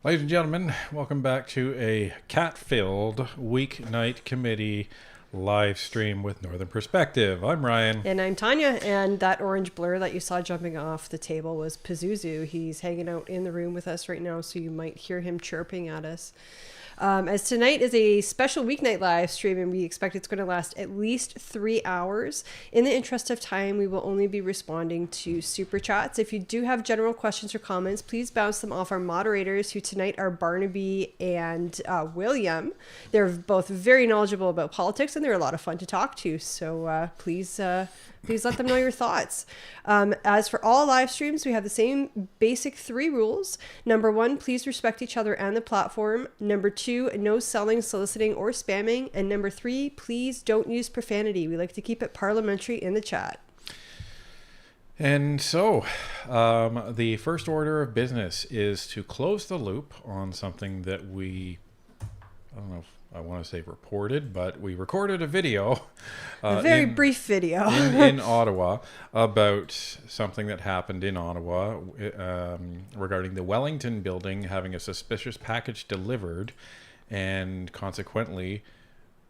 Ladies and gentlemen, welcome back to a cat-filled weeknight committee live stream with Northern Perspective. I'm Ryan. And I'm Tanya, and that orange blur that you saw jumping off the table was Pazuzu. He's hanging out in the room with us right now, so you might hear him chirping at us. As tonight is a special weeknight live stream, and we expect it's going to last at least 3 hours. In the interest of time, we will only be responding to super chats. If you do have general questions or comments, please bounce them off our moderators, who tonight are Barnaby and William. They're both very knowledgeable about politics, and they're a lot of fun to talk to. So please let them know your thoughts. As for all live streams, we have the same basic 3 rules. Number 1, please respect each other and the platform. Number 2, no selling, soliciting, or spamming. And number 3, please don't use profanity. We like to keep it parliamentary in the chat. And so, the first order of business is to close the loop on something that I don't know if I want to say reported, but we recorded a video. A very brief video. in Ottawa about something that happened in Ottawa regarding the Wellington building having a suspicious package delivered, and consequently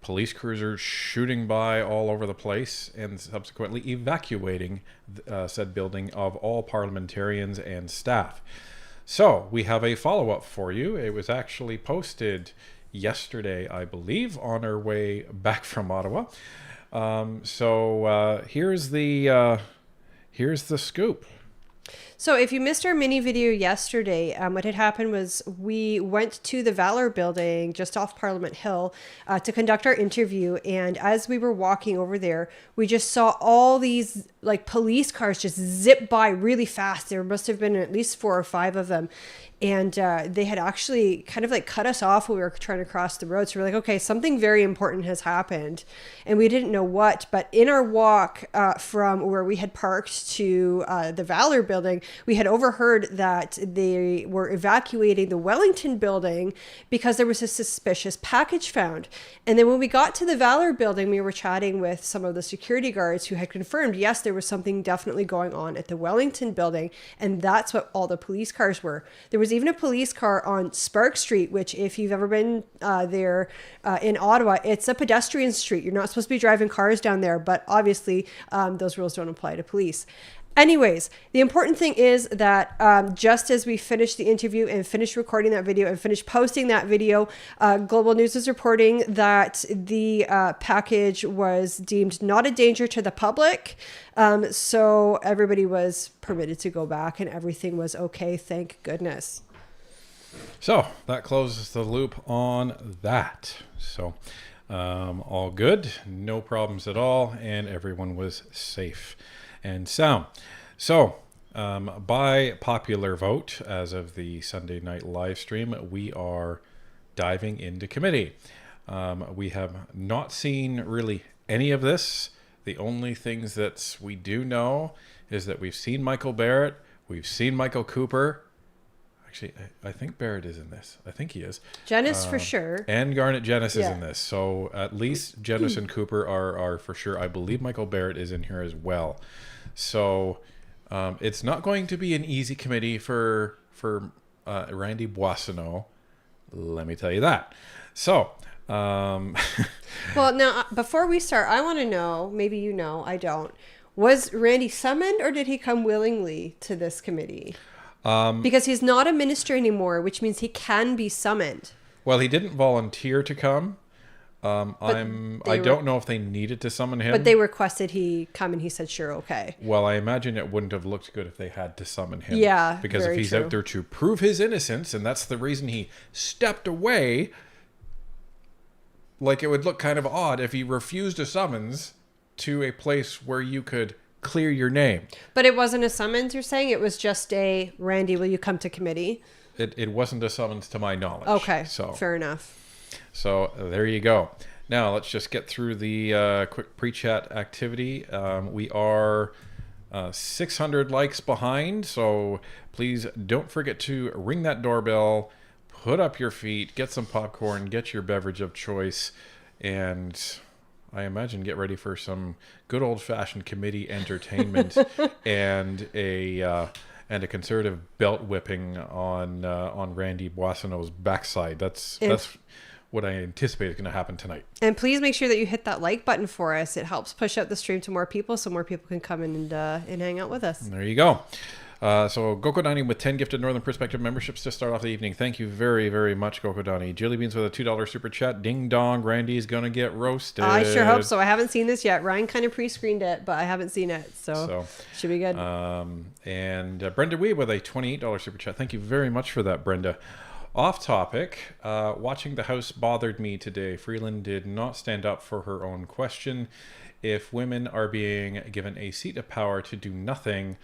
police cruisers shooting by all over the place and subsequently evacuating said building of all parliamentarians and staff. So we have a follow-up for you. It was actually posted yesterday, I believe, on our way back from Ottawa. Here's the scoop. So if you missed our mini video yesterday, what had happened was we went to the Valor building just off Parliament Hill to conduct our interview. And as we were walking over there, we just saw all these police cars just zip by really fast. There must have been at least 4 or 5 of them. And they had actually kind of cut us off when we were trying to cross the road. So we're like, okay, something very important has happened. And we didn't know what. But in our walk from where we had parked to the Valor building, we had overheard that they were evacuating the Wellington building because there was a suspicious package found. And then when we got to the Valor building, we were chatting with some of the security guards who had confirmed, yes, there was something definitely going on at the Wellington building. And that's what all the police cars were. There was even a police car on Spark Street, which if you've ever been there in Ottawa, it's a pedestrian street. You're not supposed to be driving cars down there, but obviously those rules don't apply to police. Anyways, the important thing is that just as we finished the interview and finished recording that video and finished posting that video, Global News is reporting that the package was deemed not a danger to the public. So everybody was permitted to go back and everything was okay. Thank goodness. So that closes the loop on that. So all good, no problems at all, and everyone was safe and sound. So by popular vote, as of the Sunday night live stream, we are diving into committee. We have not seen really any of this. The only things that we do know is that we've seen Michael Barrett, we've seen Michael Cooper. Actually, I think Barrett is in this. I think he is. Janice for sure. And Garnet Janice is in this. So at least Janice and Cooper are for sure. I believe Michael Barrett is in here as well. So it's not going to be an easy committee for Randy Boisonnault. Let me tell you that. So... Well, now, before we start, I want to know, maybe you know, I don't. Was Randy summoned or did he come willingly to this committee? Because he's not a minister anymore, which means he can be summoned. Well, he didn't volunteer to come. I don't know if they needed to summon him. But they requested he come and he said, sure, okay. Well, I imagine it wouldn't have looked good if they had to summon him. Yeah, because if he's out there to prove his innocence, and that's the reason he stepped away, it would look kind of odd if he refused a summons to a place where you could clear your name. But it wasn't a summons, you're saying? It was just a, Randy, will you come to committee? It wasn't a summons to my knowledge. Okay, so fair enough. So there you go. Now let's just get through the quick pre-chat activity. We are 600 likes behind, so please don't forget to ring that doorbell, put up your feet, get some popcorn, get your beverage of choice, and I imagine get ready for some good old-fashioned committee entertainment and a and a Conservative belt whipping on Randy Boissonnault's backside. That's what I anticipate is going to happen tonight. And please make sure that you hit that like button for us. It helps push out the stream to more people, so more people can come in and hang out with us. There you go. So Goko Donnie with 10 gifted Northern Perspective memberships to start off the evening. Thank you very, very much, Goko Donnie. Jilly Beans with a $2 super chat. Ding dong, Randy's gonna get roasted. I sure hope so. I haven't seen this yet. Ryan kind of pre-screened it, but I haven't seen it, so should be good. And Brenda Wee with a $28 super chat. Thank you very much for that, Brenda. Off topic, watching the House bothered me today. Freeland did not stand up for her own question. If women are being given a seat of power to do nothing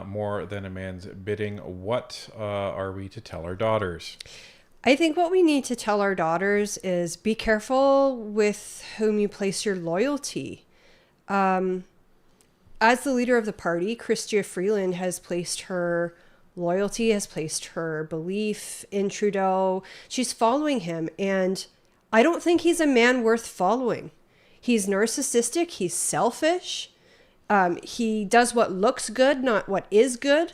more than a man's bidding, what are we to tell our daughters? I think what we need to tell our daughters is be careful with whom you place your loyalty. As the leader of the party, Chrystia Freeland has placed her loyalty, has placed her belief in Trudeau. She's following him, and I don't think he's a man worth following. He's narcissistic, he's selfish. He does what looks good, not what is good.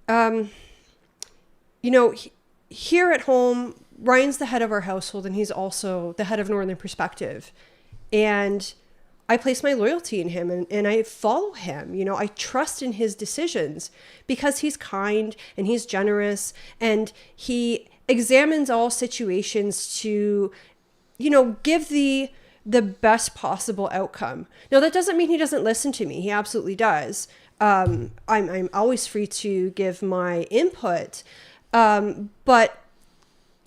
Here at home, Ryan's the head of our household, and he's also the head of Northern Perspective. And I place my loyalty in him, and I follow him. I trust in his decisions because he's kind and he's generous, and he examines all situations to, give the best possible outcome. Now, that doesn't mean he doesn't listen to me. He absolutely does. I'm always free to give my input. But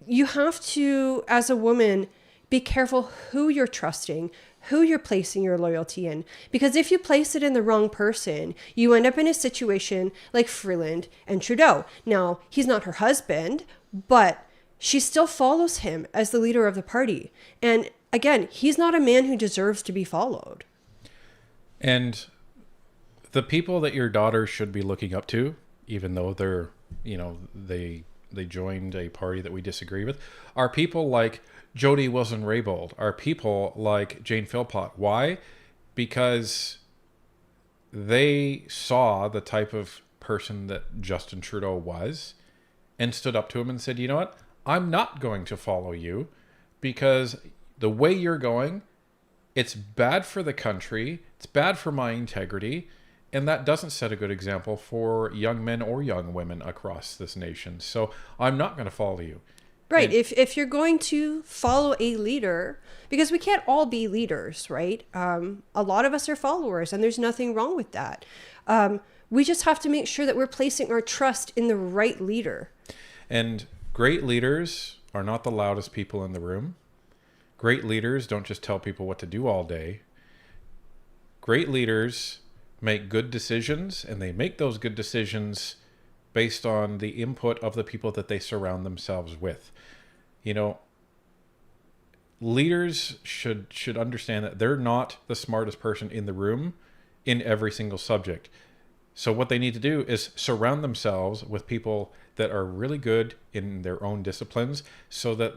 you have to, as a woman, be careful who you're trusting, who you're placing your loyalty in. Because if you place it in the wrong person, you end up in a situation like Freeland and Trudeau. Now, he's not her husband, but she still follows him as the leader of the party. And again, he's not a man who deserves to be followed. And the people that your daughters should be looking up to, even though they're, they joined a party that we disagree with, are people like Jody Wilson-Raybould, are people like Jane Philpott. Why? Because they saw the type of person that Justin Trudeau was and stood up to him and said, you know what? I'm not going to follow you because the way you're going, it's bad for the country, it's bad for my integrity, and that doesn't set a good example for young men or young women across this nation. So I'm not going to follow you. Right. If you're going to follow a leader, because we can't all be leaders, right? A lot of us are followers, and there's nothing wrong with that. We just have to make sure that we're placing our trust in the right leader. And great leaders are not the loudest people in the room. Great leaders don't just tell people what to do all day. Great leaders make good decisions, and they make those good decisions based on the input of the people that they surround themselves with. Leaders should understand that they're not the smartest person in the room in every single subject. So what they need to do is surround themselves with people that are really good in their own disciplines, so that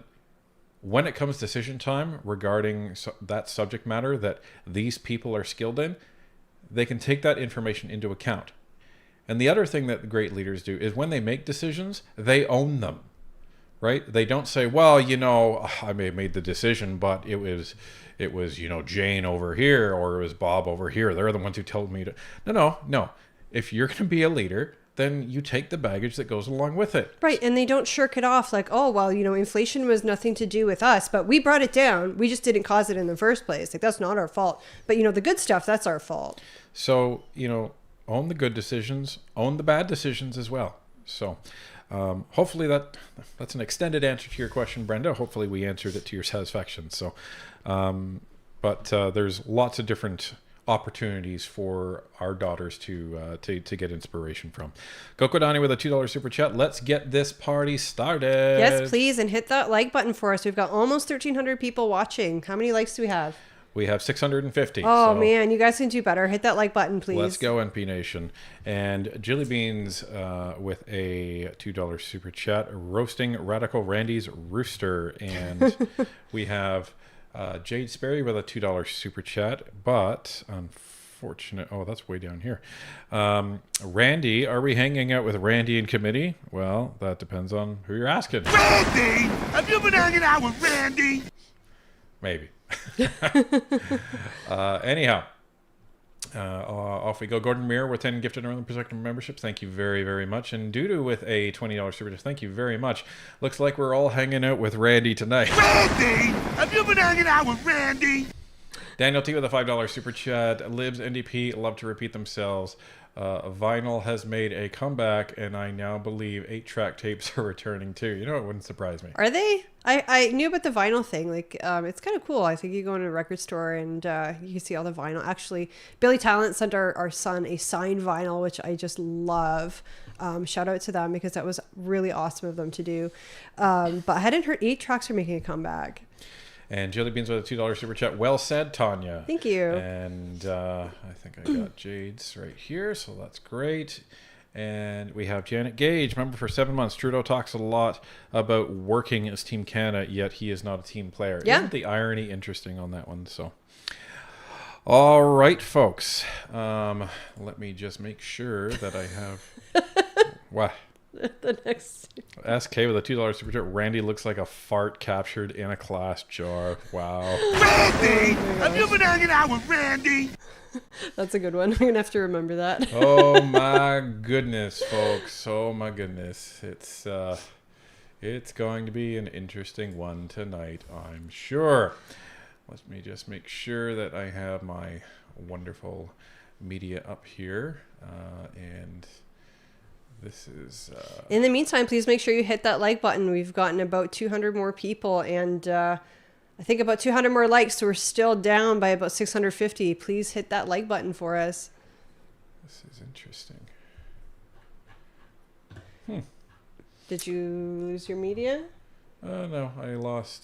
when it comes decision time regarding that subject matter that these people are skilled in, they can take that information into account. And the other thing that great leaders do is when they make decisions, they own them, right? They don't say, well, I may have made the decision, but it was, Jane over here, or it was Bob over here. They're the ones who told me to. No. If you're going to be a leader, then you take the baggage that goes along with it. Right. And they don't shirk it off like, oh, well, inflation was nothing to do with us, but we brought it down. We just didn't cause it in the first place. Like, that's not our fault. But, the good stuff, that's our fault. So, own the good decisions, own the bad decisions as well. So hopefully that's an extended answer to your question, Brenda. Hopefully we answered it to your satisfaction. So, but there's lots of different opportunities for our daughters to get inspiration from. Coco Donnie with a $2 super chat. Let's get this party started. Yes, please. And hit that like button for us. We've got almost 1,300 people watching. How many likes do we have? We have 650. Oh, so man, you guys can do better. Hit that like button, please. Let's go, NP Nation. And Jilly Beans with a $2 super chat, roasting Radical Randy's rooster. And we have Jade Sperry with a $2 super chat. But unfortunate. Oh, that's way down here. Randy, are we hanging out with Randy in committee? Well, that depends on who you're asking. Randy! Have you been hanging out with Randy? Maybe. Anyhow. Off we go. Gordon Muir with 10 gifted Northern Perspective memberships. Thank you very, very much. And Dudu with a $20 super chat. Thank you very much. Looks like we're all hanging out with Randy tonight. Randy! Have you been hanging out with Randy? Daniel T with a $5 super chat. Libs NDP love to repeat themselves. Vinyl has made a comeback, and I now believe 8-track tapes are returning too. You know, it wouldn't surprise me. Are they? I knew about the vinyl thing. Like, it's kind of cool. I think you go into a record store and you can see all the vinyl. Actually, Billy Talent sent our son a signed vinyl, which I just love. Shout out to them because that was really awesome of them to do. But I hadn't heard 8 tracks are making a comeback. And Jilly Beans with a $2 super chat. Well said, Tanya. Thank you. And I think I got Jade's right here, so that's great. And we have Janet Gage. Remember, for 7 months, Trudeau talks a lot about working as Team Canada, yet he is not a team player. Yeah. Isn't the irony interesting on that one? So, all right, folks. Let me just make sure that I have... What? The next SK with a $2 super chat. Randy looks like a fart captured in a glass jar. Wow. Randy! Have you been hanging out with Randy? That's a good one. I'm gonna have to remember that. Oh my goodness, folks. Oh my goodness. It's going to be an interesting one tonight, I'm sure. Let me just make sure that I have my wonderful media up here. And this is... In the meantime, please make sure you hit that like button. We've gotten about 200 more people and I think about 200 more likes, so we're still down by about 650. Please hit that like button for us. This is interesting. Did you lose your media? No, I lost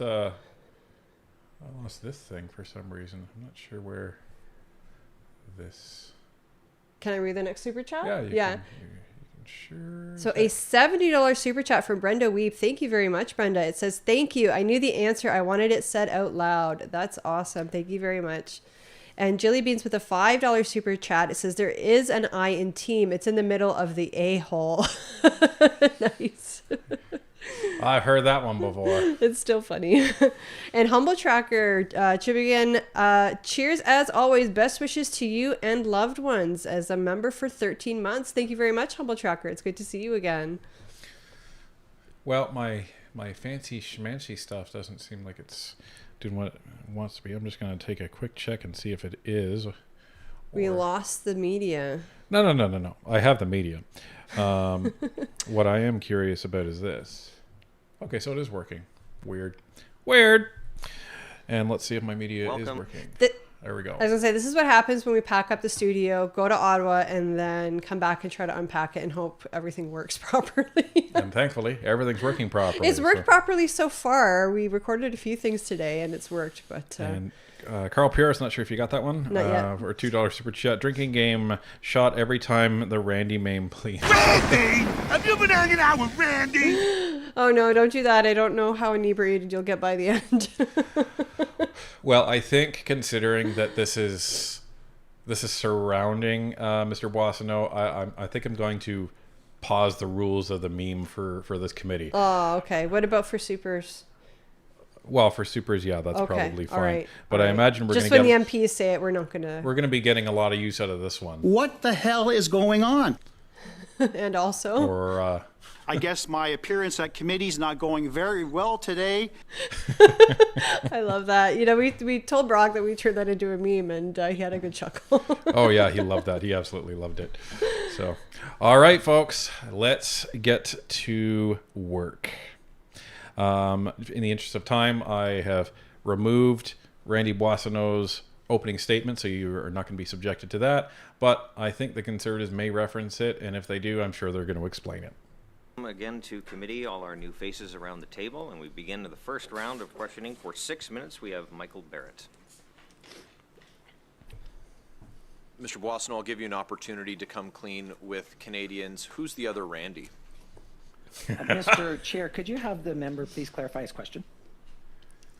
this thing for some reason. I'm not sure where this... Can I read the next super chat? Yeah, you can sure. So a $70 super chat from Brenda Weeb. Thank you very much, Brenda. It says, thank you. I knew the answer. I wanted it said out loud. That's awesome. Thank you very much. And Jilly Beans with a $5 super chat. It says, there is an I in team. It's in the middle of the a-hole. Nice. I've heard that one before. It's still funny. And Humble Tracker, Chibigan, cheers as always. Best wishes to you and loved ones as a member for 13 months. Thank you very much, Humble Tracker. It's good to see you again. Well, my fancy schmancy stuff doesn't seem like it's doing what it wants to be. I'm just going to take a quick check and see if it is. We lost the media. No. I have the media. What I am curious about is this. Okay, so it is working. Weird. And let's see if my media is working. There we go. I was going to say, this is what happens when we pack up the studio, go to Ottawa, and then come back and try to unpack it and hope everything works properly. And thankfully, everything's working properly. It's worked properly so far. We recorded a few things today, and it's worked. But and Carl Pierce, not sure if you got that one. Not yet. For a $2 super chat. Drinking game shot every time the Randy meme, please. Randy! Have you been hanging out with Randy? Oh, no, don't do that. I don't know how inebriated you'll get by the end. Well, I think considering that this is surrounding Mr. Boissonnault, I think I'm going to pause the rules of the meme for this committee. Oh, okay. What about for supers? Well, for supers, yeah, that's Okay, probably fine. all right, But all I right. imagine we're just going to when the MPs say it, we're not going to. We're going to be getting a lot of use out of this one. What the hell is going on? And also, Or I guess my appearance at committee's not going very well today. I love that. You know, we told Brock that we turned that into a meme, and he had a good chuckle. oh yeah, he loved that. He absolutely loved it. So, all right, folks, let's get to work. In the interest of time, I have removed Randy Boissonnault's opening statement, so you are not going to be subjected to that. But I think the Conservatives may reference it, and if they do, I'm sure they're going to explain it. Again to committee, all our new faces around the table, and we begin the first round of questioning for 6 minutes. We have Michael Barrett. Mr. Boissonnault, I'll give you an opportunity to come clean with Canadians. Who's the other Randy? Mr. Chair, could you have the member please clarify his question?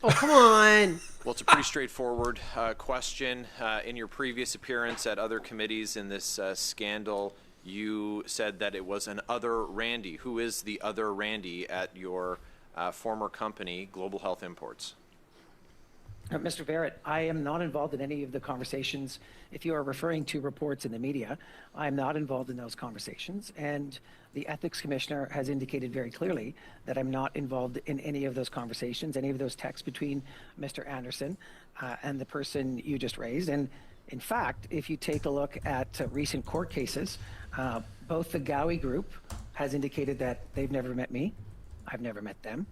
Oh, come on. Well, it's a pretty straightforward question. In your previous appearance at other committees in this scandal, you said that it was an other Randy. Who is the other Randy at your former company, Global Health Imports? Mr. Barrett, I am not involved in any of the conversations. If you are referring to reports in the media, I am not involved in those conversations. And the Ethics Commissioner has indicated very clearly that I'm not involved in any of those conversations, any of those texts between Mr. Anderson and the person you just raised. And in fact, if you take a look at recent court cases, both the Gowie Group has indicated that they've never met me. I've never met them.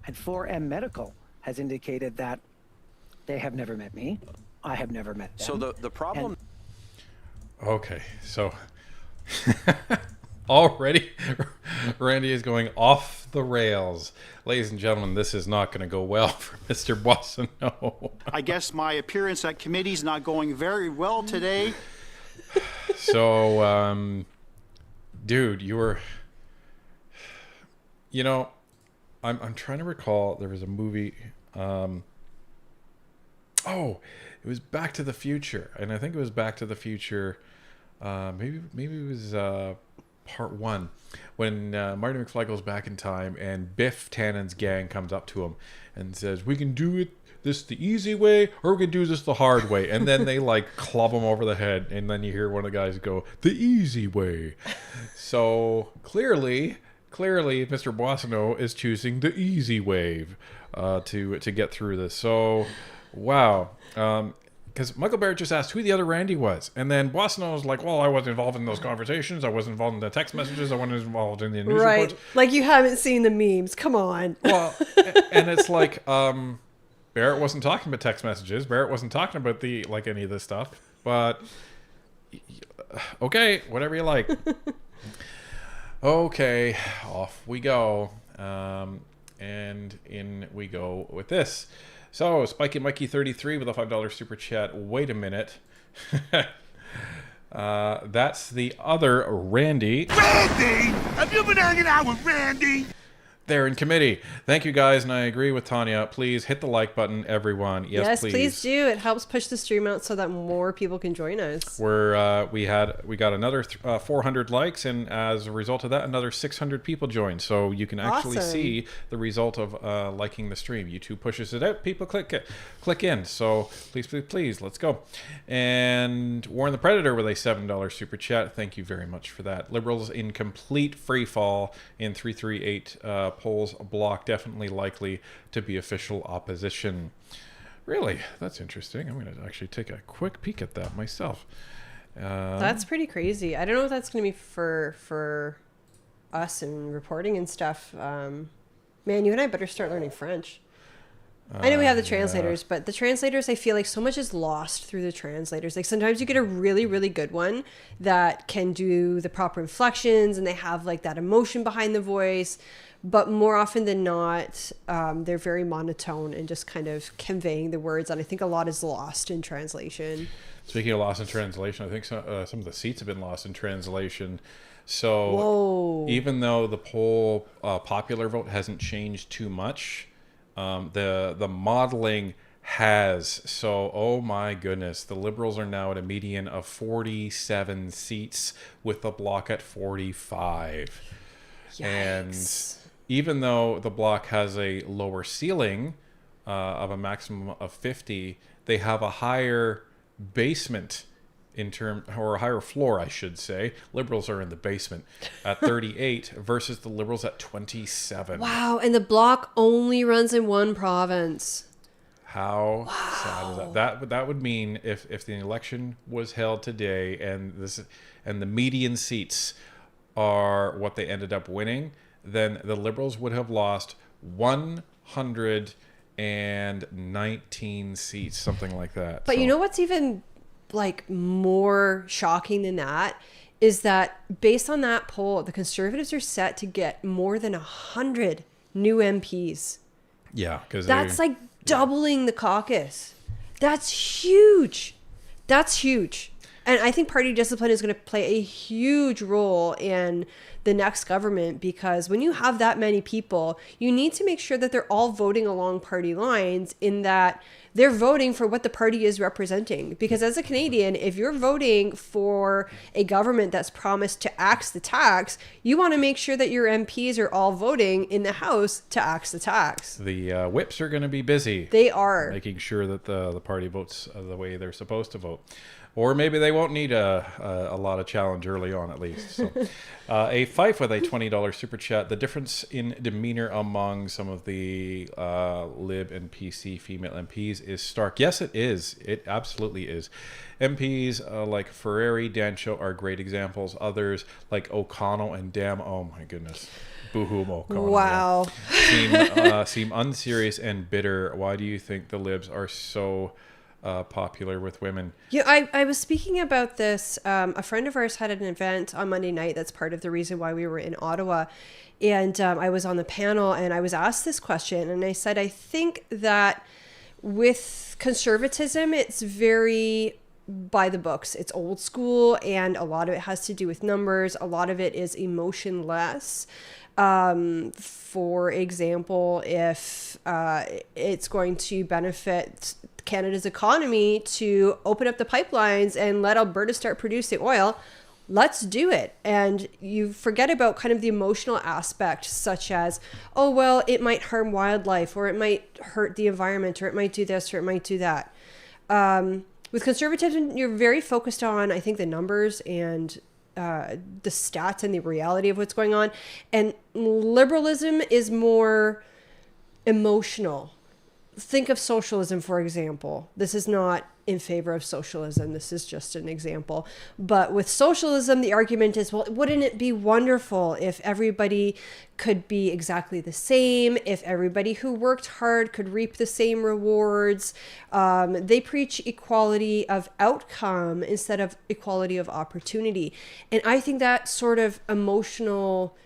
And 4M Medical has indicated that they have never met me. I have never met them. So the problem... Okay, so already Randy is going off the rails. Ladies and gentlemen, this is not going to go well for Mr. Boissonnault. I guess my appearance at committee is not going very well today. So, dude, you were... You know, I'm trying to recall, there was a movie... Oh, it was Back to the Future, and I think it was Back to the Future. Maybe it was part 1 when Marty McFly goes back in time, and Biff Tannen's gang comes up to him and says, "We can do this the easy way, or we can do this the hard way." And then they like club him over the head, and then you hear one of the guys go, "The easy way." So clearly, Mr. Boissonnault is choosing the easy way to get through this. So. Wow. Because Michael Barrett just asked who the other Randy was. And then Boissonnault was like, well, I wasn't involved in those conversations. I wasn't involved in the text messages. I wasn't involved in the news reports. Like you haven't seen the memes. Come on. Well, and it's like, Barrett wasn't talking about text messages. Barrett wasn't talking about any of this stuff. But, okay, whatever you like. Okay, off we go. And in we go with this. So, Spiky Mikey 33 with a $5 super chat. Wait a minute. That's the other Randy. Randy! Have you been hanging out with Randy? There in committee. Thank you guys, and I agree with Tanya. Please hit the like button, everyone. Yes, please do. It helps push the stream out so that more people can join us. We got another 400 likes, and as a result of that, another 600 people joined. So you can actually see the result of liking the stream. YouTube pushes it out. People click in. So please, let's go. And Warren the Predator with a $7 super chat. Thank you very much for that. Liberals in complete free fall in 338. Polls block, definitely likely to be official opposition. Really? That's interesting. I'm going to actually take a quick peek at that myself. That's pretty crazy. I don't know what that's going to be for us and reporting and stuff. Man, you and I better start learning French. I know we have the translators, but the translators, I feel like so much is lost through the translators. Like sometimes you get a really, really good one that can do the proper inflections and they have like that emotion behind the voice. But more often than not, they're very monotone and just kind of conveying the words. And I think a lot is lost in translation. Speaking of lost in translation, I think some of the seats have been lost in translation. So even though the poll popular vote hasn't changed too much, the modeling has. So, oh my goodness, the Liberals are now at a median of 47 seats with the Bloc at 45. Yikes. And even though the Bloc has a lower ceiling of a maximum of 50, they have a higher basement or a higher floor, I should say. Liberals are in the basement at 38 versus the Liberals at 27. Wow, and the Bloc only runs in one province. How sad is that? That would mean if the election was held today and the median seats are what they ended up winning, then the Liberals would have lost 119 seats, something like that. But you know what's even like more shocking than that is that based on that poll, the Conservatives are set to get more than 100 new MPs. Yeah, because that's like doubling the caucus. That's huge. And And I think party discipline is going to play a huge role in the next government, because when you have that many people, you need to make sure that they're all voting along party lines, in that they're voting for what the party is representing. Because as a Canadian, if you're voting for a government that's promised to axe the tax, you want to make sure that your MPs are all voting in the House to axe the tax. The whips are going to be busy. They are. Making sure that the party votes the way they're supposed to vote. Or maybe they won't need a lot of challenge early on, at least. So, a Fife with a $20 super chat. The difference in demeanor among some of the Lib and PC female MPs is stark. Yes, it is. It absolutely is. MPs like Ferrari, Dancho are great examples. Others like O'Connell and Dam. Oh my goodness. Boo-hoo O'Connell. Wow. Seem unserious and bitter. Why do you think the Libs are so popular with women? Yeah, I was speaking about this. A friend of ours had an event on Monday night. That's part of the reason why we were in Ottawa. And I was on the panel and I was asked this question. And I said, I think that with conservatism, it's very by the books. It's old school, and a lot of it has to do with numbers. A lot of it is emotionless. For example, if it's going to benefit Canada's economy to open up the pipelines and let Alberta start producing oil, let's do it. And you forget about kind of the emotional aspect, such as, oh, well, it might harm wildlife, or it might hurt the environment, or it might do this, or it might do that. With conservatism, you're very focused on, I think, the numbers and the stats and the reality of what's going on. And liberalism is more emotional. Think of socialism, for example. This is not in favor of socialism. This is just an example. But with socialism, the argument is, well, wouldn't it be wonderful if everybody could be exactly the same, if everybody who worked hard could reap the same rewards? They preach equality of outcome instead of equality of opportunity. And I think that sort of emotional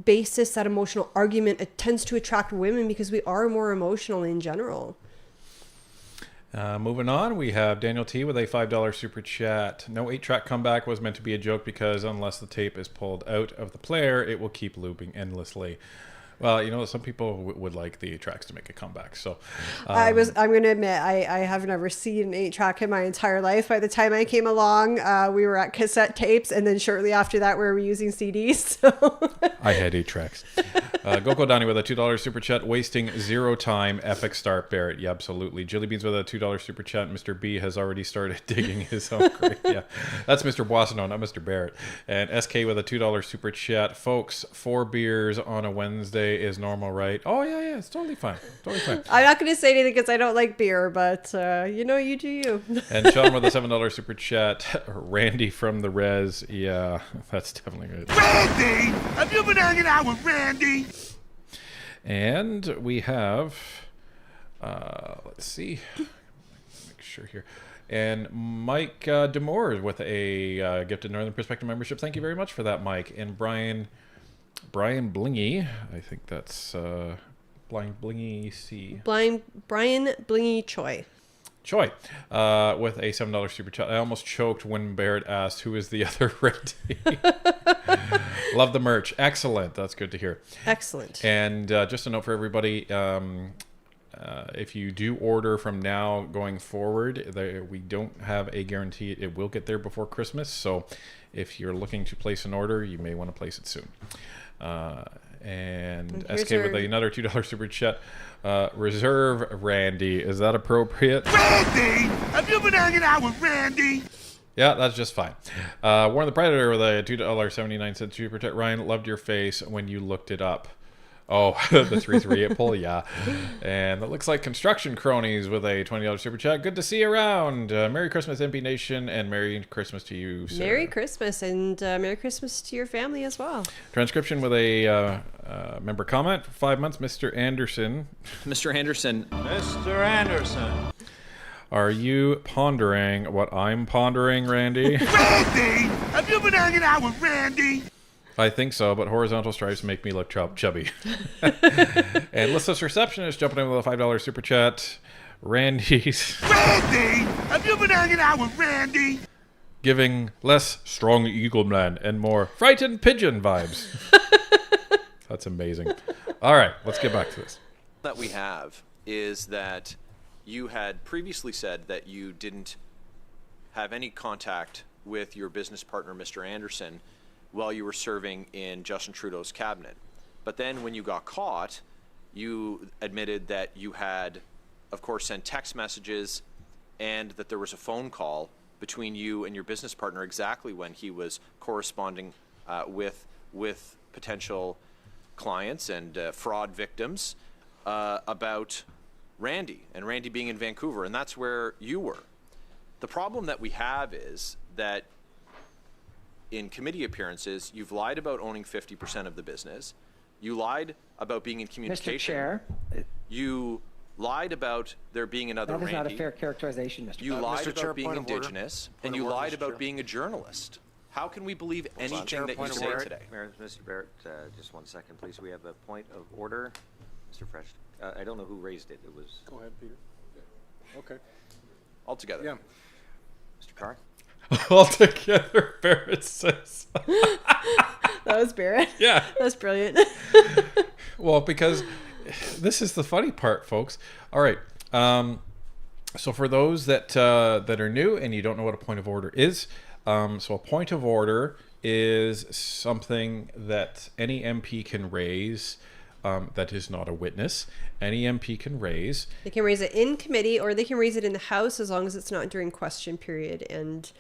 basis, that emotional argument, it tends to attract women because we are more emotional in general. Moving on, we have Daniel T with a $5 super chat. No 8-track comeback was meant to be a joke because unless the tape is pulled out of the player, it will keep looping endlessly. Well, you know, some people would like the 8-tracks to make a comeback. So I'm going to admit, I have never seen an 8-track in my entire life. By the time I came along, we were at cassette tapes, and then shortly after that, we were using CDs. So. I had 8-tracks. Goko Donnie with a $2 super chat. Wasting zero time. Epic start, Barrett. Yeah, absolutely. Jilly Beans with a $2 super chat. Mr. B has already started digging his own grave. Yeah, that's Mr. Boisonnault, not Mr. Barrett. And SK with a $2 super chat. Folks, 4 beers on a Wednesday is normal, right? Oh, yeah, it's totally fine. Totally fine. I'm not going to say anything because I don't like beer, but you know, you do you. And Sean with a $7 super chat. Randy from the Res. Yeah, that's definitely good. Randy! Have you been hanging out with Randy? And we have, let's see, make sure here. And Mike Demore with a gifted Northern Perspective membership. Thank you very much for that, Mike. And Brian Blingy, I think that's Brian Blingy C. Brian Blingy Choi. With a $7 super chat. I almost choked when Barrett asked who is the other Randy. Love the merch. Excellent. That's good to hear. Excellent. And just a note for everybody, if you do order from now going forward, we don't have a guarantee it will get there before Christmas. So if you're looking to place an order, you may want to place it soon. And SK with another $2 super chat. Reserve Randy. Is that appropriate? Randy! Have you been hanging out with Randy? Yeah, that's just fine. Warren the Predator with a $2.79 super chat. Ryan, loved your face when you looked it up. Oh, the 3-3 pull, yeah. And it looks like Construction Cronies with a $20 super chat. Good to see you around. Merry Christmas, MP Nation, and Merry Christmas to you, sir. Merry Christmas, and Merry Christmas to your family as well. Transcription with a member comment for 5 months. Mr. Anderson. Mr. Anderson. Mr. Anderson. Are you pondering what I'm pondering, Randy? Randy! Have you been hanging out with Randy? I think so, but horizontal stripes make me look chubby. And listless receptionist jumping in with a $5 super chat. Randy's. Randy! Have you been hanging out with Randy? giving less strong eagle man and more frightened pigeon vibes. That's amazing. All right, let's get back to this. That we have is that you had previously said that you didn't have any contact with your business partner, Mr. Anderson, while you were serving in Justin Trudeau's cabinet. But then when you got caught, you admitted that you had, of course, sent text messages and that there was a phone call between you and your business partner exactly when he was corresponding with potential clients and fraud victims about Randy, and Randy being in Vancouver, and that's where you were. The problem that we have is that in committee appearances, you've lied about owning 50% of the business. You lied about being in communication. Mr. Chair. You lied about there being another That is Randy. not a fair characterization, Mr. You lied Mr. Chair, about being point of order. Indigenous, Point and of you order, lied Mr. about Chair. being a journalist. How can we believe anything Chair, that you point of say order. today? Mr. Barrett, just 1 second, please. We have a point of order. Mr. Fresh, I don't know who raised it. It was Go ahead, Peter. Okay. All together. Yeah. Mr. Carr. Altogether, Barrett says. That was Barrett. Yeah. That's brilliant. Well, because this is the funny part, folks. All right. So for those that are new and you don't know what a point of order is, so a point of order is something that any MP can raise that is not a witness. Any MP can raise. They can raise it in committee or they can raise it in the House as long as it's not during question period. And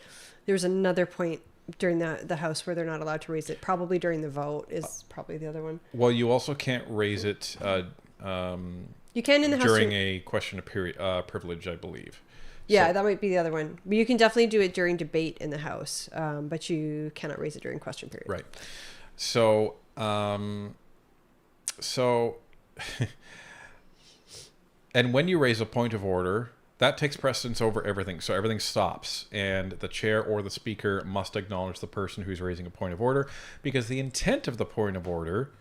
there's another point during the House where they're not allowed to raise it. Probably during the vote is probably the other one. Well, you also can't raise it You can in the House during a question of privilege, I believe. Yeah, So- that might be the other one. But you can definitely do it during debate in the House, but you cannot raise it during question period. Right. So, and when you raise a point of order, that takes precedence over everything. So everything stops, and the chair or the speaker must acknowledge the person who's raising a point of order, because the intent of the point of order,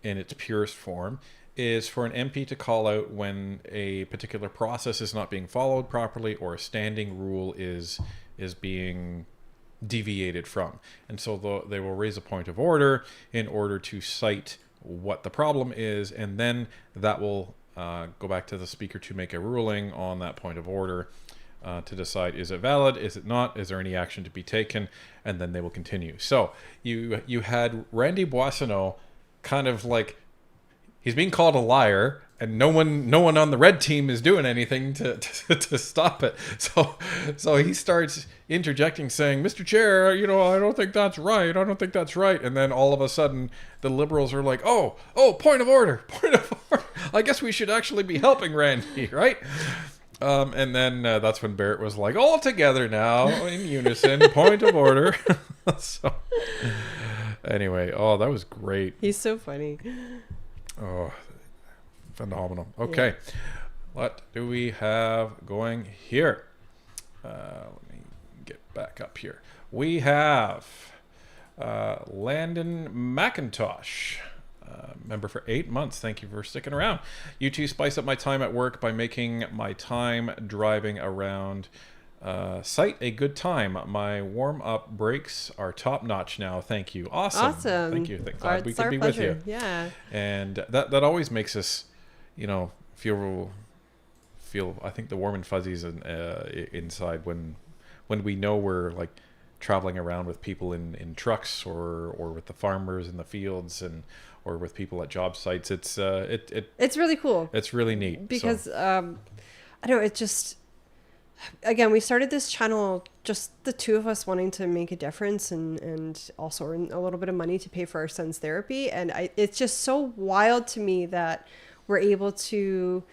in its purest form, is for an MP to call out when a particular process is not being followed properly or a standing rule is being deviated from. And so they will raise a point of order in order to cite what the problem is, and then that will go back to the speaker to make a ruling on that point of order to decide, is it valid, is it not, is there any action to be taken, and then they will continue. So you had Randy Boissonnault kind of like, he's being called a liar, and no one on the red team is doing anything to stop it. So he starts interjecting, saying, "Mr. Chair, I don't think that's right. I don't think that's right." And then all of a sudden, the Liberals are like, "Oh, point of order, point of order. I guess we should actually be helping Randy, right?" And then that's when Barrett was like, "All together now, in unison, point of order." So anyway, that was great. He's so funny. Oh, phenomenal. Okay. What do we have going here? Let me get back up here. We have Landon McIntosh, member for 8 months. Thank you for sticking around. You two spice up my time at work by making my time driving around site a good time. My warm-up breaks are top-notch now. Thank you. Awesome. Thank you. Glad we It's could our be pleasure. with you. Yeah. And that always makes us, feel. I think the warm and fuzzies inside when we know we're like traveling around with people in trucks or with the farmers in the fields or with people at job sites. It's really cool. It's really neat Because I don't know, it just, again, we started this channel just the two of us wanting to make a difference and also earn a little bit of money to pay for our son's therapy. And it's just so wild to me that we're able to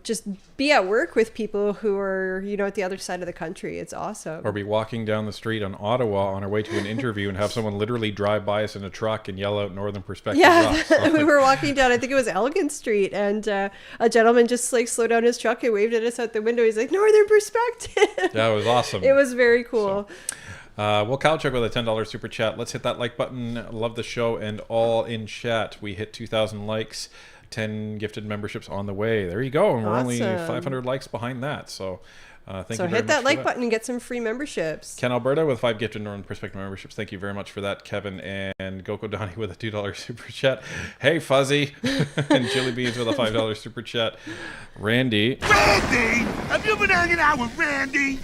just be at work with people who are, at the other side of the country. It's awesome. Or be walking down the street in Ottawa on our way to an interview and have someone literally drive by us in a truck and yell out Northern Perspective. Yeah, Rocks. we were walking down, I think it was Elgin Street, and a gentleman just like slowed down his truck and waved at us out the window. He's like, Northern Perspective. That was awesome. It was very cool. Will Kalchuk with a $10 super chat. Let's hit that like button. Love the show and all in chat. We hit 2,000 likes. 10 gifted memberships on the way. There you go. And we're only Awesome. 500 likes behind that. So Thank you So very hit much that for like button and get some free memberships. Ken Alberta with 5 gifted Northern Perspective memberships. Thank you very much for that, Kevin. And Goko Donnie with a $2 super chat. Hey, Fuzzy. And Chili Beans with a $5 super chat. Randy. Randy? Have you been hanging out with Randy?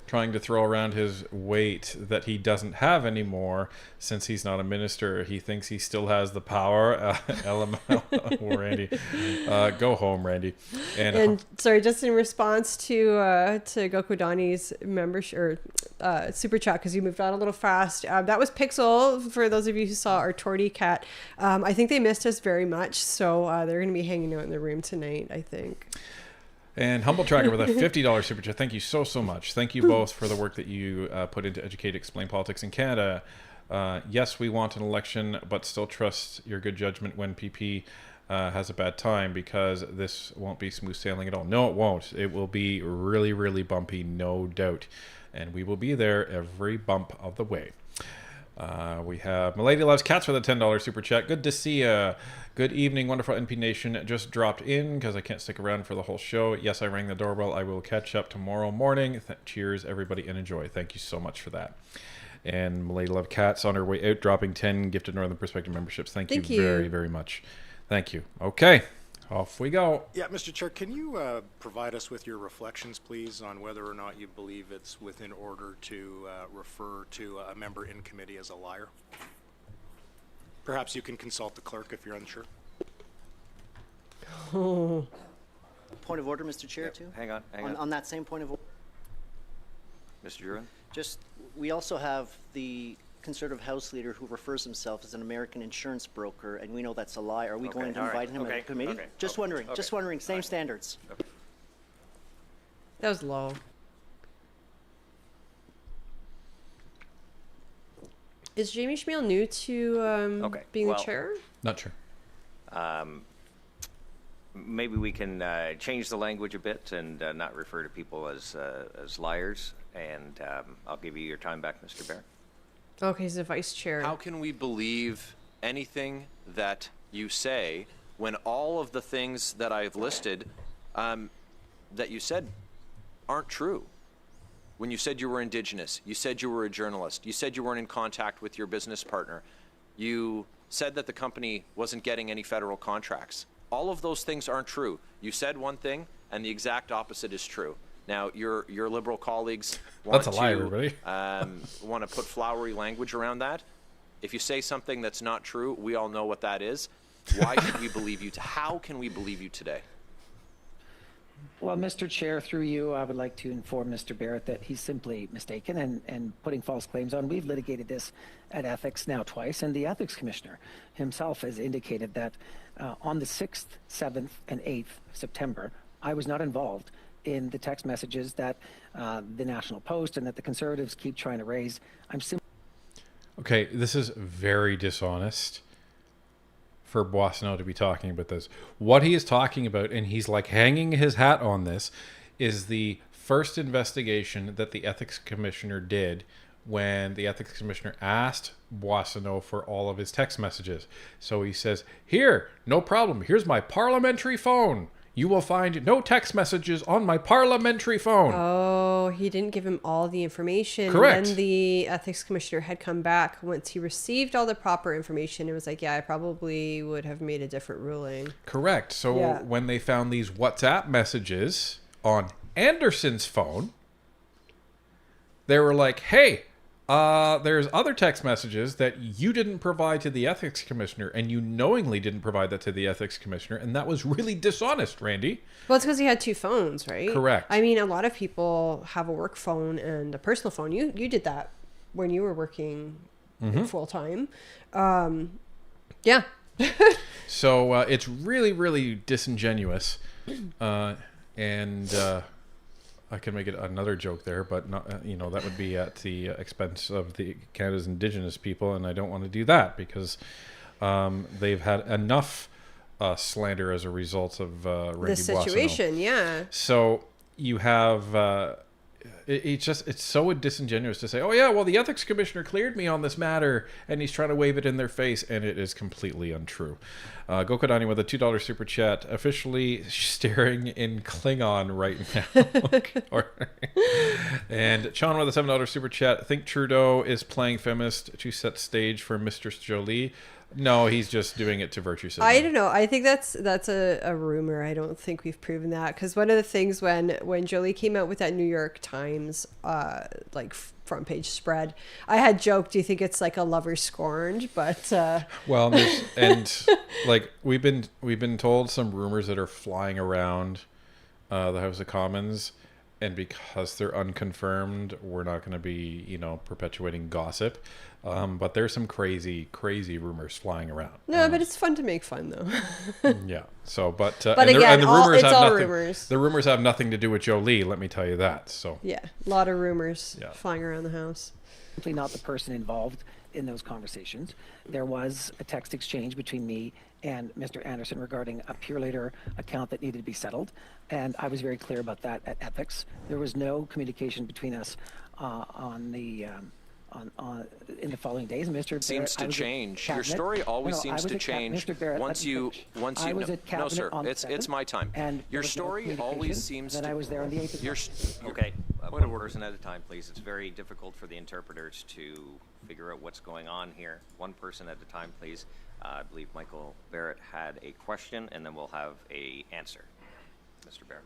Trying to throw around his weight that he doesn't have anymore since he's not a minister. He thinks he still has the power. LML. Oh, Randy. Go home, Randy. And sorry, just in response to Goku Donnie's membership or super chat, because you moved on a little fast. That was Pixel. For those of you who saw our Torty cat, I think they missed us very much, so they're going to be hanging out in the room tonight, I think. And Humble Tracker with a $50 super chat. Thank you so much. Thank you both for the work that you put into educate, explain politics in Canada. Yes, we want an election, but still trust your good judgment when PP has a bad time, because this won't be smooth sailing at all. No, it won't. It will be really, really bumpy, no doubt. And we will be there every bump of the way. We have Milady Loves Cats with a $10 super chat. Good to see ya. Good evening, wonderful NP Nation. Just dropped in because I can't stick around for the whole show. Yes, I rang the doorbell. I will catch up tomorrow morning. Cheers, everybody, and enjoy. Thank you so much for that. And Milady Love Cats on her way out, dropping 10 gifted Northern Perspective memberships. Thank you very, very much. Thank you. Okay, off we go. Yeah, Mr. Chair, can you provide us with your reflections, please, on whether or not you believe it's within order to refer to a member in committee as a liar? Perhaps you can consult the clerk if you're unsure. Point of order, Mr. Chair, too? Hang on. On that same point of order. Mr. Druin? Just, we also have the Conservative House Leader who refers himself as an American insurance broker, and we know that's a lie. Are we going to invite him at the committee? Just wondering, same standards. That was low. Is Jamie Schmiel new to being the chair? Not sure. Maybe we can change the language a bit and not refer to people as liars. And I'll give you your time back, Mr. Barrett. Okay, he's the vice chair. How can we believe anything that you say when all of the things that I've listed that you said aren't true? When you said you were Indigenous, you said you were a journalist, you said you weren't in contact with your business partner, you said that the company wasn't getting any federal contracts. All of those things aren't true. You said one thing, and the exact opposite is true. Now, your liberal colleagues want That's a lie, everybody. want to put flowery language around that. If you say something that's not true, we all know what that is. Why should we believe you? How can we believe you today? Well, Mr. Chair, through you, I would like to inform Mr. Barrett that he's simply mistaken and putting false claims on. We've litigated this at Ethics now twice, and the Ethics Commissioner himself has indicated that on the 6th, 7th, and 8th of September, I was not involved in the text messages that the National Post and that the Conservatives keep trying to raise. I'm simply... Okay, this is very dishonest for Boissonnault to be talking about this. What he is talking about, and he's like hanging his hat on this, is the first investigation that the Ethics Commissioner did when the Ethics Commissioner asked Boissonnault for all of his text messages. So he says, here, no problem. Here's my parliamentary phone. You will find no text messages on my parliamentary phone. Oh, he didn't give him all the information. Correct. When the ethics commissioner had come back, once he received all the proper information, it was like, yeah, I probably would have made a different ruling. Correct. So when they found these WhatsApp messages on Anderson's phone, they were like, hey, there's other text messages that you didn't provide to the ethics commissioner, and you knowingly didn't provide that to the ethics commissioner, and that was really dishonest, Randy. Well, it's because he had two phones, right? Correct. I mean, a lot of people have a work phone and a personal phone. You did that when you were working full time. Yeah. So it's really, really disingenuous, and I could make it another joke there, but not, that would be at the expense of the Canada's Indigenous people, and I don't want to do that because they've had enough slander as a result of Randy the situation. Boissonnault. Yeah. So you have it's so disingenuous to say, oh yeah, well the ethics commissioner cleared me on this matter, and he's trying to wave it in their face, and it is completely untrue. Gokodani with a $2 super chat, officially staring in Klingon right now. And Sean with a $7 super chat, think Trudeau is playing feminist to set stage for Mistress Jolie. No, he's just doing it to virtue signal. I don't know. I think that's a rumor. I don't think we've proven that, because one of the things when Jolie came out with that New York Times like front page spread, I had joked, do you think it's like a lover scorned? But well, and like we've been told some rumors that are flying around the House of Commons, and because they're unconfirmed, we're not going to be perpetuating gossip. But there's some crazy rumors flying around. No, but it's fun to make fun, though. Yeah. So, but again, the rumors it's have all nothing. rumors. The rumors have nothing to do with Jolie. Let me tell you that. So. Yeah, a lot of rumors flying around the house. Simply not the person involved in those conversations. There was a text exchange between me and Mr. Anderson regarding a Purelator account that needed to be settled, and I was very clear about that at ethics. There was no communication between us in the following days. Mr. Seems to change. Your story always seems to change once you no sir, it's my time. And your story always seems to. I was there on the 8th. Okay, one person at a time, please. It's very difficult for the interpreters to figure out what's going on here. One person at a time, please. I believe Michael Barrett had a question, and then we'll have a answer. Mr. Barrett.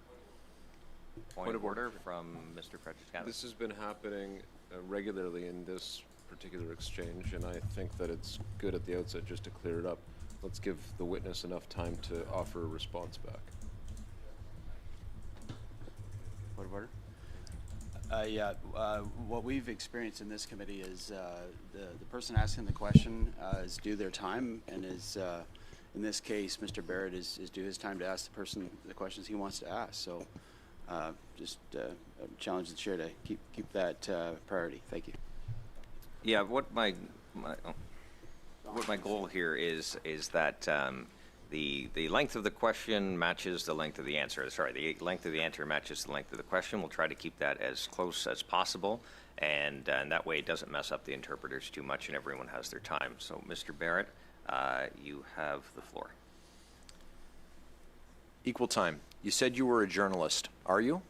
Point of order from Mr. Frederick. This has been happening regularly in this particular exchange, and I think that it's good at the outset just to clear it up. Let's give the witness enough time to offer a response back. Point of order? What we've experienced in this committee is the person asking the question is due their time, and is in this case, Mr. Barrett is due his time to ask the person the questions he wants to ask. So just challenge the chair to keep that priority. Thank you. Yeah, what my goal here is that the length of the question matches the length of the answer. Sorry, the length of the answer matches the length of the question. We'll try to keep that as close as possible, and that way it doesn't mess up the interpreters too much, and everyone has their time. So, Mr. Barrett, you have the floor. Equal time. You said you were a journalist. Are you?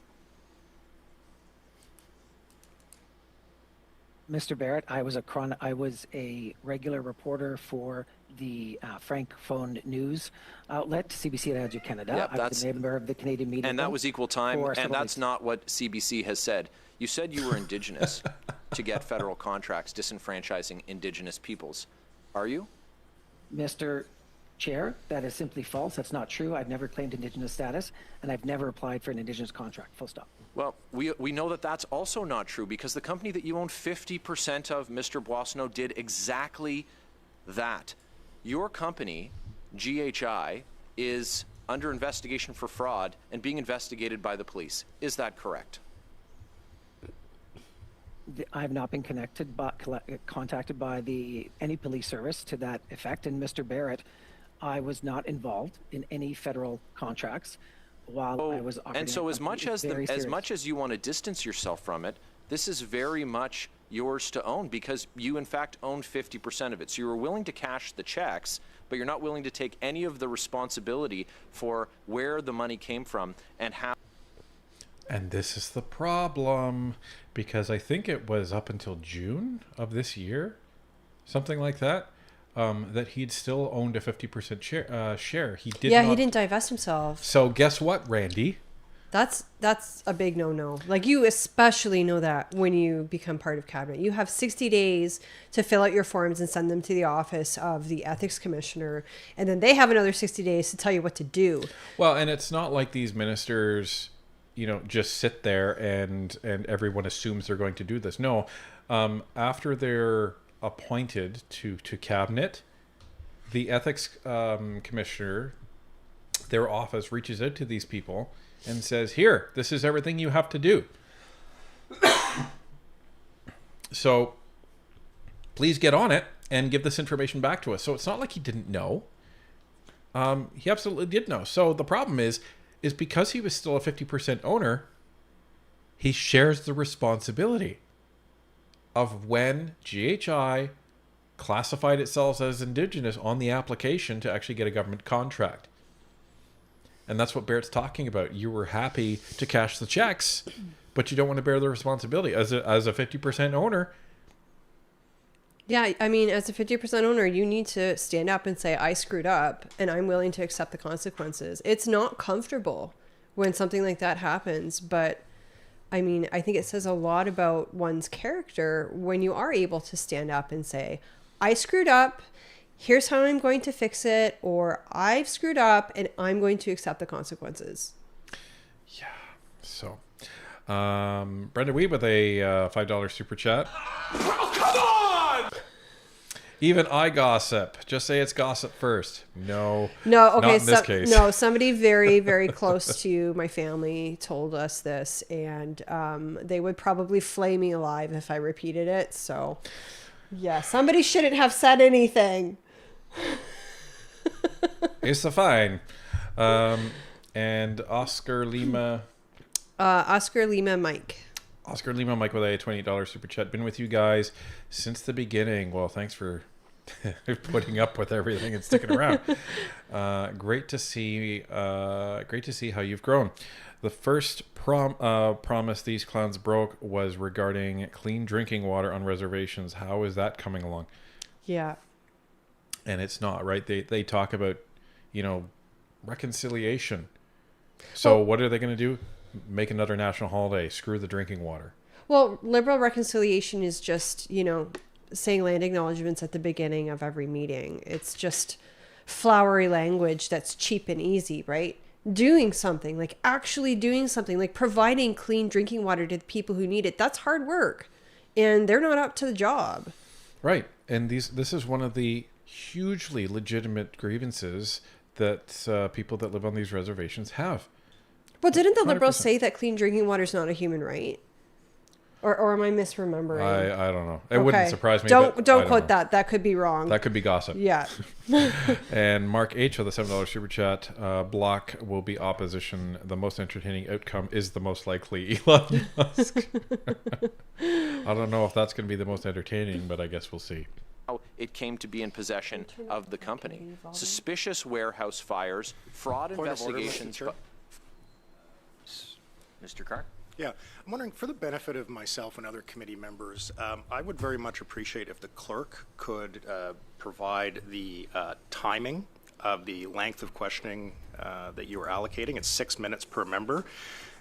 Mr. Barrett, I was a regular reporter for the Francophone news outlet, CBC Radio Canada. Yeah, I was a member of the Canadian Media. And that was equal time, and that's not what CBC has said. You said you were Indigenous to get federal contracts disenfranchising Indigenous peoples. Are you? Mr. Chair, that is simply false. That's not true. I've never claimed Indigenous status, and I've never applied for an Indigenous contract. Full stop. Well, we know that that's also not true, because the company that you own 50% of, Mr. Boisonnault, did exactly that. Your company, GHI, is under investigation for fraud and being investigated by the police. Is that correct? I have not been contacted by any police service to that effect. And Mr. Barrett, I was not involved in any federal contracts while I was operating. And so as much as you want to distance yourself from it, this is very much yours to own, because you in fact own 50% of it. So you were willing to cash the checks, but you're not willing to take any of the responsibility for where the money came from and how. And this is the problem, because I think it was up until June of this year, something like that, that he'd still owned a 50% share. He did. Yeah, he didn't divest himself. So guess what, Randy? That's a big no-no. Like, you especially know that when you become part of cabinet. You have 60 days to fill out your forms and send them to the office of the ethics commissioner, and then they have another 60 days to tell you what to do. Well, and it's not like these ministers, just sit there and everyone assumes they're going to do this. No, after they're appointed to cabinet, the ethics commissioner, their office reaches out to these people and says, here, this is everything you have to do. So please get on it and give this information back to us. So it's not like he didn't know. He absolutely did know. So the problem is because he was still a 50% owner, he shares the responsibility of when GHI classified itself as Indigenous on the application to actually get a government contract. And that's what Barrett's talking about. You were happy to cash the checks, but you don't want to bear the responsibility. As a 50% owner. Yeah, I mean, as a 50% owner, you need to stand up and say, I screwed up and I'm willing to accept the consequences. It's not comfortable when something like that happens, but I mean, I think it says a lot about one's character when you are able to stand up and say, I screwed up, here's how I'm going to fix it, or I've screwed up and I'm going to accept the consequences. Yeah. So, Brenda Wee with a $5 super chat. Oh, come on! Even I gossip. Just say it's gossip first. No. No, okay. Not in this case. No, somebody very, very close to my family told us this, and they would probably flay me alive if I repeated it. So, yeah, somebody shouldn't have said anything. It's a fine. And Oscar Lima Mike. Oscar Lima Mike with a $28 super chat. Been with you guys since the beginning. Well, thanks for putting up with everything and sticking around. Great to see how you've grown. The first promise these clowns broke was regarding clean drinking water on reservations. How is that coming along? Yeah. And it's not, right? They talk about, reconciliation. So what are they going to do? Make another national holiday. Screw the drinking water. Well, liberal reconciliation is just, saying land acknowledgements at the beginning of every meeting. It's just flowery language that's cheap and easy, right? Doing something, like actually doing something, like providing clean drinking water to the people who need it. That's hard work. And they're not up to the job. Right. And this is one of the hugely legitimate grievances that people that live on these reservations have. Well, didn't the 100%. Liberals say that clean drinking water is not a human right? Or am I misremembering? I don't know. It wouldn't surprise me. Don't quote know. that. That could be wrong. That could be gossip. Yeah. And Mark H with a $7 super chat. Block will be opposition. The most entertaining outcome is the most likely. Elon Musk. I don't know if that's going to be the most entertaining, but I guess we'll see. How it came to be in possession of the company. Suspicious warehouse fires, fraud investigations. Mr. Carr? Yeah, I'm wondering, for the benefit of myself and other committee members, I would very much appreciate if the clerk could provide the timing of the length of questioning that you are allocating. It's 6 minutes per member.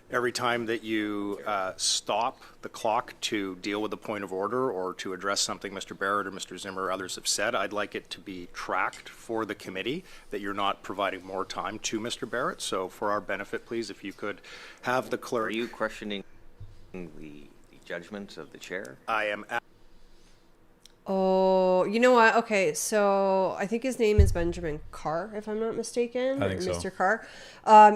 Every time that you stop the clock to deal with the point of order or to address something Mr. Barrett or Mr. Zimmer or others have said, I'd like it to be tracked for the committee that you're not providing more time to Mr. Barrett. So for our benefit, please, if you could have the clerk... Are you questioning the judgment of the chair? I am... Oh, you know what? Okay, so I think his name is Benjamin Carr, if I'm not mistaken. I think so. Mr. Carr.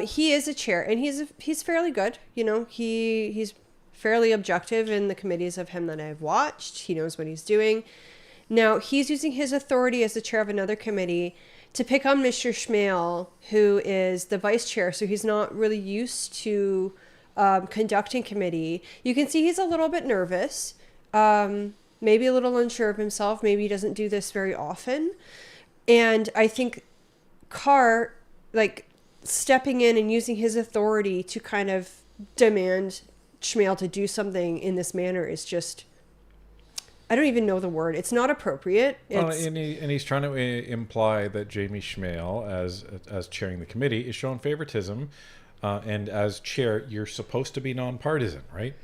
He is a chair, and he's fairly good. He's fairly objective in the committees of him that I've watched. He knows what he's doing. Now, he's using his authority as the chair of another committee to pick on Mr. Schmale, who is the vice chair, so he's not really used to conducting committee. You can see he's a little bit nervous. Maybe a little unsure of himself. Maybe he doesn't do this very often. And I think Carr, stepping in and using his authority to kind of demand Schmale to do something in this manner is just, I don't even know the word. It's not appropriate. Well, and he's trying to imply that Jamie Schmale, as chairing the committee, is showing favoritism. And as chair, you're supposed to be nonpartisan, right?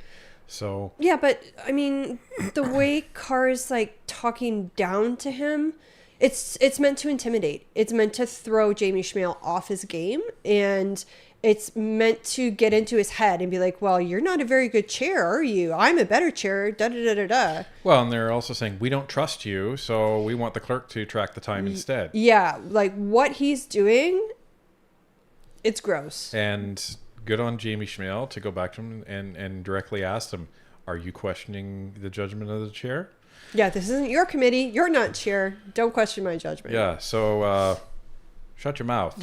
So yeah, but I mean, the way Carr is talking down to him, it's meant to intimidate. It's meant to throw Jamie Schmale off his game, and it's meant to get into his head and be like, "Well, you're not a very good chair, are you? I'm a better chair." Da da da da da. Well, and they're also saying we don't trust you, so we want the clerk to track the time instead. Yeah, what he's doing, it's gross. And good on Jamie Schmale to go back to him and directly ask him, are you questioning the judgment of the chair? Yeah, this isn't your committee. You're not chair. Don't question my judgment. Yeah, so Shut your mouth.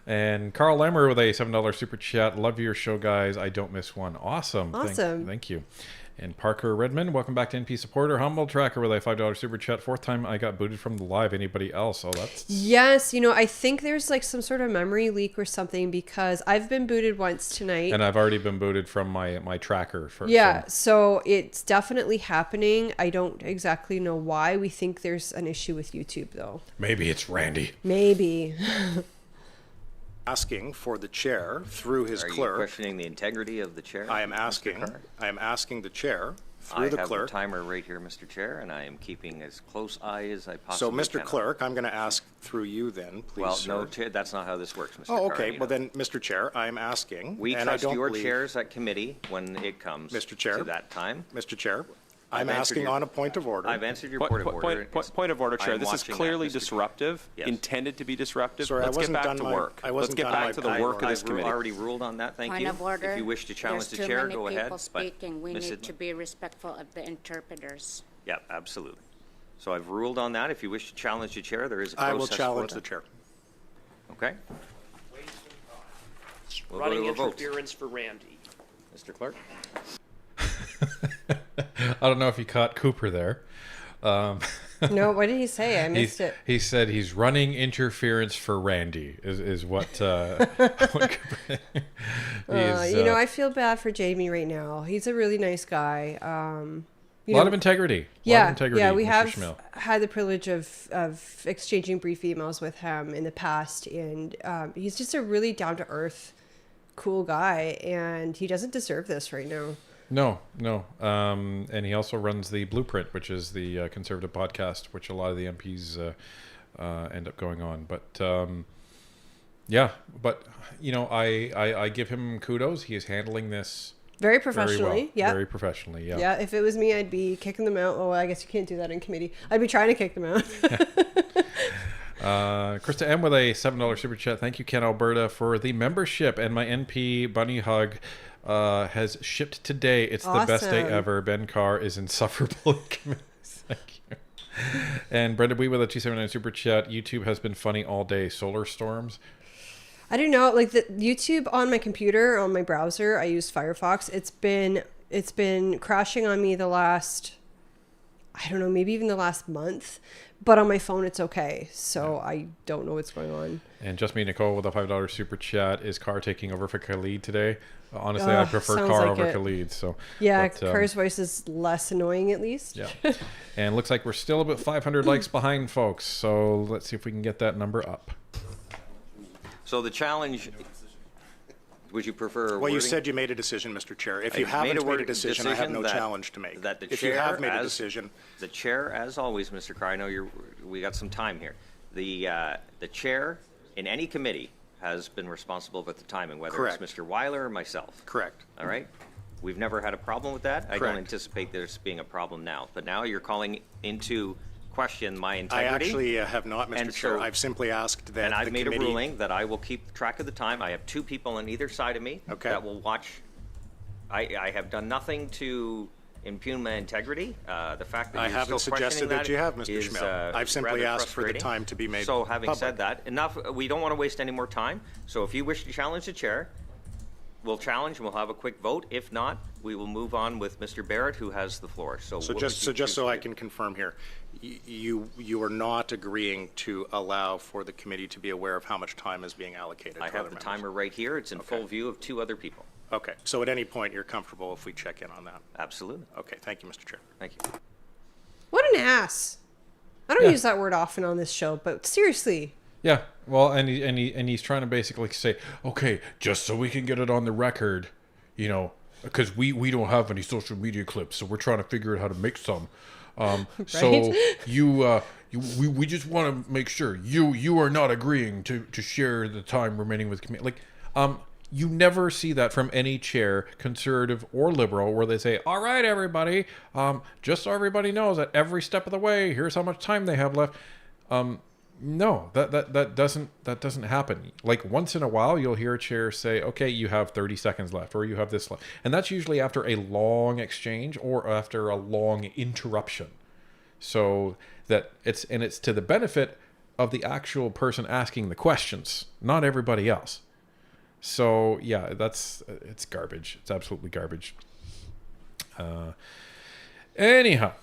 And Carl Lemmer with a $7 super chat. Love your show, guys. I don't miss one. Awesome. Thank you. And Parker Redmond, welcome back to NP Supporter. Humble Tracker with a $5 super chat. 4th time I got booted from the live. Anybody else? Oh, that's... Yes, I think there's like some sort of memory leak or something, because I've been booted once tonight. And I've already been booted from my tracker. So it's definitely happening. I don't exactly know why. We think there's an issue with YouTube, though. Maybe it's Randy. Maybe. Asking for the chair through his clerk. Are you questioning the integrity of the chair? I am asking the chair through the clerk. I have the timer right here, Mr. Chair, and I am keeping as close eye as I possibly can. So, Mr. Clerk, I'm going to ask through you then, please. Well, sir. no, that's not how this works, Mr. Oh, okay. Well, then, Mr. Chair, I'm asking. We trust your chairs at committee when it comes to that time. Mr. Chair, I'm asking on a point of order. I've answered your point of order. Point of order, Chair. This is clearly disruptive, intended to be disruptive. Sorry, Let's get back to work. Let's get back to the work of this committee. I've already ruled on that. Thank you. Point of order. If you wish to challenge the chair, go ahead. There's too many people speaking. We need to be respectful of the interpreters. Yeah, absolutely. So I've ruled on that. If you wish to challenge the chair, there is a process. I will challenge the chair. Okay. Running interference for Randy. Mr. Clerk. I don't know if you caught Cooper there. No, what did he say? I missed it. He said he's running interference for Randy. Is what? What Cooper, I feel bad for Jamie right now. He's a really nice guy. A lot of integrity. Yeah, we Mr. have Schmiel. had the privilege of exchanging brief emails with him in the past, and he's just a really down to earth, cool guy, and he doesn't deserve this right now. No. And he also runs the Blueprint, which is the conservative podcast, which a lot of the MPs end up going on. But I give him kudos. He is handling this very professionally. Very professionally. Yeah. Yeah. If it was me, I'd be kicking them out. Oh, I guess you can't do that in committee. I'd be trying to kick them out. Krista M with a $7 super chat. Thank you, Ken Alberta, for the membership, and my NP bunny hug has shipped today. It's the best day ever. Ben Carr is insufferable. Thank you. And Brenda Wee with a $2.79 super chat. YouTube has been funny all day. Solar storms. I don't know. Like the YouTube on my computer, on my browser, I use Firefox. It's been crashing on me the last, I don't know, maybe even the last month. But on my phone, it's okay. So I don't know what's going on. And Just Me Nicole with a $5 super chat. Is Carr taking over for Khalid today? Honestly, I prefer Carr over Khalid. So Carr's voice is less annoying at least. Yeah. And looks like we're still about 500 likes behind, folks. So let's see if we can get that number up. So the challenge, would you prefer Well, you said you made a decision, Mr. Chair. If you haven't made a decision, I have no challenge to make. If you have made a decision. The chair, as always, Mr. Carr, I know we got some time here. The chair in any committee has been responsible for the timing, whether it's Mr. Weiler or myself. Correct. All right? We've never had a problem with that. I don't anticipate there's being a problem now. But now you're calling into question my integrity. I actually have not, Mr. Chair. I've simply asked that and I've made a ruling that I will keep track of the time. I have two people on either side of me that will watch. I have done nothing to impugn my integrity. The fact that I haven't suggested that you have, Mr. Schmiel. I've simply asked for the time to be made So having said that, enough. We don't want to waste any more time. So if you wish to challenge the chair, we'll challenge and we'll have a quick vote. If not, we will move on with Mr. Barrett, who has the floor. So just so I can confirm here, you are not agreeing to allow for the committee to be aware of how much time is being allocated. I have the timer right here. It's in full view of two other people. Okay. So at any point, you're comfortable if we check in on that? Absolutely. Okay. Thank you, Mr. Chair. Thank you. What an ass. I don't use that word often on this show, but seriously. Yeah. Well, and he's trying to basically say, okay, just so we can get it on the record, because we don't have any social media clips, so we're trying to figure out how to make some. So we just want to make sure you are not agreeing to share the time remaining with committee. You never see that from any chair, conservative or liberal, where they say, all right, everybody, just so everybody knows that every step of the way, here's how much time they have left. No, that doesn't happen. Like once in a while, you'll hear a chair say, okay, you have 30 seconds left, or you have this left. And that's usually after a long exchange or after a long interruption. So that it's to the benefit of the actual person asking the questions, not everybody else. So yeah, it's garbage. It's absolutely garbage. Anyhow,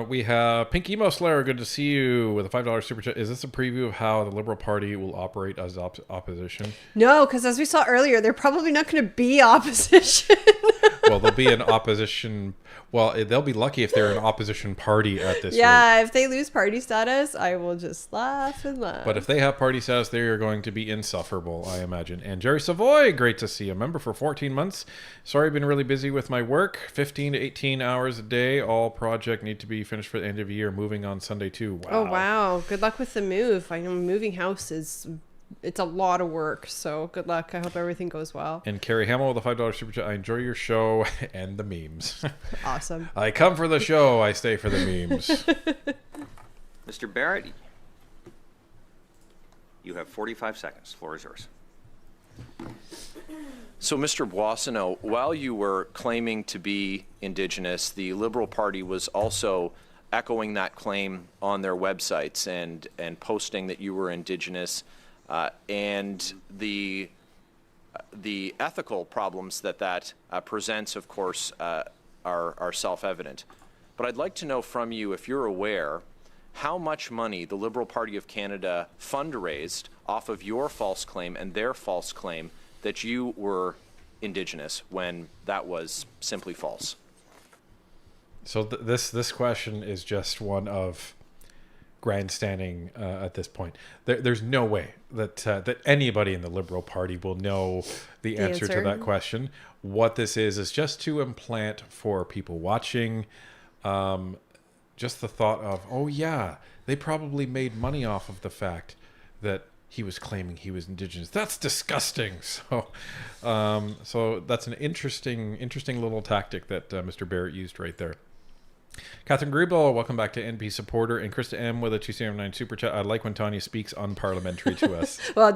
we have Pink Emo Slayer. Good to see you with a $5 super chat. Is this a preview of how the Liberal Party will operate as opposition? No, because as we saw earlier, they're probably not going to be opposition. Well, they'll be an opposition. Well, they'll be lucky if they're an opposition party at this rate. Yeah, if they lose party status, I will just laugh and laugh. But if they have party status, they are going to be insufferable, I imagine. And Jerry Savoy, great to see you. Member for 14 months. Sorry, I've been really busy with my work. 15 to 18 hours a day. All project need to be finished for the end of the year. Moving on Sunday too. Wow. Oh, wow. Good luck with the move. I know moving house it's a lot of work, so good luck. I hope everything goes well. And Carrie Hamill with a $5 super chat. I enjoy your show and the memes. Awesome. I come for the show. I stay for the memes. Mr. Barrett, you have 45 seconds. Floor is yours. So, Mr. Boissonnault, while you were claiming to be Indigenous, the Liberal Party was also echoing that claim on their websites and posting that you were Indigenous. And the ethical problems that presents, of course, are self-evident. But I'd like to know from you, if you're aware, how much money the Liberal Party of Canada fundraised off of your false claim and their false claim that you were Indigenous when that was simply false. So this question is just one of grandstanding at this point. There's no way that anybody in the Liberal Party will know the answer to that question. What this is just to implant for people watching just the thought of, oh yeah, they probably made money off of the fact that he was claiming he was Indigenous. That's disgusting. So that's an interesting little tactic that Mr. Barrett used right there. Catherine Griebel, welcome back to NP supporter, and Krista M with a 279 super chat. I like when Tanya speaks unparliamentary to us. Well,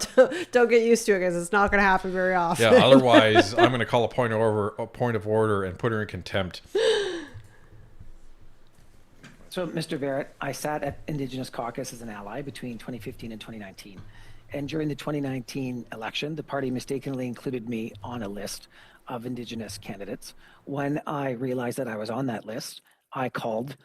don't get used to it because it's not going to happen very often. Yeah, otherwise I'm going to call a point of order and put her in contempt. So, Mr. Barrett, I sat at Indigenous Caucus as an ally between 2015 and 2019. And during the 2019 election, the party mistakenly included me on a list of Indigenous candidates. When I realized that I was on that list, I called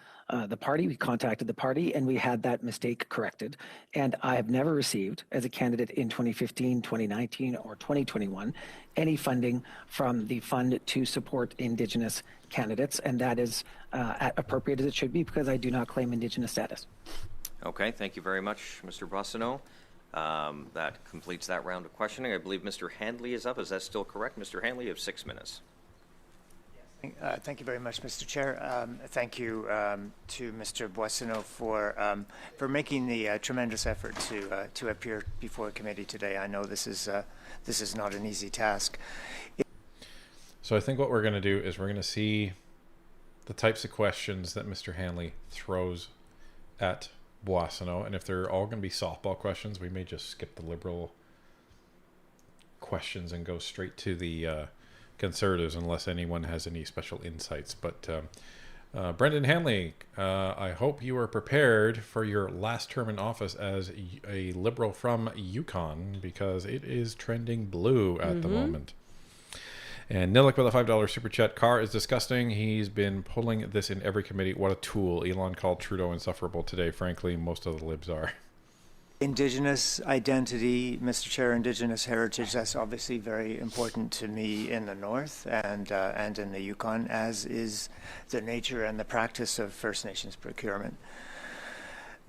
the party, we contacted the party, and we had that mistake corrected. And I have never received, as a candidate in 2015, 2019, or 2021, any funding from the fund to support Indigenous candidates. And that is appropriate as it should be because I do not claim Indigenous status. Okay, thank you very much, Mr. Boissonnault. That completes that round of questioning. I believe Mr. Handley is up. Is that still correct? Mr. Handley, you have 6 minutes. Thank you very much, Mr. Chair. Thank you to Mr. Boissonnault for making the tremendous effort to appear before a committee today. I know this is not an easy task. So I think what we're going to do is we're going to see the types of questions that Mr. Handley throws at Boissonnault, and if they're all going to be softball questions, we may just skip the Liberal questions and go straight to the Conservatives unless anyone has any special insights. But Brendan Handley, I hope you are prepared for your last term in office as a Liberal from Yukon, because it is trending blue at the moment. And Nilik with a $5 super chat. Carr is disgusting. He's been pulling this in every committee. What a tool. Elon called Trudeau insufferable today. Frankly, most of the Libs are. Indigenous identity, Mr. Chair, Indigenous heritage, that's obviously very important to me in the North and in the Yukon, as is the nature and the practice of First Nations procurement.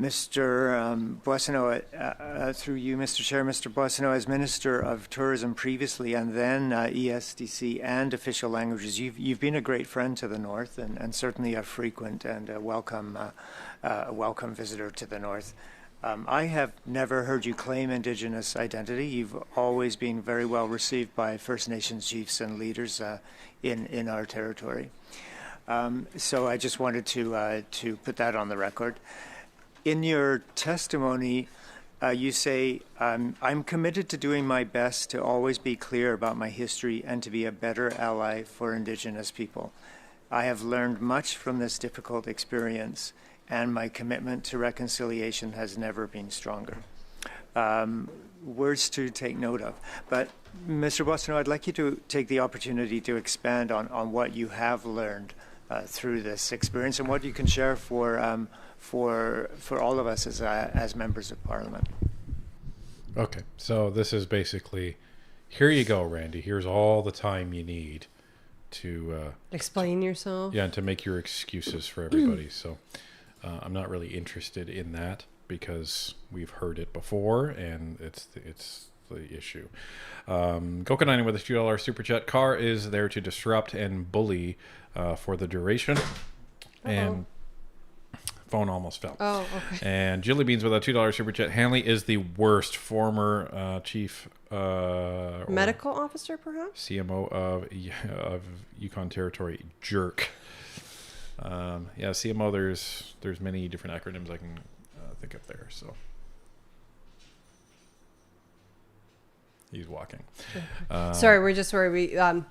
Mr. Boissonnault, through you, Mr. Chair, Mr. Boissonnault, as Minister of Tourism previously and then ESDC and official languages, you've been a great friend to the North and certainly a frequent and a welcome visitor to the North. I have never heard you claim Indigenous identity. You've always been very well received by First Nations chiefs and leaders in our territory. So I just wanted to put that on the record. In your testimony, you say, I'm committed to doing my best to always be clear about my history and to be a better ally for Indigenous people. I have learned much from this difficult experience. and my commitment to reconciliation has never been stronger. Words to take note of. But Mr. Boissonnault, I'd like you to take the opportunity to expand on what you have learned through this experience and what you can share for all of us as members of Parliament. Okay, so this is basically, here you go, Randy. Here's all the time you need to explain yourself. Yeah, and to make your excuses for everybody. So I'm not really interested in that because we've heard it before, and it's the issue. Gokanine with a $2 super chat. Car is there to disrupt and bully for the duration. And phone almost fell. Oh, okay. And Jilly Beans with a $2 super chat. Hanley is the worst. Former chief medical officer, perhaps? CMO of Yukon Territory. Jerk. Yeah, CMO, there's many different acronyms I can think of there. So he's walking. Sorry, we're just worried. I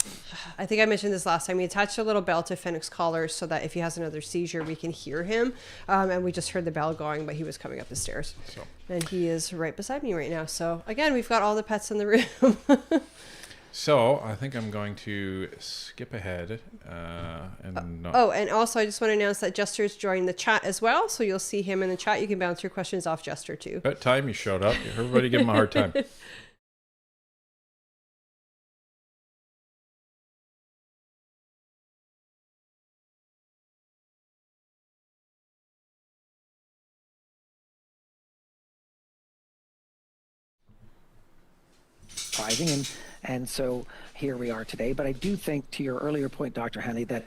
think I mentioned this last time. We attached a little bell to Fennec's collar so that if he has another seizure, we can hear him. And we just heard the bell going, but he was coming up the stairs. So. And he is right beside me right now. So again, we've got all the pets in the room. So I think I'm going to skip ahead and not... Oh, and also I just want to announce that Jester's joined the chat as well. So you'll see him in the chat. You can bounce your questions off Jester too. About time you showed up. Everybody give him a hard time. And so here we are today. But I do think, to your earlier point, Dr. Hanley, that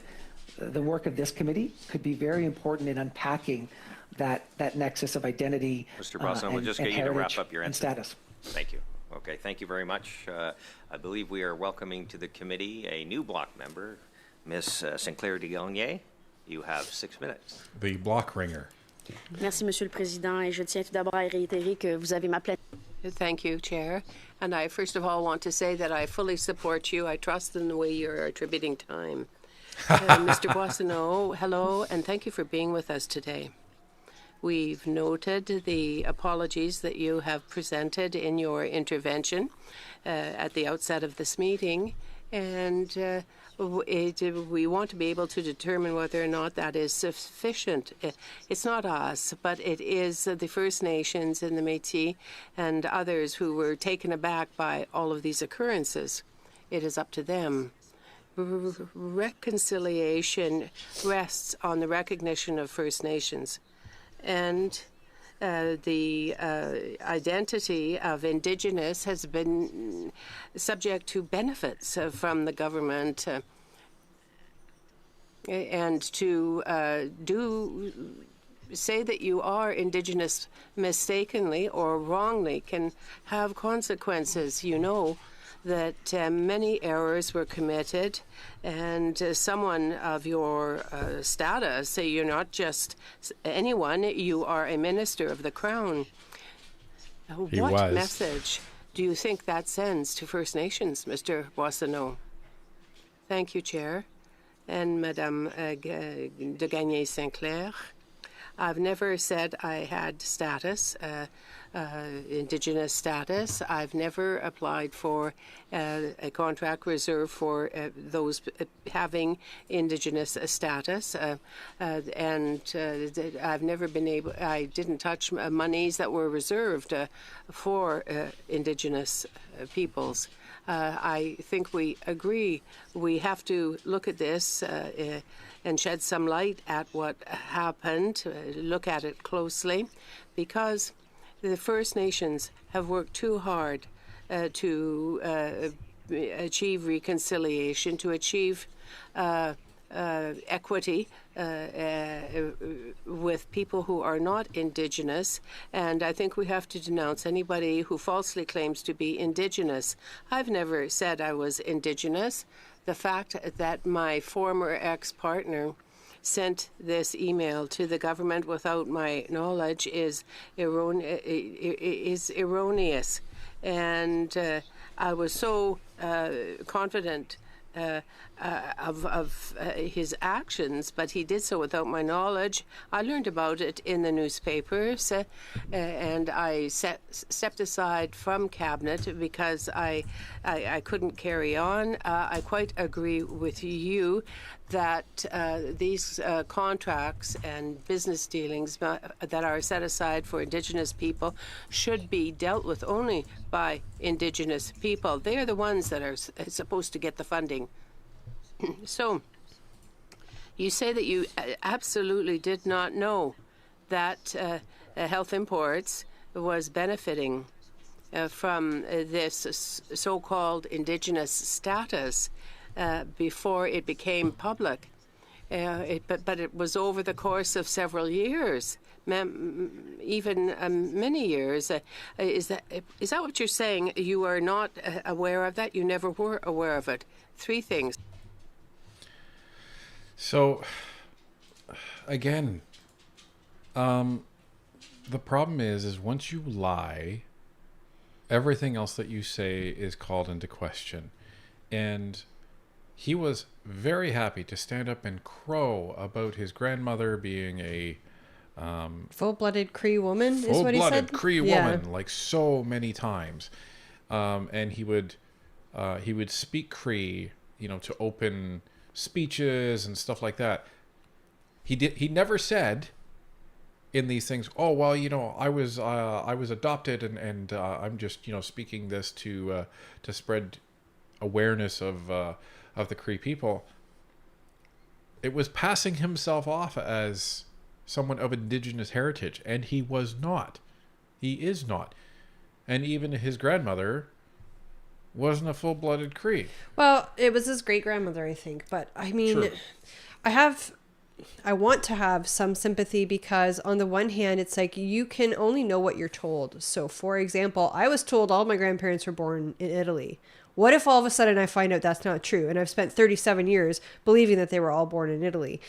the work of this committee could be very important in unpacking that nexus of identity. Mr. Boissonnault, we'll just get you to wrap up your answer. Status. Thank you. Okay, thank you very much. I believe we are welcoming to the committee a new block member, Ms. Sinclair de Gagné. You have 6 minutes. The block ringer. Merci, Monsieur le Président, et je tiens tout d'abord à réitérer que vous avez ma pleine... Thank you, Chair. And I first of all want to say that I fully support you. I trust in the way you're attributing time. Mr. Boissonnault, hello, and thank you for being with us today. We've noted the apologies that you have presented in your intervention at the outset of this meeting, and we want to be able to determine whether or not that is sufficient. It's not us, but it is the First Nations and the Métis and others who were taken aback by all of these occurrences. It is up to them. Reconciliation rests on the recognition of First Nations, and the identity of Indigenous has been subject to benefits from the government, and to say that you are Indigenous mistakenly or wrongly can have consequences. You know that many errors were committed, and someone of your status, you're not just anyone, you are a minister of the Crown. What message do you think that sends to First Nations, Mr. Boissonnault? Thank you, Chair. And Madame de Gagné Sinclair. I've never said I had status, Indigenous status. I've never applied for a contract reserved for those having Indigenous status, and I've never been able. I didn't touch monies that were reserved for Indigenous peoples. I think we agree we have to look at this and shed some light at what happened, look at it closely, because the First Nations have worked too hard to achieve reconciliation, to achieve equity with people who are not Indigenous, and I think we have to denounce anybody who falsely claims to be Indigenous. I've never said I was Indigenous. The fact that my former ex-partner sent this email to the government without my knowledge is erroneous. And I was so confident his actions, but he did so without my knowledge. I learned about it in the newspapers, and I stepped aside from cabinet because I couldn't carry on. I quite agree with you that these contracts and business dealings that are set aside for Indigenous people should be dealt with only by Indigenous people. They're the ones that are supposed to get the funding. So, you say that you absolutely did not know that Health Imports was benefiting from this so-called Indigenous status before it became public. But it was over the course of several years, even many years. Is that what you're saying? You are not aware of that? You never were aware of it? Three things. So, again, the problem is once you lie, everything else that you say is called into question. And he was very happy to stand up and crow about his grandmother being a full-blooded Cree woman, is what he said? Full-blooded Cree woman, like so many times. And he would speak Cree, to open speeches and stuff like that. He never said in these things, oh well, I was adopted and I'm just speaking this to spread awareness of the Cree people. It was passing himself off as someone of Indigenous heritage, and he was not. He is not. And even his grandmother wasn't a full-blooded Cree. Well, it was his great-grandmother, I think. But, I mean, True. I want to have some sympathy because on the one hand, it's like you can only know what you're told. So, for example, I was told all my grandparents were born in Italy. What if all of a sudden I find out that's not true? And I've spent 37 years believing that they were all born in Italy.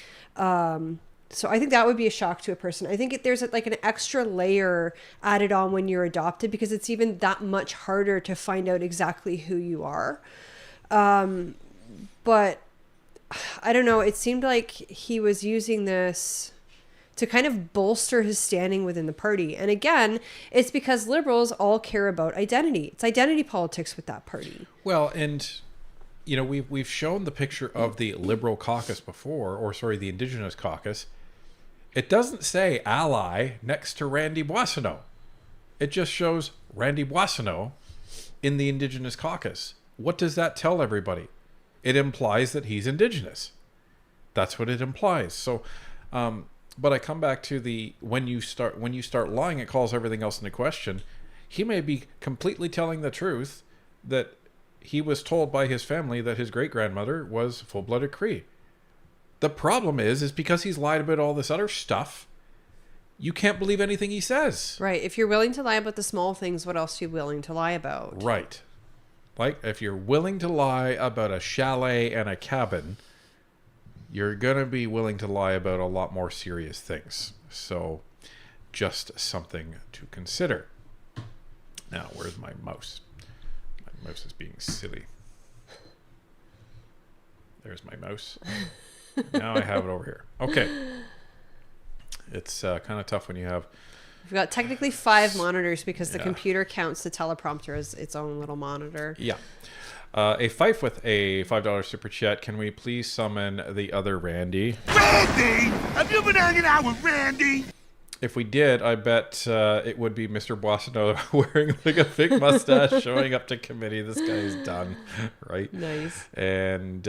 So I think that would be a shock to a person. I think there's like an extra layer added on when you're adopted because it's even that much harder to find out exactly who you are. But I don't know. It seemed like he was using this to kind of bolster his standing within the party. And again, it's because Liberals all care about identity. It's identity politics with that party. Well, and we've shown the picture of the Liberal caucus before, the Indigenous caucus. It doesn't say ally next to Randy Boisonnault. It just shows Randy Boissonnault in the Indigenous caucus. What does that tell everybody? It implies that he's Indigenous. That's what it implies. So, but I come back to when you start lying, it calls everything else into question. He may be completely telling the truth that he was told by his family that his great-grandmother was full-blooded Cree. The problem is because he's lied about all this other stuff, you can't believe anything he says. Right. If you're willing to lie about the small things, what else are you willing to lie about? Right. Like, if you're willing to lie about a chalet and a cabin, you're going to be willing to lie about a lot more serious things. So, just something to consider. Now, where's my mouse? My mouse is being silly. There's my mouse. Now I have it over here. Okay. It's kind of tough when you have... We've got technically 5 monitors because the computer counts the teleprompter as its own little monitor. Yeah. A Fife with a $5 super chat. Can we please summon the other Randy? Randy! Have you been hanging out with Randy? If we did, I bet it would be Mr. Boissonnault wearing like a fake mustache showing up to committee. This guy is done, right? Nice. And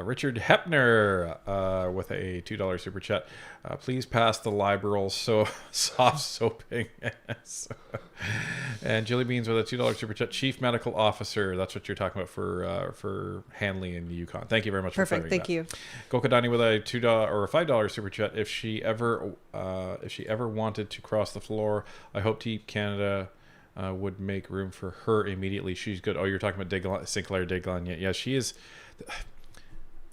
Richard Hepner with a $2 super chat. Please pass the liberal soft soaping. And Jilly Beans with a $2 super chat. Chief Medical Officer. That's what you're talking about for Hanley and Yukon. Thank you very much. Perfect. For Thank you. Gokadani with a $2 or a $5 super chat. If she ever wanted to cross the floor, I hope Team Canada would make room for her immediately. She's good. Oh, you're talking about Sinclair Deglan. Yeah, she is.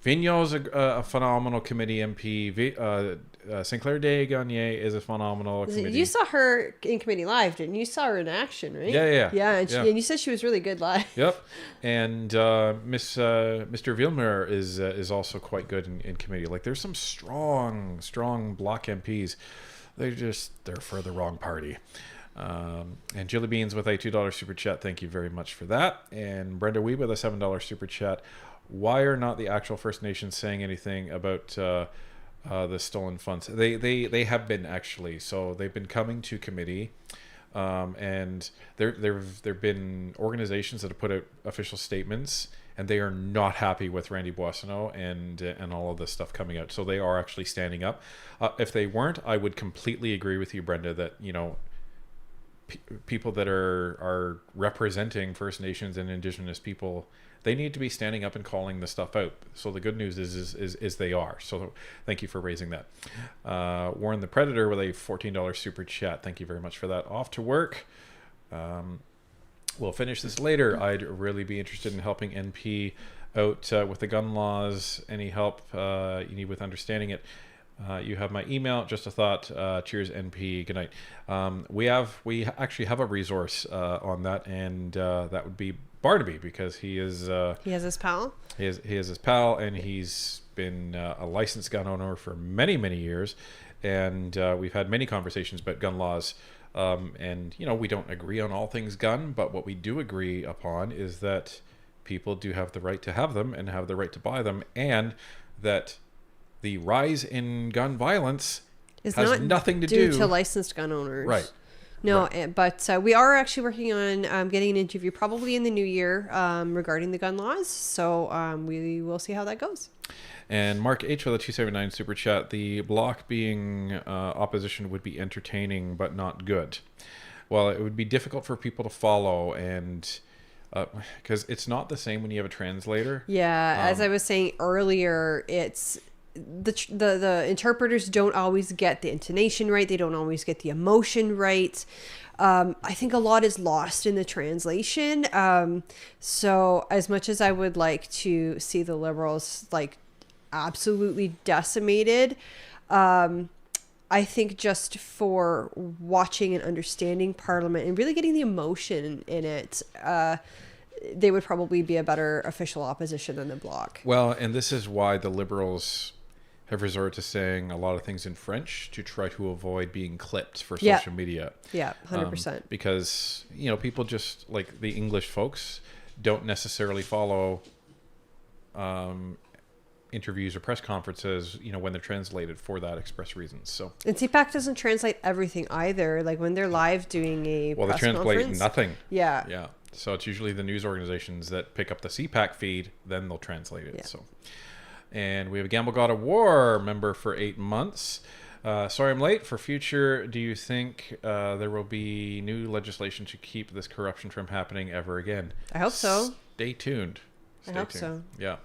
Vigneault's a phenomenal committee MP. Sinclair de Gagné is a phenomenal committee. You saw her in committee live, didn't you? You saw her in action, right? Yeah. And you said she was really good live. Yep. And Mr. Vilmer is also quite good in committee. Like, there's some strong Bloc MPs. They're for the wrong party. And Jilly Beans with a $2 super chat. Thank you very much for that. And Brenda Wee with a $7 super chat. Why are not the actual First Nations saying anything about the stolen funds? They have been, actually. So they've been coming to committee, and there've been organizations that have put out official statements, and they are not happy with Randy Boissonnault and all of this stuff coming out. So they are actually standing up. If they weren't, I would completely agree with you, Brenda, that people that are representing First Nations and Indigenous people, they need to be standing up and calling this stuff out. So the good news is they are. So thank you for raising that. Warren the Predator with a $14 super chat. Thank you very much for that. Off to work. We'll finish this later. I'd really be interested in helping NP out with the gun laws. Any help you need with understanding it. You have my email. Just a thought. Cheers, NP. Good night. We actually have a resource on that, and that would be Barnaby, because he has his pal. He has his pal, and he's been a licensed gun owner for many years, and we've had many conversations about gun laws. And we don't agree on all things gun, but what we do agree upon is that people do have the right to have them and have the right to buy them, and that the rise in gun violence has nothing to do to licensed gun owners. Right. No, right. But we are actually working on getting an interview probably in the new year regarding the gun laws. So we will see how that goes. And Mark H with a 279 super chat. The Bloc being opposition would be entertaining but not good. Well, it would be difficult for people to follow, and because it's not the same when you have a translator. Yeah, as I was saying earlier, it's the interpreters don't always get the intonation right. They don't always get the emotion right. I think a lot is lost in the translation. So as much as I would like to see the Liberals absolutely decimated, I think just for watching and understanding Parliament and really getting the emotion in it, they would probably be a better official opposition than the Bloc. Well, and this is why the Liberals have resorted to saying a lot of things in French to try to avoid being clipped for social media. Yeah, 100%. Because, people just, like the English folks, don't necessarily follow interviews or press conferences, when they're translated for that express reasons. So, and CPAC doesn't translate everything either. Like when they're live doing a press they translate conference, nothing. Yeah. Yeah. So it's usually the news organizations that pick up the CPAC feed, then they'll translate it. Yeah. So, and we have a Gamble God of War member for 8 months. Sorry I'm late. For future, do you think there will be new legislation to keep this corruption from happening ever again? I hope so. Stay tuned. I hope so. Yeah.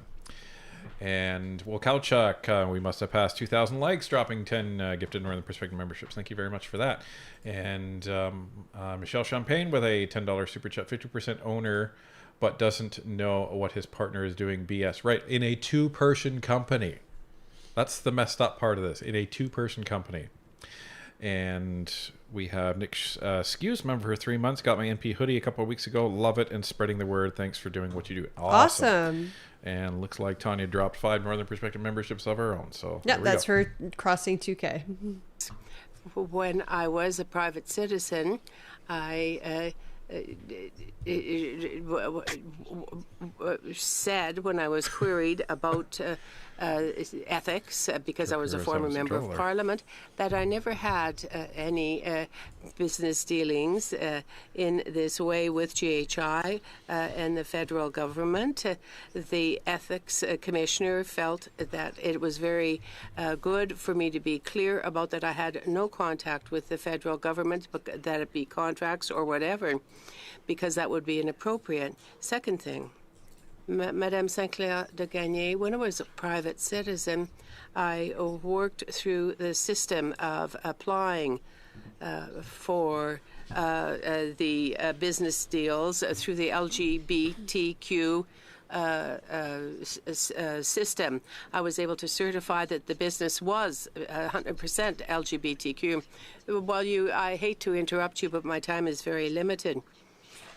And Wolkalchuk, we must have passed 2,000 likes, dropping 10 gifted Northern Perspective memberships. Thank you very much for that. And Michelle Champagne with a $10 super chat, 50% owner, but doesn't know what his partner is doing. BS. Right. In a two-person company. That's the messed up part of this. In a two-person company. And we have Nick Skews, member for 3 months. Got my NP hoodie a couple of weeks ago. Love it and spreading the word. Thanks for doing what you do. Awesome. And looks like Tanya dropped 5 Northern Perspective memberships of her own. So yeah, that's her crossing 2K. When I was a private citizen, I said when I was queried about ethics, because I was a former member of Parliament, that I never had any business dealings in this way with GHI and the federal government. The ethics commissioner felt that it was very good for me to be clear about that I had no contact with the federal government, but that it be contracts or whatever, because that would be inappropriate. Second thing, Madame Sinclair de Gagné, when I was a private citizen, I worked through the system of applying for the business deals through the LGBTQ system, I was able to certify that the business was 100% LGBTQ. I hate to interrupt you, but my time is very limited.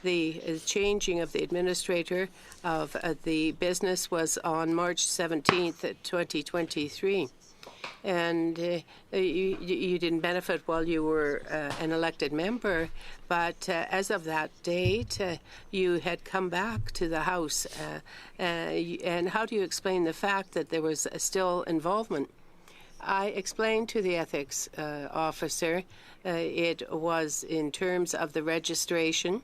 The changing of the administrator of the business was on March 17th, 2023. And you didn't benefit while you were an elected member, but as of that date, you had come back to the House. And how do you explain the fact that there was still involvement? I explained to the ethics officer it was in terms of the registration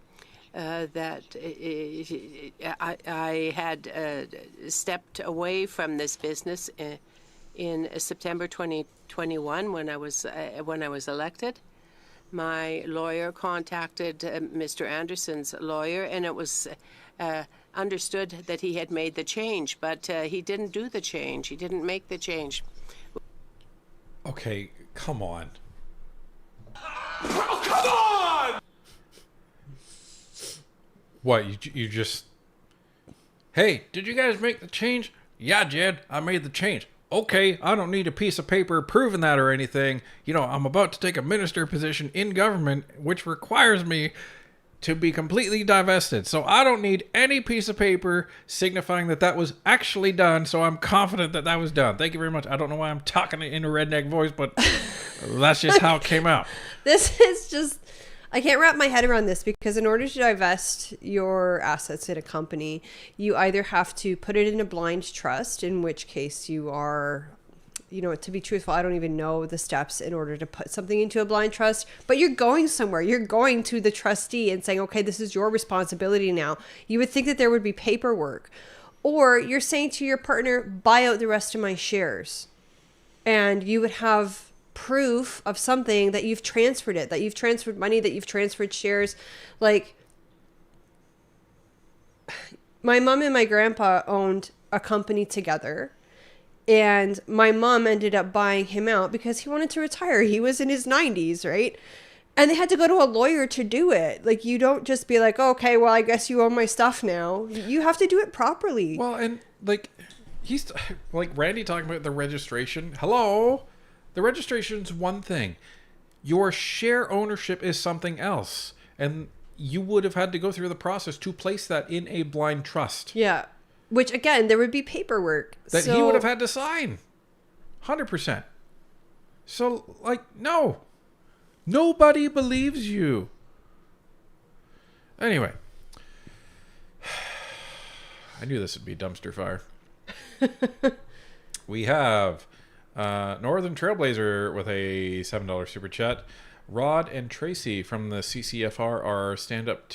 that I had stepped away from this business in September 2021 when I was elected. My lawyer contacted Mr. Anderson's lawyer, and it was understood that he had made the change, but he didn't do the change. He didn't make the change. Okay, come on. Oh, come on! What, you just... Hey, did you guys make the change? Yeah, Jed, I made the change. Okay, I don't need a piece of paper proving that or anything. You know, I'm about to take a minister position in government, which requires me to be completely divested. So I don't need any piece of paper signifying that that was actually done. So I'm confident that that was done. Thank you very much. I don't know why I'm talking in a redneck voice, but that's just how it came out. This is just... I can't wrap my head around this, because in order to divest your assets in a company, you either have to put it in a blind trust, in which case you are, you know, to be truthful, I don't even know the steps in order to put something into a blind trust, but you're going somewhere. You're going to the trustee and saying, okay, this is your responsibility now. You would think that there would be paperwork. Or you're saying to your partner, buy out the rest of my shares. And you would have proof of something that you've transferred it, that you've transferred money, that you've transferred shares. Like, my mom and my grandpa owned a company together, and my mom ended up buying him out because he wanted to retire. He was in his 90s, right? And they had to go to a lawyer to do it. Like, you don't just be like, oh, okay, well, I guess you own my stuff now. You have to do it properly. Well, and like, he's like Randy talking about the registration. Hello? The registration's one thing. Your share ownership is something else. And you would have had to go through the process to place that in a blind trust. Yeah. Which, again, there would be paperwork. That he would have had to sign. 100%. So, like, no. Nobody believes you. Anyway. I knew this would be a dumpster fire. We have... Northern Trailblazer with a $7 super chat. Rod and Tracy from the CCFR are stand-up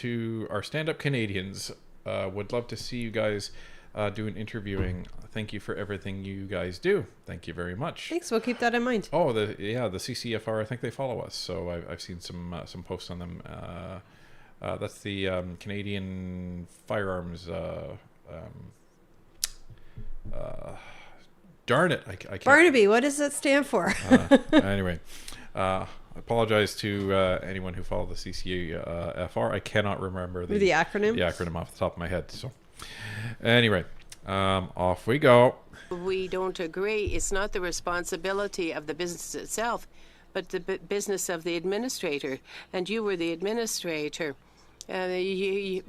Canadians. Would love to see you guys do an interviewing. Thank you for everything you guys do. Thank you very much. Thanks. We'll keep that in mind. Oh, the CCFR. I think they follow us, so I've seen some posts on them. That's the Canadian Firearms. Darn it! I can't. Barnaby, what does that stand for? Anyway, I apologize to anyone who followed the CCFR. I cannot remember the acronym. The acronym off the top of my head. So, anyway, off we go. We don't agree. It's not the responsibility of the business itself, but the business of the administrator. And you were the administrator. You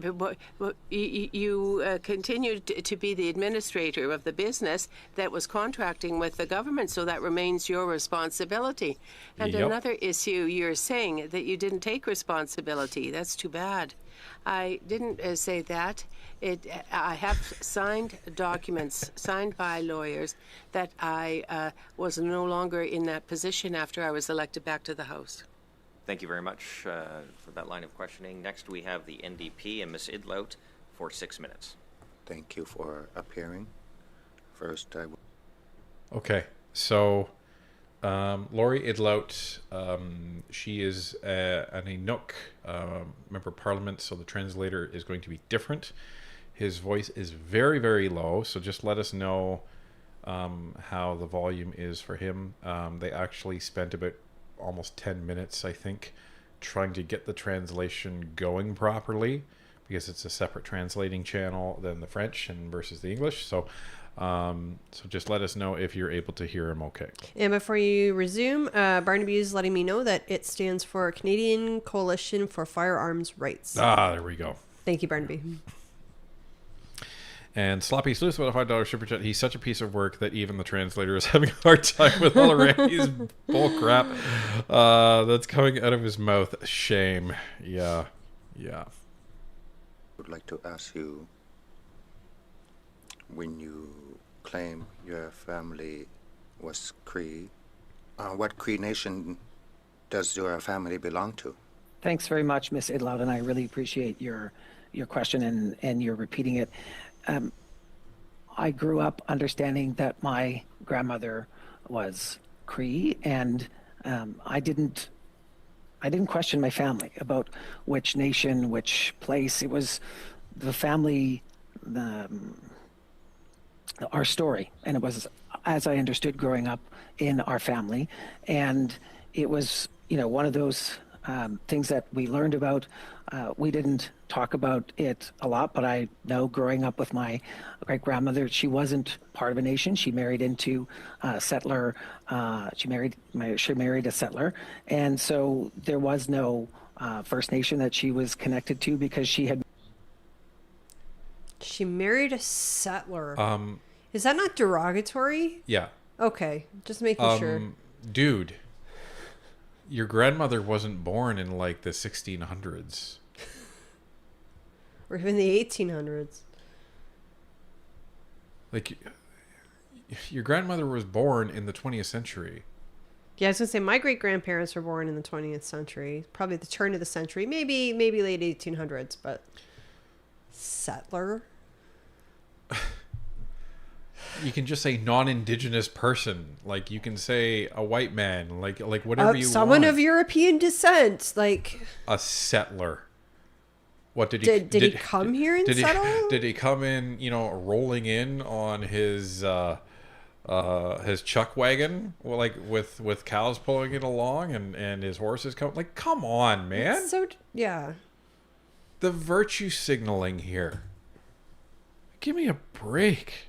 continued to be the administrator of the business that was contracting with the government, so that remains your responsibility. And another issue, you're saying that you didn't take responsibility. That's too bad. I didn't say that. I have signed documents signed by lawyers that I was no longer in that position after I was elected back to the House. Thank you very much for that line of questioning. Next, we have the NDP and Ms. Idlout for 6 minutes. Thank you for appearing. First, I... Okay, so Laurie Idlout, she is an Inuk member of Parliament, so the translator is going to be different. His voice is very, very low, so just let us know how the volume is for him. They actually spent about almost 10 minutes, I think, trying to get the translation going properly, because it's a separate translating channel than the French and versus the English. So so just let us know if you're able to hear him okay. And before you resume, Barnaby is letting me know that it stands for Canadian Coalition for Firearms Rights. There we go. Thank you, Barnaby. And Sloppy Sleuth with a $5 super chat. He's such a piece of work that even the translator is having a hard time with all the Randy's bull crap that's coming out of his mouth. Shame. Yeah. I would like to ask you, when you claim your family was Cree, what Cree nation does your family belong to? Thanks very much, Ms. Idlout, and I really appreciate your question and your repeating it. I grew up understanding that my grandmother was Cree, and I didn't question my family about which nation, which place. It was the family, our story, and it was as I understood growing up in our family, and it was one of those things that we learned about. We didn't talk about it a lot, but I know growing up with my great grandmother, she wasn't part of a nation. She married into a settler. She married a settler, and so there was no First Nation that she was connected to because she married a settler. Is that not derogatory? Yeah. Okay, just making sure. Dude, your grandmother wasn't born in like the 1600s. Or even the 1800s. Like, your grandmother was born in the 20th century. Yeah, I was going to say, my great-grandparents were born in the 20th century. Probably the turn of the century. Maybe late 1800s, but... Settler? You can just say non-indigenous person. Like, you can say a white man. Like whatever you want. Someone of European descent. Like... A settler. What did he... Did he come here and settle? Did he come in, rolling in on his chuck wagon, like with cows pulling it along and his horses come? Like, come on, man. Yeah. The virtue signaling here. Give me a break.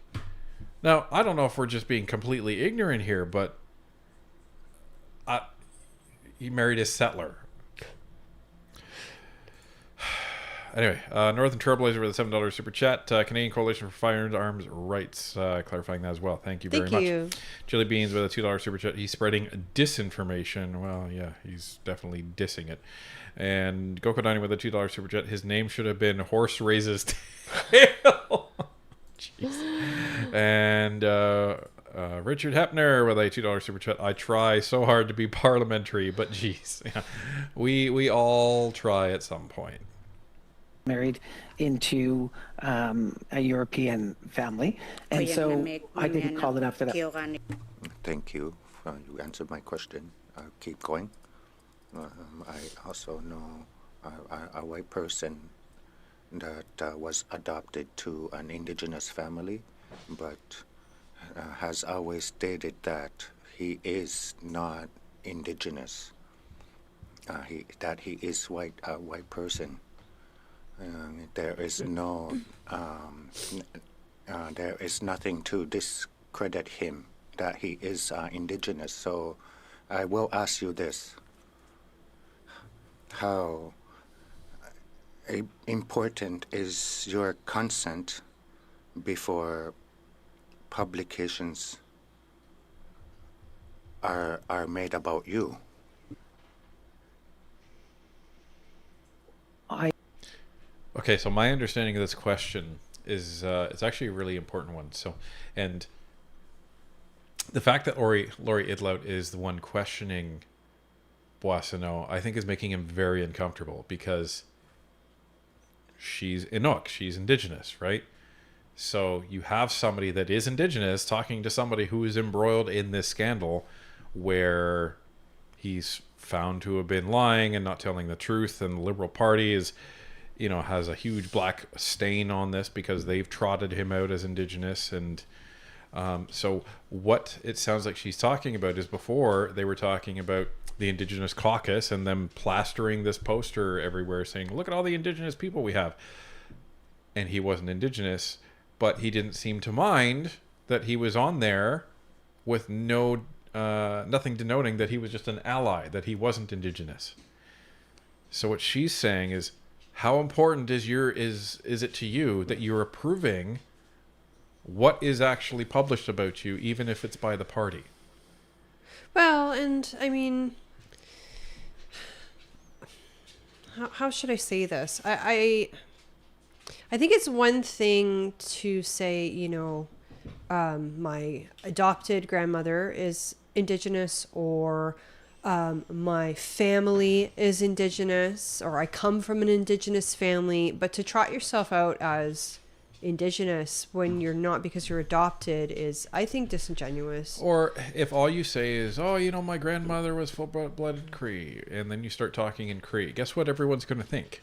Now, I don't know if we're just being completely ignorant here, but he married a settler. Anyway, Northern Trailblazer with a $7 super chat. Canadian Coalition for Firearms Rights, clarifying that as well. Thank you very much. Thank you. Chili Beans with a $2 super chat. He's spreading disinformation. Well, yeah, he's definitely dissing it. And Goko Dining with a $2 super chat. His name should have been Horse Raises Tail. Jeez. And Richard Hepner with a $2 super chat. I try so hard to be parliamentary, but geez, yeah, we all try at some point. Married into a European family, and so I didn't call it after that. Thank you. You answered my question. I'll keep going. I also know a white person that was adopted to an Indigenous family, but has always stated that he is not Indigenous. That he is a white person. There is there is nothing to discredit him that he is Indigenous. So I will ask you this: how important is your consent before publications are made about you? Okay, so my understanding of this question is it's actually a really important one. So, and the fact that Lori Idlout is the one questioning Boissonnault, I think, is making him very uncomfortable because she's Inuk, she's Indigenous, right? So you have somebody that is Indigenous talking to somebody who is embroiled in this scandal where he's found to have been lying and not telling the truth, and the Liberal Party is... has a huge black stain on this because they've trotted him out as Indigenous. And so what it sounds like she's talking about is before they were talking about the Indigenous caucus and them plastering this poster everywhere saying, look at all the Indigenous people we have. and he wasn't Indigenous, but he didn't seem to mind that he was on there with nothing denoting that he was just an ally, that he wasn't Indigenous. So what she's saying is, how important is it to you that you're approving what is actually published about you, even if it's by the party? Well, and I mean, how should I say this? I think it's one thing to say, you know, my adopted grandmother is Indigenous, or my family is Indigenous, or I come from an Indigenous family, but to trot yourself out as Indigenous when you're not because you're adopted is, I think, disingenuous. Or if all you say is, oh, you know, my grandmother was full-blooded Cree, and then you start talking in Cree, guess what everyone's going to think?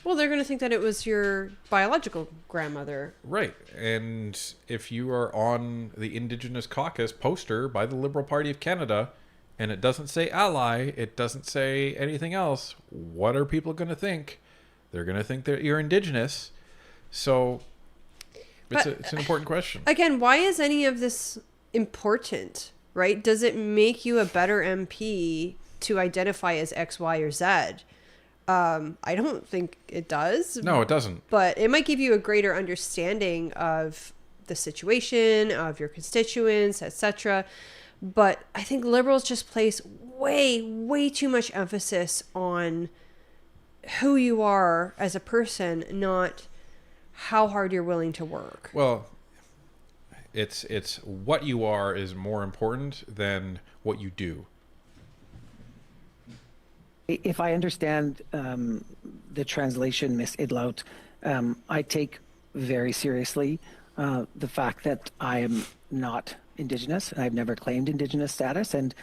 Well, they're going to think that it was your biological grandmother. Right. And if you are on the Indigenous Caucus poster by the Liberal Party of Canada, and it doesn't say ally, it doesn't say anything else, what are people going to think? They're going to think that you're Indigenous. So it's an important question. Again, why is any of this important, right? Does it make you a better MP to identify as X, Y, or Z? I don't think it does. No, it doesn't. But it might give you a greater understanding of the situation, of your constituents, etc. But I think Liberals just place way too much emphasis on who you are as a person, not how hard you're willing to work. Well, it's what you are is more important than what you do. If I understand the translation, Miss Idlout, I take very seriously the fact that I am not Indigenous, and I've never claimed Indigenous status. And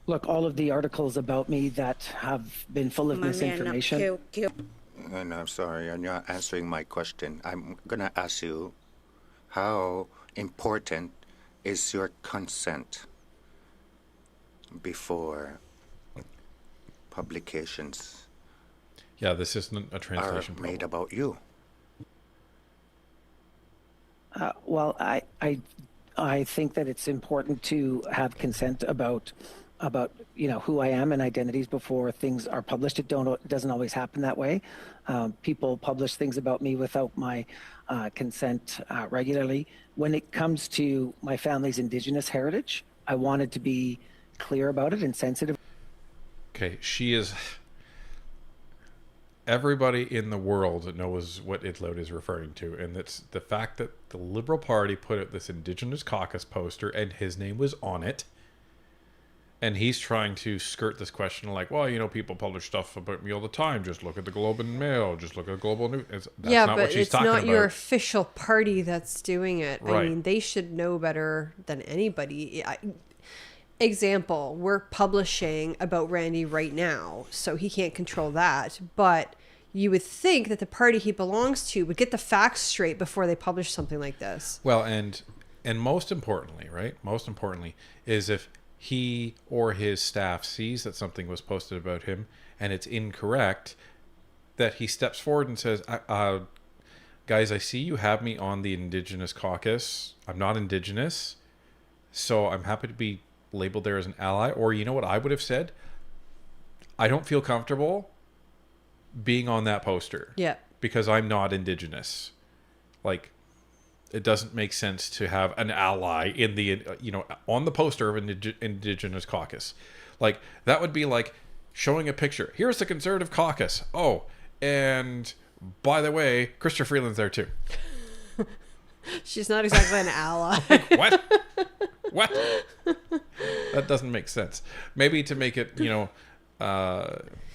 look, all of the articles about me that have been full of misinformation. And I'm sorry, you're not answering my question. I'm going to ask you, how important is your consent before publications? Yeah, this isn't a translation are made about you? Well, I think that it's important to have consent about you know who I am and identities before things are published. It doesn't always happen that way. People publish things about me without my consent regularly. When it comes to my family's Indigenous heritage, I wanted to be clear about it and sensitive. Okay, she is... Everybody in the world knows what Idlout is referring to, and it's the fact that the Liberal Party put out this Indigenous Caucus poster and his name was on it, and he's trying to skirt this question like, well, you know, people publish stuff about me all the time. Just look at the Globe and Mail. Just look at Global News. That's not what she's talking about. It's not your official party that's doing it. Right. I mean, they should know better than anybody. Example, we're publishing about Randy right now, so he can't control that. But you would think that the party he belongs to would get the facts straight before they publish something like this. Well, and most importantly, right? Most importantly is if he or his staff sees that something was posted about him and it's incorrect, that he steps forward and says, guys, I see you have me on the Indigenous Caucus. I'm not Indigenous, so I'm happy to be labeled there as an ally. Or you know what I would have said? I don't feel comfortable being on that poster. Yeah. Because I'm not Indigenous. Like, it doesn't make sense to have an ally in the, on the poster of an Indigenous Caucus. Like, that would be like showing a picture. Here's the Conservative Caucus. Oh, and by the way, Chrystia Freeland's there too. She's not exactly an ally. Like, what? What? That doesn't make sense. Maybe to make it,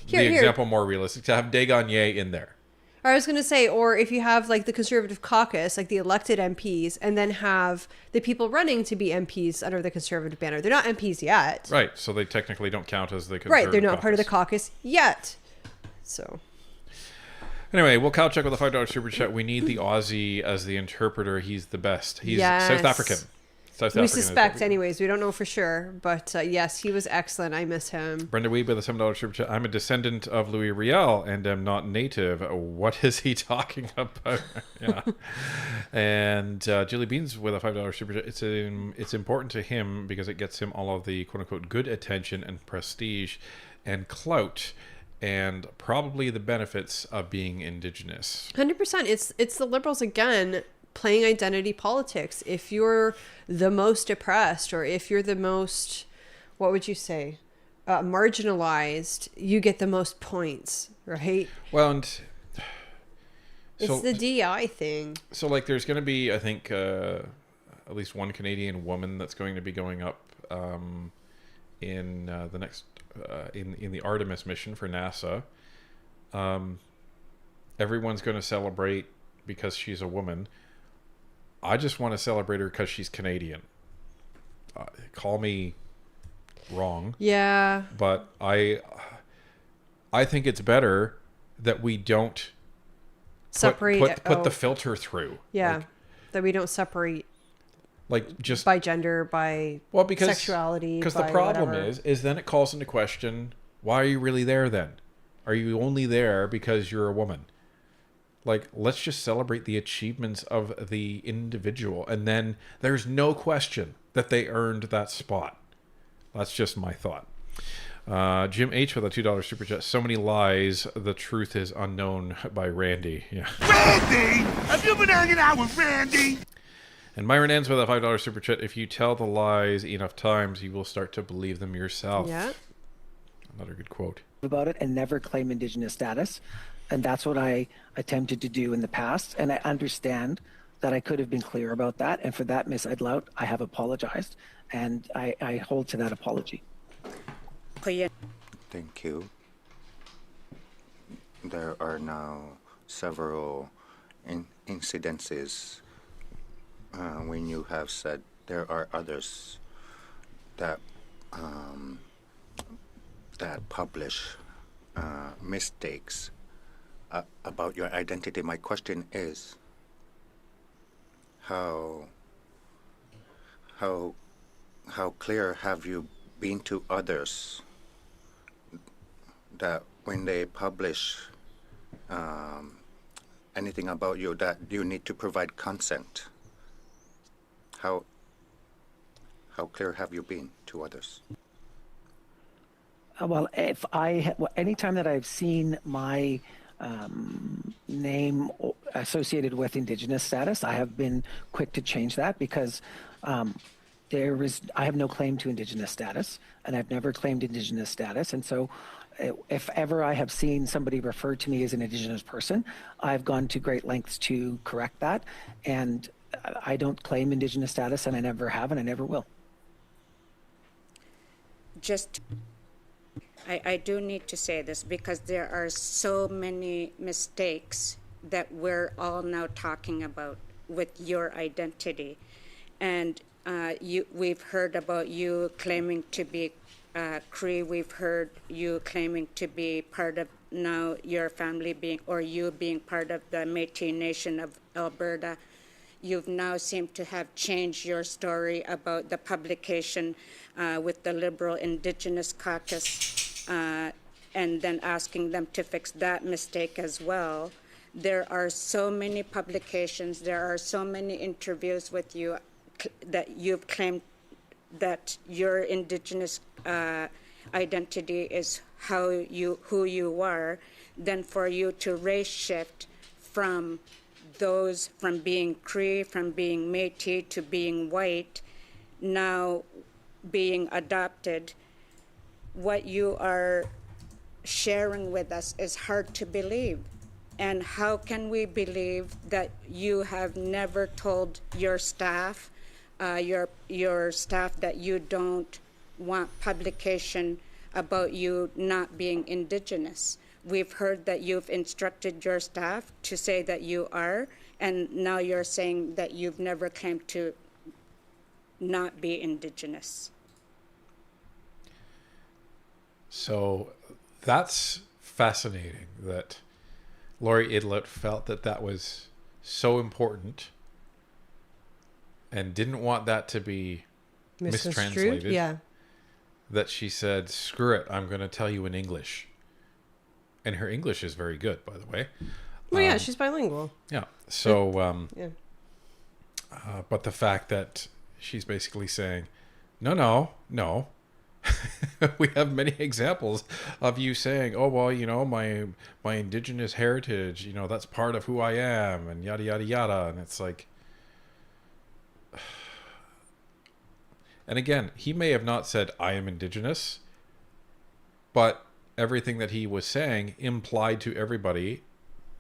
example more realistic, to have Degagné in there. I was going to say, or if you have like the Conservative Caucus, like the elected MPs, and then have the people running to be MPs under the Conservative banner. They're not MPs yet. Right. So they technically don't count as the Conservative Right. They're not caucus. Part of the caucus yet. So. Anyway, we'll cow check with a $5 super chat. We need the Aussie as the interpreter. He's the best. He's yes. South African. South We African is suspect, what we- anyways. We don't know for sure, but yes, he was excellent. I miss him. Brenda Weeb with a $7 super chat. I'm a descendant of Louis Riel and am not native. What is he talking about? Yeah. And Julie Beans with a $5 super chat. It's important to him because it gets him all of the quote unquote good attention and prestige and clout, and probably the benefits of being Indigenous. 100%. It's the Liberals again playing identity politics. If you're the most oppressed, or if you're the most, what would you say, marginalized, you get the most points, right? Well, and it's the DI thing. So, like, there's going to be, I think, at least one Canadian woman that's going to be going up in the next in the Artemis mission for NASA. Everyone's going to celebrate because she's a woman. I just want to celebrate her because she's Canadian. Call me wrong. Yeah. But I think it's better that we don't separate put the filter through. Yeah. That we don't separate, like, just by gender, by sexuality. Because the problem is then it calls into question, why are you really there then? Are you only there because you're a woman? Like, let's just celebrate the achievements of the individual, and then there's no question that they earned that spot. That's just my thought. Jim H with a $2 super chat. So many lies, the truth is unknown, by Randy. Yeah. Randy! Have you been hanging out with Randy? And Myron ends with a $5 super chat. If you tell the lies enough times, you will start to believe them yourself. Yeah. Another good quote. About it and never claim Indigenous status. And that's what I attempted to do in the past. And I understand that I could have been clear about that. And for that, Ms. Edlout, I have apologized. And I hold to that apology. Thank you. There are now several incidences when you have said there are others that that publish mistakes about your identity. My question is, how clear have you been to others that when they publish anything about you that you need to provide consent? How clear have you been to others? Well, anytime that I've seen my name associated with Indigenous status, I have been quick to change that because I have no claim to Indigenous status, and I've never claimed Indigenous status. And so if ever I have seen somebody refer to me as an Indigenous person, I've gone to great lengths to correct that. And I don't claim Indigenous status, and I never have, and I never will. I do need to say this because there are so many mistakes that we're all now talking about with your identity. And we've heard about you claiming to be Cree. We've heard you claiming to be part of now your family being, or you being part of the Métis Nation of Alberta. You've now seemed to have changed your story about the publication with the Liberal Indigenous Caucus and then asking them to fix that mistake as well. There are so many publications, there are so many interviews with you that you've claimed that your Indigenous identity is who you are, then for you to race shift from being Cree, from being Métis to being white, now being adopted, what you are sharing with us is hard to believe. And how can we believe that you have never told your staff, your staff, that you don't want publication about you not being Indigenous? We've heard that you've instructed your staff to say that you are, and now you're saying that you've never claimed to not be Indigenous. So that's fascinating that Laurie Idlet felt that was so important and didn't want that to be Misconstrued? mistranslated. Yeah. That she said, screw it, I'm going to tell you in English. And her English is very good, by the way. Well, yeah, she's bilingual. Yeah. So, yeah. But the fact that she's basically saying, no. We have many examples of you saying, oh, well, you know, my Indigenous heritage, you know, that's part of who I am, and yada, yada, yada. And it's like... And again, he may have not said, I am Indigenous, but everything that he was saying implied to everybody,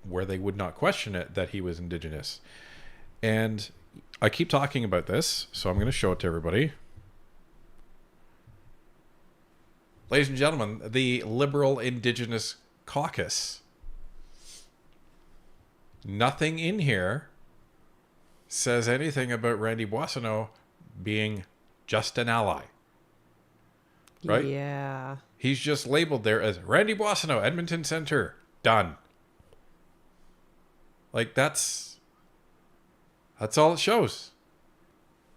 where they would not question it, that he was Indigenous. And I keep talking about this, so I'm going to show it to everybody. Ladies and gentlemen, the Liberal Indigenous Caucus. Nothing in here says anything about Randy Boissonnault being just an ally. Right? Yeah. He's just labeled there as Randy Boissonnault, Edmonton Centre. Done. Like, that's all it shows.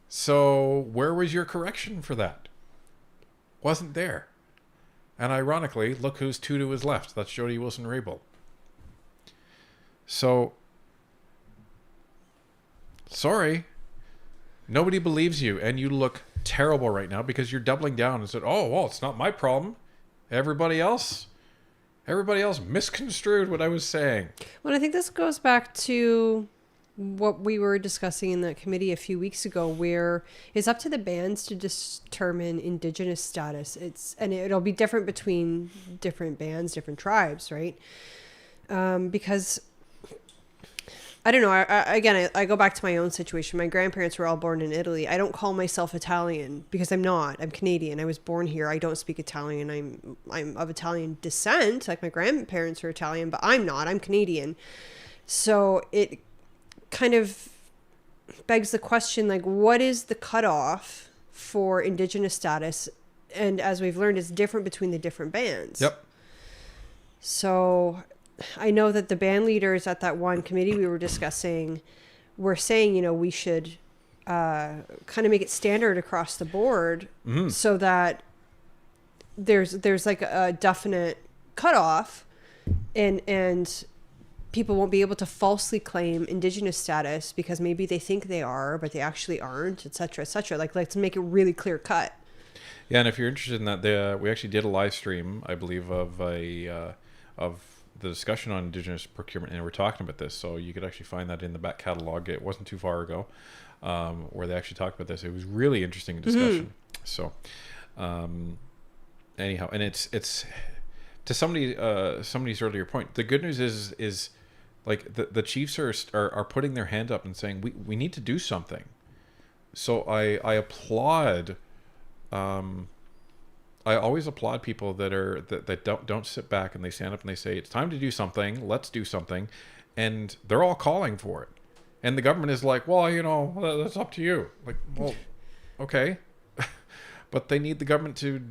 So where was your correction for that? Wasn't there. And ironically, look who's two to his left. That's Jody Wilson-Raybould. So, sorry. Nobody believes you, and you look terrible right now because you're doubling down and said, oh, well, it's not my problem. Everybody else misconstrued what I was saying. Well, I think this goes back to what we were discussing in that committee a few weeks ago, where it's up to the bands to determine Indigenous status. It'll be different between different bands, different tribes, right? Because I don't know. I go back to my own situation. My grandparents were all born in Italy. I don't call myself Italian because I'm not. I'm Canadian. I was born here. I don't speak Italian. I'm of Italian descent. Like, my grandparents are Italian, but I'm not. I'm Canadian. So it kind of begs the question, like, what is the cutoff for Indigenous status? And as we've learned, it's different between the different bands. Yep. So I know that the band leaders at that one committee we were discussing were saying, you know, we should kind of make it standard across the board so that there's like a definite cutoff and people won't be able to falsely claim Indigenous status because maybe they think they are, but they actually aren't, et cetera, et cetera. Like, let's make it really clear cut. Yeah, and if you're interested in that, we actually did a live stream, I believe, of the discussion on Indigenous procurement, and we're talking about this, so you could actually find that in the back catalog. It wasn't too far ago, where they actually talked about this. It was really interesting discussion. So, anyhow, and it's to somebody's earlier point. The good news is like the Chiefs are putting their hand up and saying we need to do something. So I applaud. I always applaud people that don't sit back and they stand up and they say, it's time to do something. Let's do something. And they're all calling for it. And the government is like, well, you know, that's up to you. Like, well, okay. But they need the government to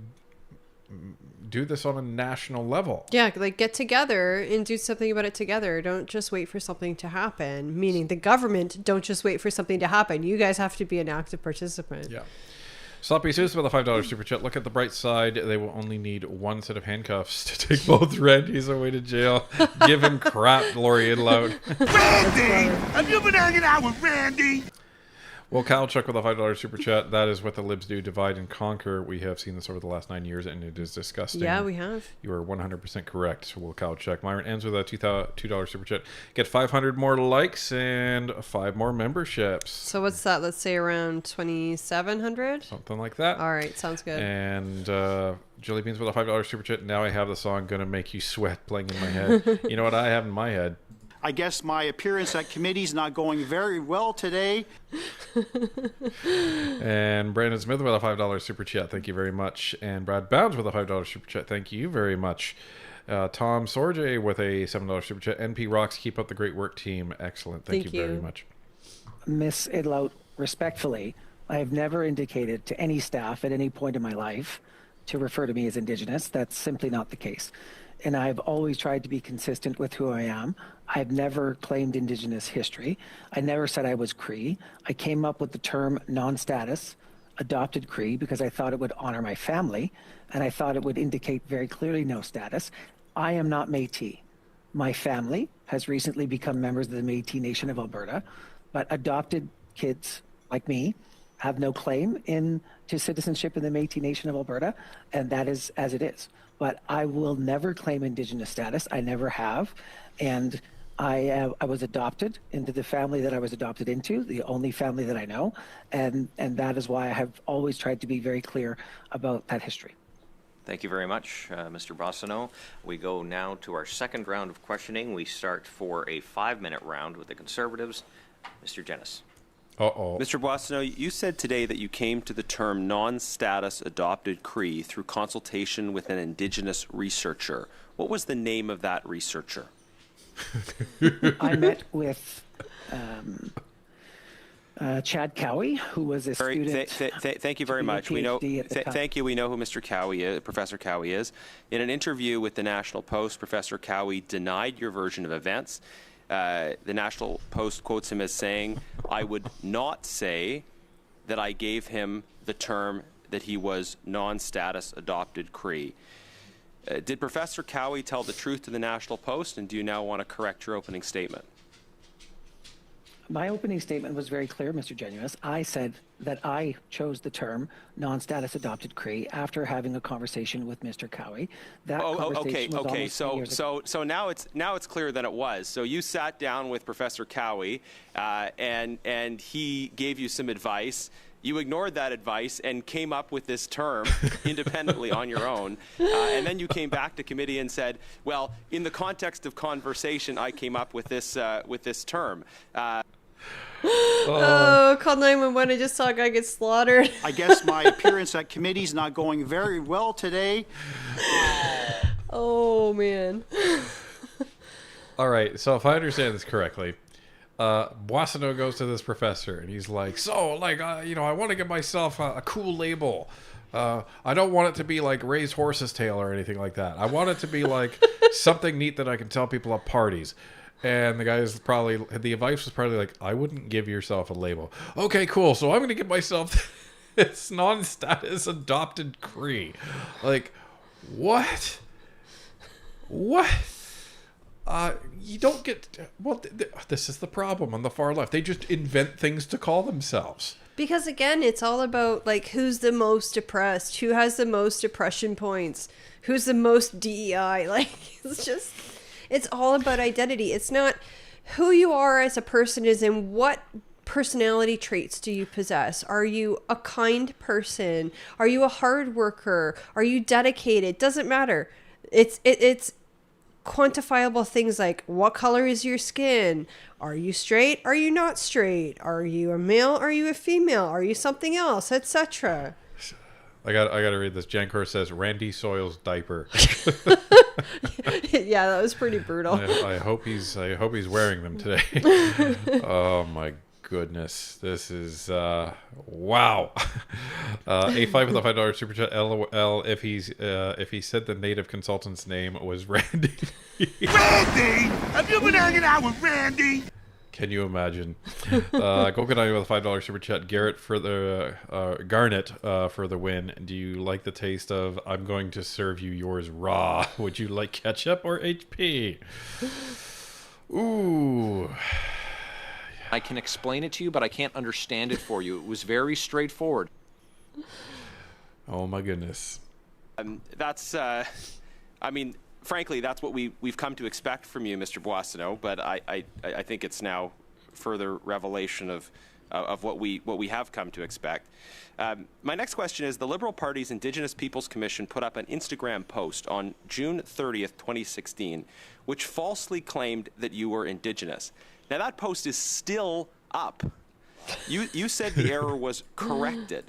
do this on a national level. Yeah, like, get together and do something about it together. Don't just wait for something to happen. Meaning the government, don't just wait for something to happen. You guys have to be an active participant. Yeah. Sloppy Suits with a $5 super chat. Look at the bright side. They will only need one set of handcuffs to take both Randys away to jail. Give him crap, Lori and Loud. Randy! Have you been hanging out with Randy? Well, Kyle Chuck with a $5 super chat. That is what the libs do, divide and conquer. We have seen this over the last 9 years, and it is disgusting. Yeah, we have. You are 100% correct. Will Kyle Chuck. Myron ends with a $2 super chat. Get 500 more likes and 5 more memberships. So what's that? Let's say around 2,700? Something like that. All right, sounds good. And Julie Beans with a $5 super chat. Now I have the song Gonna Make You Sweat playing in my head. You know what I have in my head? I guess my appearance at committee is not going very well today. And Brandon Smith with a $5 super chat. Thank you very much. And Brad Bounds with a $5 super chat. Thank you very much. Tom Sorge with a $7 super chat. NP Rocks, keep up the great work, team. Excellent. Thank you very much. Ms. Idlout, respectfully, I have never indicated to any staff at any point in my life to refer to me as Indigenous. That's simply not the case. and I've always tried to be consistent with who I am. I've never claimed Indigenous history. I never said I was Cree. I came up with the term non-status, adopted Cree, because I thought it would honor my family, and I thought it would indicate very clearly no status. I am not Métis. My family has recently become members of the Métis Nation of Alberta, but adopted kids like me have no claim to citizenship in the Métis Nation of Alberta, and that is as it is. But I will never claim Indigenous status. I never have, and I was adopted into the family that I was adopted into, the only family that I know, and that is why I have always tried to be very clear about that history. Thank you very much, Mr. Boissonnault. We go now to our second round of questioning. We start for a 5-minute round with the Conservatives. Mr. Jennis. Uh-oh. Mr. Boissonnault, you said today that you came to the term non-status adopted Cree through consultation with an Indigenous researcher. What was the name of that researcher? I met with Chad Cowie, who was a student. Thank you very much. We know. Thank you. We know who Mr. Cowie is, Professor Cowie is. In an interview with the National Post, Professor Cowie denied your version of events. The National Post quotes him as saying, "I would not say that I gave him the term that he was non-status adopted Cree." Did Professor Cowie tell the truth to the National Post, and do you now want to correct your opening statement? My opening statement was very clear, Mr. Genuous. I said that I chose the term non-status adopted Cree after having a conversation with Mr. Cowie. That conversation was almost 3 years ago. So now it's clear that it was. So you sat down with Professor Cowie, and he gave you some advice. You ignored that advice and came up with this term independently on your own. And then you came back to committee and said, well, in the context of conversation, I came up with this term. Call 911. I just saw a guy get slaughtered. I guess my appearance at committee is not going very well today. Oh, man. All right, so if I understand this correctly, Boissonnault goes to this professor and he's like, I want to get myself a cool label. I don't want it to be like Ray's Horse's Tail or anything like that. I want it to be like something neat that I can tell people at parties. And the advice was probably like, I wouldn't give yourself a label. Okay, cool. So I'm going to give myself this non-status adopted Cree. Like, what? What? You don't get... Well, this is the problem on the far left. They just invent things to call themselves. Because, again, it's all about, like, who's the most oppressed? Who has the most oppression points? Who's the most DEI? Like, it's all about identity. It's not who you are as a person is in what personality traits do you possess. Are you a kind person? Are you a hard worker? Are you dedicated? Doesn't matter. It's quantifiable things like what color is your skin? Are you straight? Are you not straight? Are you a male? Are you a female? Are you something else? Etc. I got to read this. Jankor says Randy Soil's diaper. Yeah, that was pretty brutal. I hope he's wearing them today. Oh my goodness, this is wow. A5 with a $5 super chat. LOL. If he said the native consultant's name was Randy. Randy, have you been hanging out with Randy? Can you imagine? Gokanai with a $5 super chat. Garrett for the Garnet for the win. Do you like the taste of I'm going to serve you yours raw? Would you like ketchup or HP? Ooh. I can explain it to you, but I can't understand it for you. It was very straightforward. Oh my goodness. Frankly, that's what we've come to expect from you, Mr. Boissonnault. But I think it's now further revelation of what we have come to expect. My next question is: the Liberal Party's Indigenous Peoples Commission put up an Instagram post on June 30th, 2016, which falsely claimed that you were Indigenous. Now that post is still up. You said the error was corrected.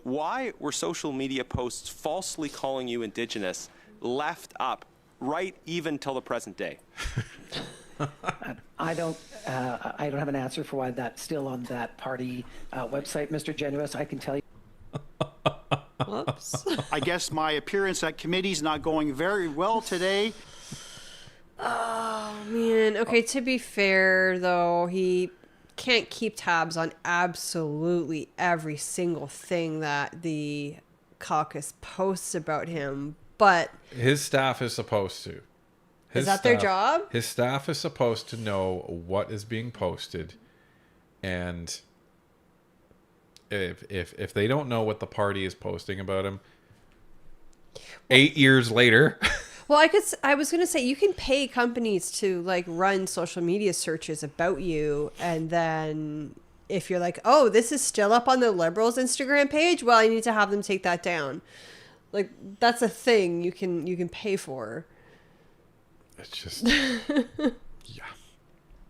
Why were social media posts falsely calling you Indigenous left up right even till the present day? I don't have an answer for why that's still on that party website, Mr. Genuous. I can tell you. Whoops. I guess my appearance at committee is not going very well today. Oh, man. Okay, to be fair, though, he can't keep tabs on absolutely every single thing that the caucus posts about him, but... His staff is supposed to. Is that their job? His staff is supposed to know what is being posted, and if they don't know what the party is posting about him, 8 years later... Well, I was going to say, you can pay companies to like run social media searches about you. And then if you're like, oh, this is still up on the Liberals Instagram page, well, I need to have them take that down. Like, that's a thing you can pay for. It's just,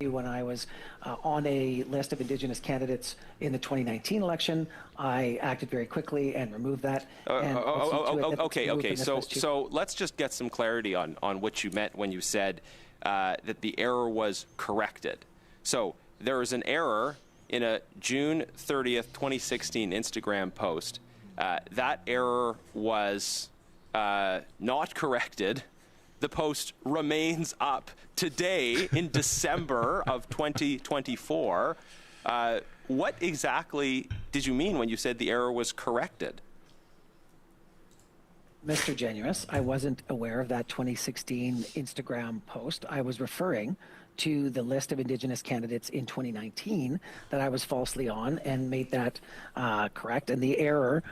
When I was on a list of Indigenous candidates in the 2019 election, I acted very quickly and removed that. Okay. So let's just get some clarity on what you meant when you said that the error was corrected. So there was an error in a June 30th, 2016 Instagram post. That error was not corrected. The post remains up today in December of 2024. What exactly did you mean when you said the error was corrected? Mr. Generous, I wasn't aware of that 2016 Instagram post. I was referring to the list of Indigenous candidates in 2019 that I was falsely on and made that correct. And the error...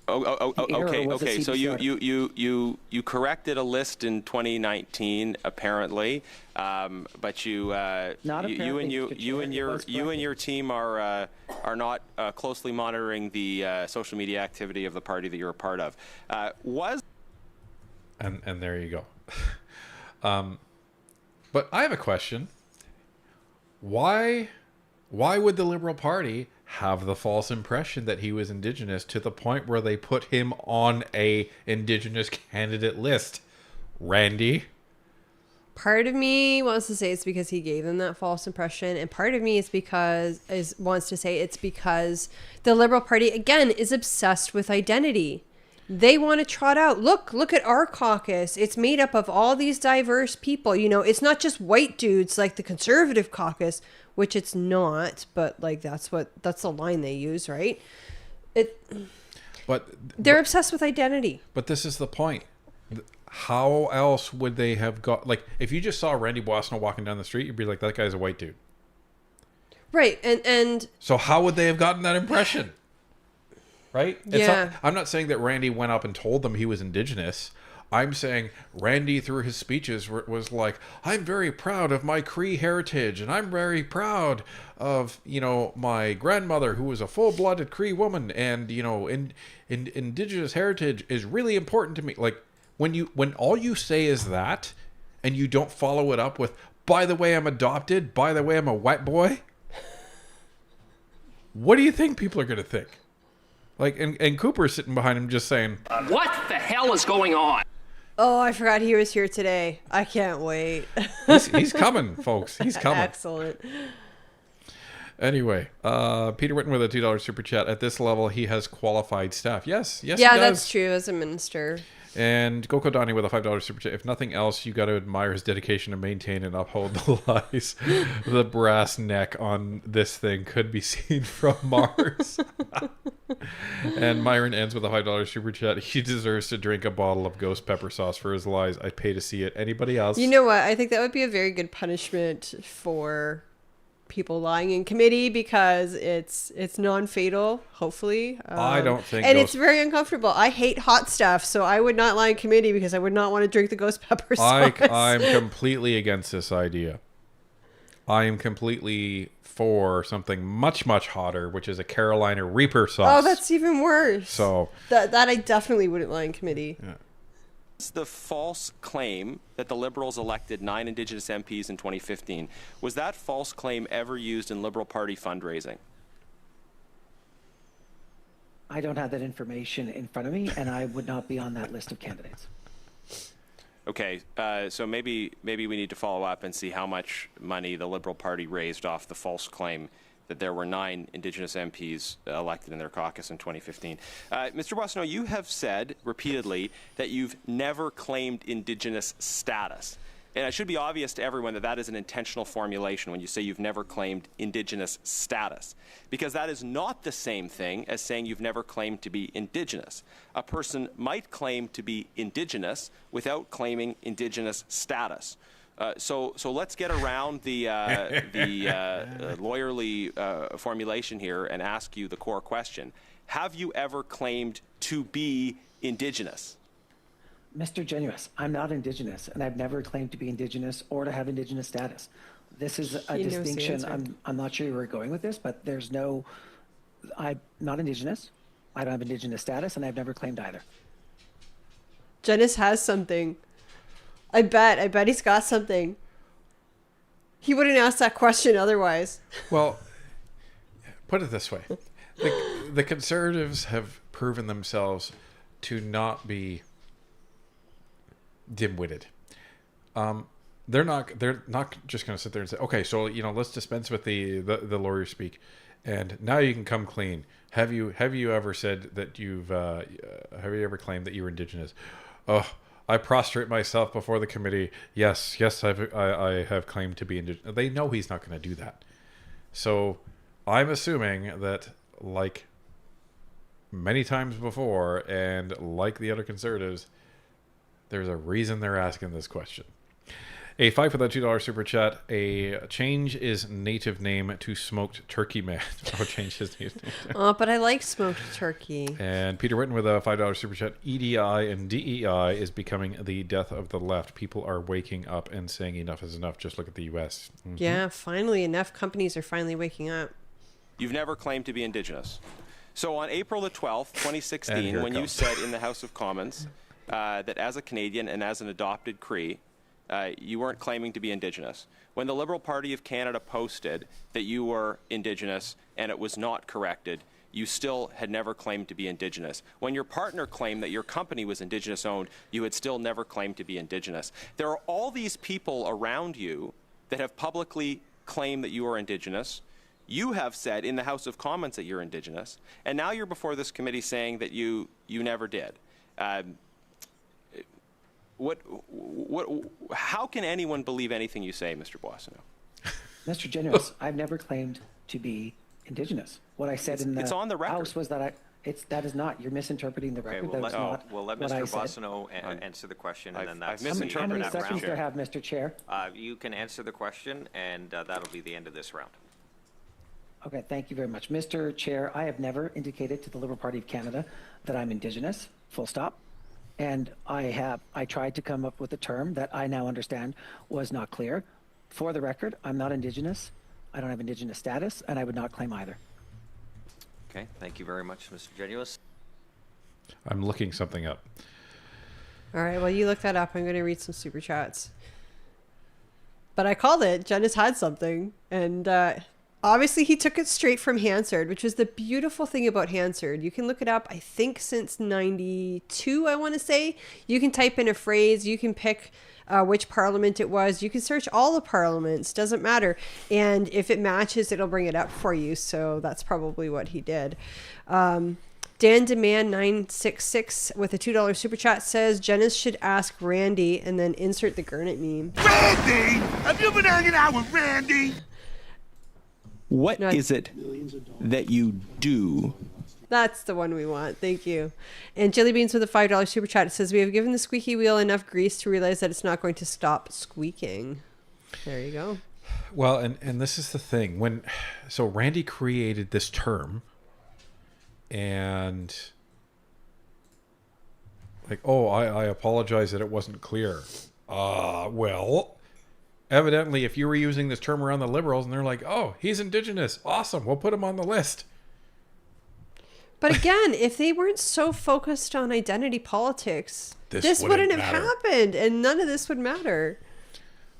Okay. So you corrected a list in 2019, apparently, but you and your team are not closely monitoring the social media activity of the party that you're a part of. And there you go. But I have a question. Why would the Liberal Party have the false impression that he was Indigenous to the point where they put him on a Indigenous candidate list? Randy? Part of me wants to say it's because he gave them that false impression, and part of me wants to say it's because the Liberal Party, again, is obsessed with identity. They want to trot out, look at our caucus. It's made up of all these diverse people. You know, it's not just white dudes like the Conservative caucus, which it's not, but like that's the line they use, right? But they're obsessed with identity. But this is the point. How else would they have got, like, if you just saw Randy Boissonnault walking down the street, you'd be like, that guy's a white dude. Right, and so how would they have gotten that impression? Right? Yeah. I'm not saying that Randy went up and told them he was Indigenous. I'm saying Randy, through his speeches, was like, I'm very proud of my Cree heritage, and I'm very proud of, my grandmother, who was a full-blooded Cree woman, and, Indigenous heritage is really important to me. Like, when all you say is that, and you don't follow it up with, by the way, I'm adopted, by the way, I'm a white boy, what do you think people are going to think? Like, and Cooper's sitting behind him just saying, what the hell is going on? Oh, I forgot he was here today. I can't wait. He's coming, folks. He's coming. Excellent. Anyway, Peter Whitten with a $2 super chat. At this level, he has qualified staff. Yes, yeah, he does. That's true as a minister. And Goko Donnie with a $5 super chat. If nothing else, you got to admire his dedication to maintain and uphold the lies. The brass neck on this thing could be seen from Mars. And Myron ends with a $5 super chat. He deserves to drink a bottle of ghost pepper sauce for his lies. I'd pay to see it. Anybody else? You know what? I think that would be a very good punishment for people lying in committee, because it's non-fatal, hopefully. I don't think, and it's very uncomfortable. I hate hot stuff, so I would not lie in committee because I would not want to drink the ghost pepper sauce. I'm completely against this idea. I am completely for something much, much hotter, which is a Carolina Reaper sauce. Oh, that's even worse. So that I definitely wouldn't lie in committee. Yeah. The false claim that the Liberals elected 9 Indigenous MPs in 2015, was that false claim ever used in Liberal Party fundraising? I don't have that information in front of me, and I would not be on that list of candidates. Okay, so maybe we need to follow up and see how much money the Liberal Party raised off the false claim that there were 9 Indigenous MPs elected in their caucus in 2015. Mr. Boissonnault, you have said repeatedly that you've never claimed Indigenous status. And it should be obvious to everyone that that is an intentional formulation when you say you've never claimed Indigenous status, because that is not the same thing as saying you've never claimed to be Indigenous. A person might claim to be Indigenous without claiming Indigenous status. So let's get around the lawyerly formulation here and ask you the core question. Have you ever claimed to be Indigenous? Mr. Genuous, I'm not Indigenous, and I've never claimed to be Indigenous or to have Indigenous status. This is a distinction. I'm not sure where you're going with this, but I'm not Indigenous. I don't have Indigenous status, and I've never claimed either. Janice has something. I bet he's got something. He wouldn't ask that question otherwise. Well, put it this way. The Conservatives have proven themselves to not be dim-witted. They're not just going to sit there and say, okay, so let's dispense with the lawyer speak, and now you can come clean. Have you ever said that have you ever claimed that you were Indigenous? Oh, I prostrate myself before the committee. Yes, I have claimed to be Indigenous. They know he's not going to do that. So I'm assuming that, like many times before, and like the other Conservatives, there's a reason they're asking this question. A $5 for that $2 super chat. A change his native name to Smoked Turkey Man. Change his native name. Oh, but I like smoked turkey. And Peter Witten with a $5 super chat. EDI and DEI is becoming the death of the left. People are waking up and saying enough is enough. Just look at the U.S. Mm-hmm. Yeah, finally, enough companies are finally waking up. You've never claimed to be Indigenous. So on April the 12th, 2016, when you said in the House of Commons that as a Canadian and as an adopted Cree, you weren't claiming to be Indigenous. When the Liberal Party of Canada posted that you were Indigenous and it was not corrected, you still had never claimed to be Indigenous. When your partner claimed that your company was Indigenous owned, you had still never claimed to be Indigenous. There are all these people around you that have publicly claimed that you are Indigenous. You have said in the House of Commons that you're Indigenous, and now you're before this committee saying that you never did. How can anyone believe anything you say, Mr. Boissonnault? Mr. Genuous, I've never claimed to be Indigenous. What I said in the House was that that is not. You're misinterpreting the record. We'll let Mr. Boissonnault answer the question, and then that's how many seconds do I have, Mr. Chair? You can answer the question, and that'll be the end of this round. Okay, thank you very much. Mr. Chair, I have never indicated to the Liberal Party of Canada that I'm Indigenous, full stop. And I tried to come up with a term that I now understand was not clear. For the record, I'm not Indigenous. I don't have Indigenous status, and I would not claim either. Okay, thank you very much, Mr. Genuous. I'm looking something up. All right, well, you look that up. I'm going to read some super chats. But I called it. Janice had something. And obviously, he took it straight from Hansard, which is the beautiful thing about Hansard. You can look it up, I think, since 92, I want to say. You can type in a phrase. You can pick which parliament it was. You can search all the parliaments. Doesn't matter. And if it matches, it'll bring it up for you. So that's probably what he did. Dan Demand 966 with a $2 super chat says Janice should ask Randy and then insert the Gurnet meme. Randy! Have you been hanging out with Randy? What is it that you do? That's the one we want. Thank you. And Jelly Beans with a $5 super chat. It says, we have given the squeaky wheel enough grease to realize that it's not going to stop squeaking. There you go. Well, and this is the thing. So Randy created this term and I apologize that it wasn't clear. Well, evidently, if you were using this term around the Liberals and they're like, oh, he's Indigenous. Awesome. We'll put him on the list. But again, if they weren't so focused on identity politics, this wouldn't have happened and none of this would matter.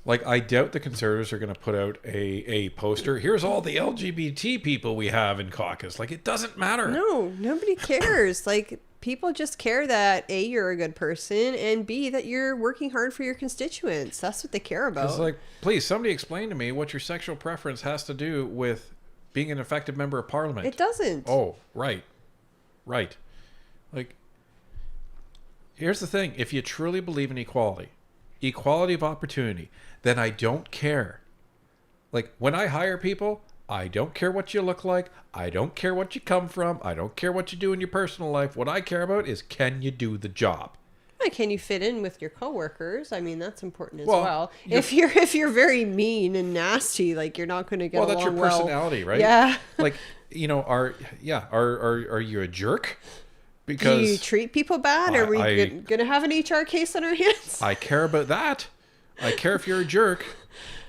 I doubt the Conservatives are going to put out a poster. Here's all the LGBT people we have in caucus. It doesn't matter. No, nobody cares. People just care that A, you're a good person, and B, that you're working hard for your constituents. That's what they care about. It's please, somebody explain to me what your sexual preference has to do with being an effective member of Parliament. It doesn't. Oh, right. Right. Like, here's the thing. If you truly believe in equality of opportunity, then I don't care. Like, when I hire people, I don't care what you look like. I don't care what you come from. I don't care what you do in your personal life. What I care about is, can you do the job? Can you fit in with your coworkers? I mean, that's important as well. If you're very mean and nasty, like, you're not going to get along well. Well, that's your personality, right? Yeah. Like, you know, are you a jerk? Because do you treat people bad? Are we going to have an HR case on our hands? I care about that. I care if you're a jerk,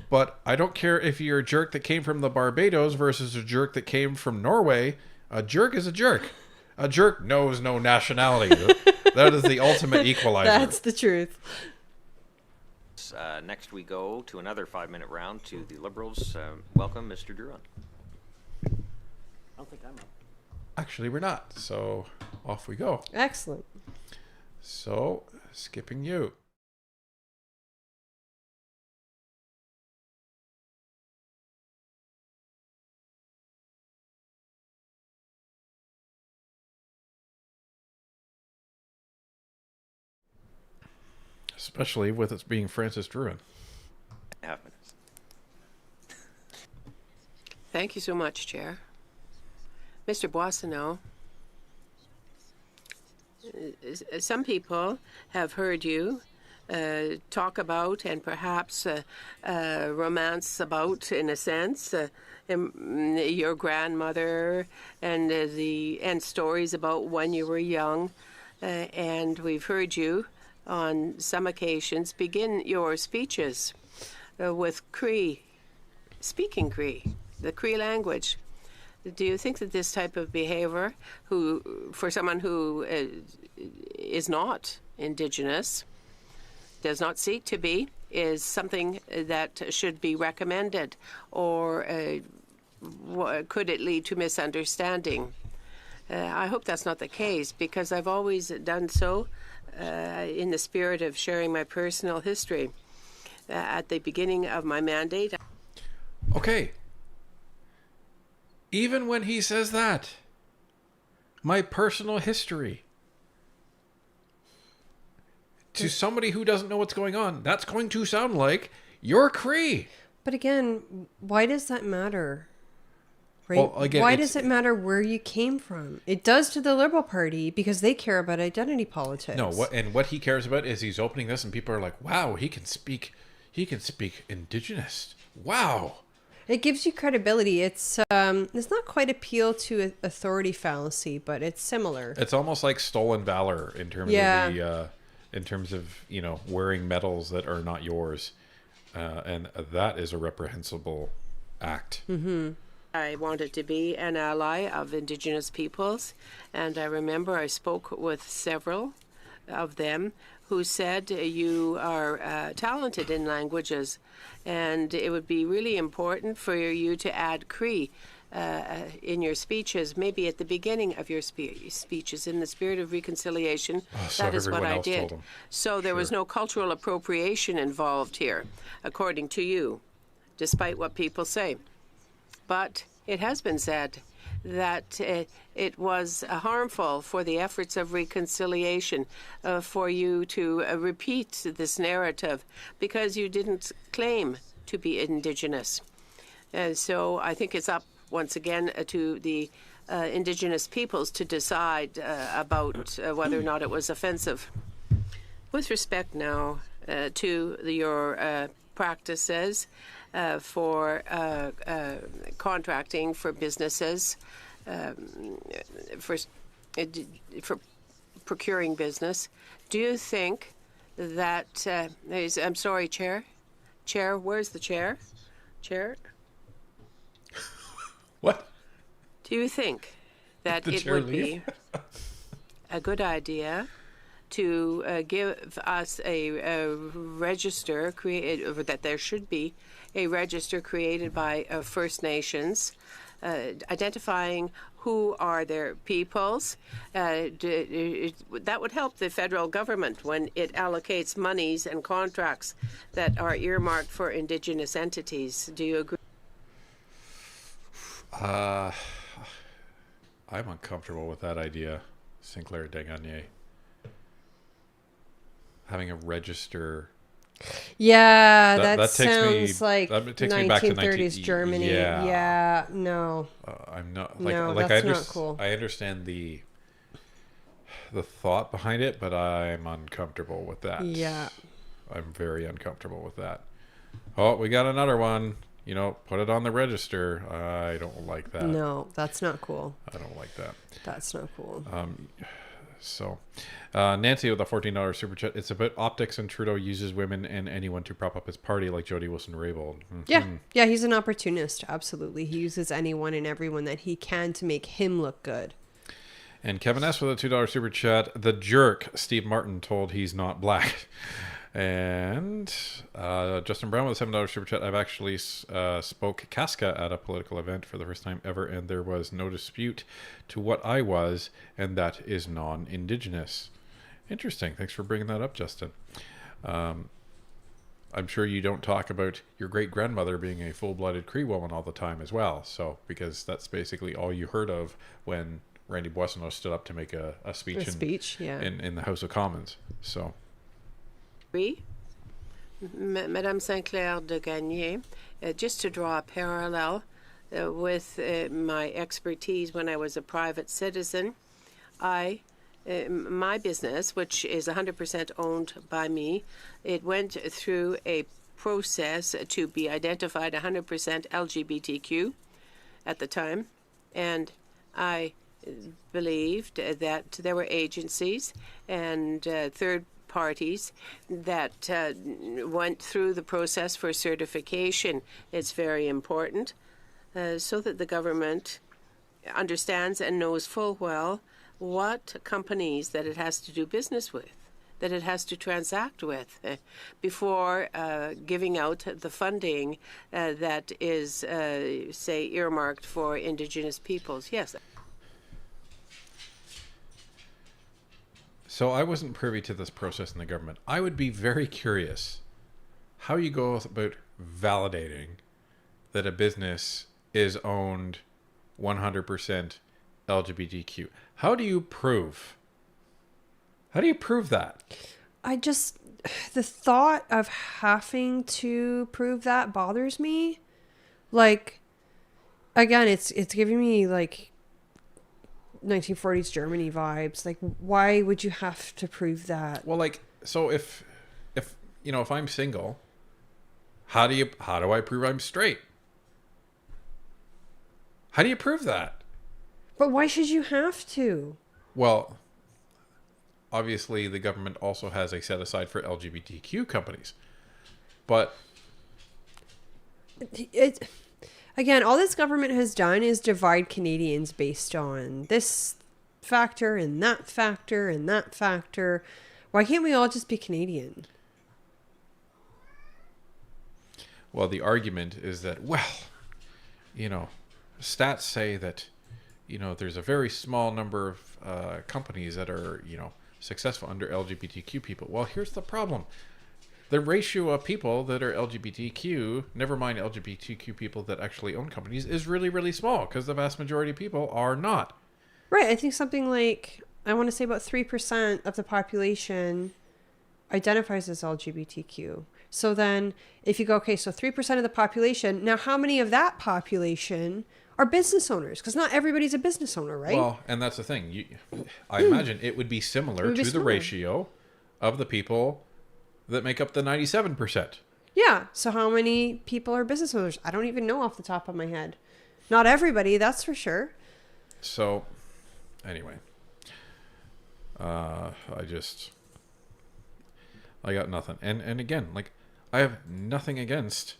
but I don't care if you're a jerk that came from the Barbados versus a jerk that came from Norway. A jerk is a jerk. A jerk knows no nationality. That is the ultimate equalizer. That's the truth. Next we go to another 5-minute round to the Liberals. Welcome, Mr. Druin. I don't think I'm up. Actually, we're not. So off we go. Excellent. So, skipping you. Especially with it being Francis Druin. Half minutes. Thank you so much, Chair. Mr. Boissonnault, some people have heard you talk about and perhaps romance about, in a sense, your grandmother and stories about when you were young. And we've heard you on some occasions begin your speeches with Cree, speaking Cree, the Cree language. Do you think that this type of behavior, for someone who is not Indigenous, does not seek to be, is something that should be recommended, or could it lead to misunderstanding? I hope that's not the case, because I've always done so in the spirit of sharing my personal history. At the beginning of my mandate. Okay. Even when he says that, my personal history, to somebody who doesn't know what's going on, that's going to sound like you're Cree. But again, why does that matter? Right? Well, again, why does it matter where you came from? It does to the Liberal Party because they care about identity politics. No, what he cares about is he's opening this and people are like, wow, he can speak Indigenous. Wow. It gives you credibility. It's not quite appeal to authority fallacy, but it's similar. It's almost like stolen valor in terms of the in terms of, you know, wearing medals that are not yours, and that is a reprehensible act. Mm-hmm. I wanted to be an ally of Indigenous peoples, and I remember I spoke with several of them who said you are talented in languages, and it would be really important for you to add Cree in your speeches, maybe at the beginning of your speeches, in the spirit of reconciliation. That is what I did. So there was no cultural appropriation involved here, according to you, despite what people say. But it has been said that it was harmful for the efforts of reconciliation for you to repeat this narrative because you didn't claim to be Indigenous. So I think it's up once again to the Indigenous peoples to decide about whether or not it was offensive. With respect now to your practices for contracting for businesses, for procuring business, do you think that I'm sorry, Chair, where's the chair? What? Do you think that it would be a good idea to give us a register created, that there should be a register created by First Nations, identifying who are their peoples? That would help the federal government when it allocates monies and contracts that are earmarked for Indigenous entities. Do you agree? I'm uncomfortable with that idea, Sinclair Degagné. Having a register. Yeah, that takes sounds me, like that takes me back to 1930s Germany. Yeah, no. I'm not No, like that's not cool. I understand the thought behind it, but I'm uncomfortable with that. Yeah. I'm very uncomfortable with that. Oh, we got another one. You know, put it on the register. I don't like that. No, that's not cool. I don't like that. That's not cool. So, Nancy with a $14 super chat. It's about optics, and Trudeau uses women and anyone to prop up his party, like Jody Wilson-Raybould. Mm-hmm. Yeah, he's an opportunist. Absolutely, he uses anyone and everyone that he can to make him look good. And Kevin S. with a $2 super chat. The jerk Steve Martin told he's not black. And Justin Brown with a $7 super chat. I've actually spoke Casca at a political event for the first time ever, and there was no dispute to what I was, and that is non-Indigenous. Interesting. Thanks for bringing that up, Justin. I'm sure you don't talk about your great-grandmother being a full-blooded Cree woman all the time as well, so because that's basically all you heard of when Randy Boissonnault stood up to make a speech, in the House of Commons. So... Madame Sinclair Degagné, just to draw a parallel with my expertise when I was a private citizen, my business, which is 100% owned by me, it went through a process to be identified 100% LGBTQ at the time, and I believed that there were agencies and third parties that went through the process for certification. It's very important so that the government understands and knows full well what companies that it has to do business with, that it has to transact with before giving out the funding that is, say, earmarked for Indigenous peoples. Yes. So I wasn't privy to this process in the government. I would be very curious how you go about validating that a business is owned 100% LGBTQ. How do you prove? How do you prove that? The thought of having to prove that bothers me. Like, again, it's giving me like 1940s Germany vibes. Like, why would you have to prove that? Well, like, so if you know, if I'm single, how do I prove I'm straight? How do you prove that? But why should you have to? Well, obviously the government also has a set aside for LGBTQ companies. But again, all this government has done is divide Canadians based on this factor and that factor and that factor. Why can't we all just be Canadian? Well, the argument is that, well, you know, stats say that, you know, there's a very small number of companies that are, you know, successful under LGBTQ people. Well, here's the problem. The ratio of people that are LGBTQ, never mind LGBTQ people that actually own companies, is really, really small because the vast majority of people are not. Right. I think something like, I want to say about 3% of the population identifies as LGBTQ. So then if you go, okay, so 3% of the population, now how many of that population are business owners? Because not everybody's a business owner, right? Well, and that's the thing. I imagine it would be similar to the ratio of the people that make up the 97%. Yeah. So how many people are business owners? I don't even know off the top of my head. Not everybody, that's for sure. So, anyway. I got nothing. And again, like, I have nothing against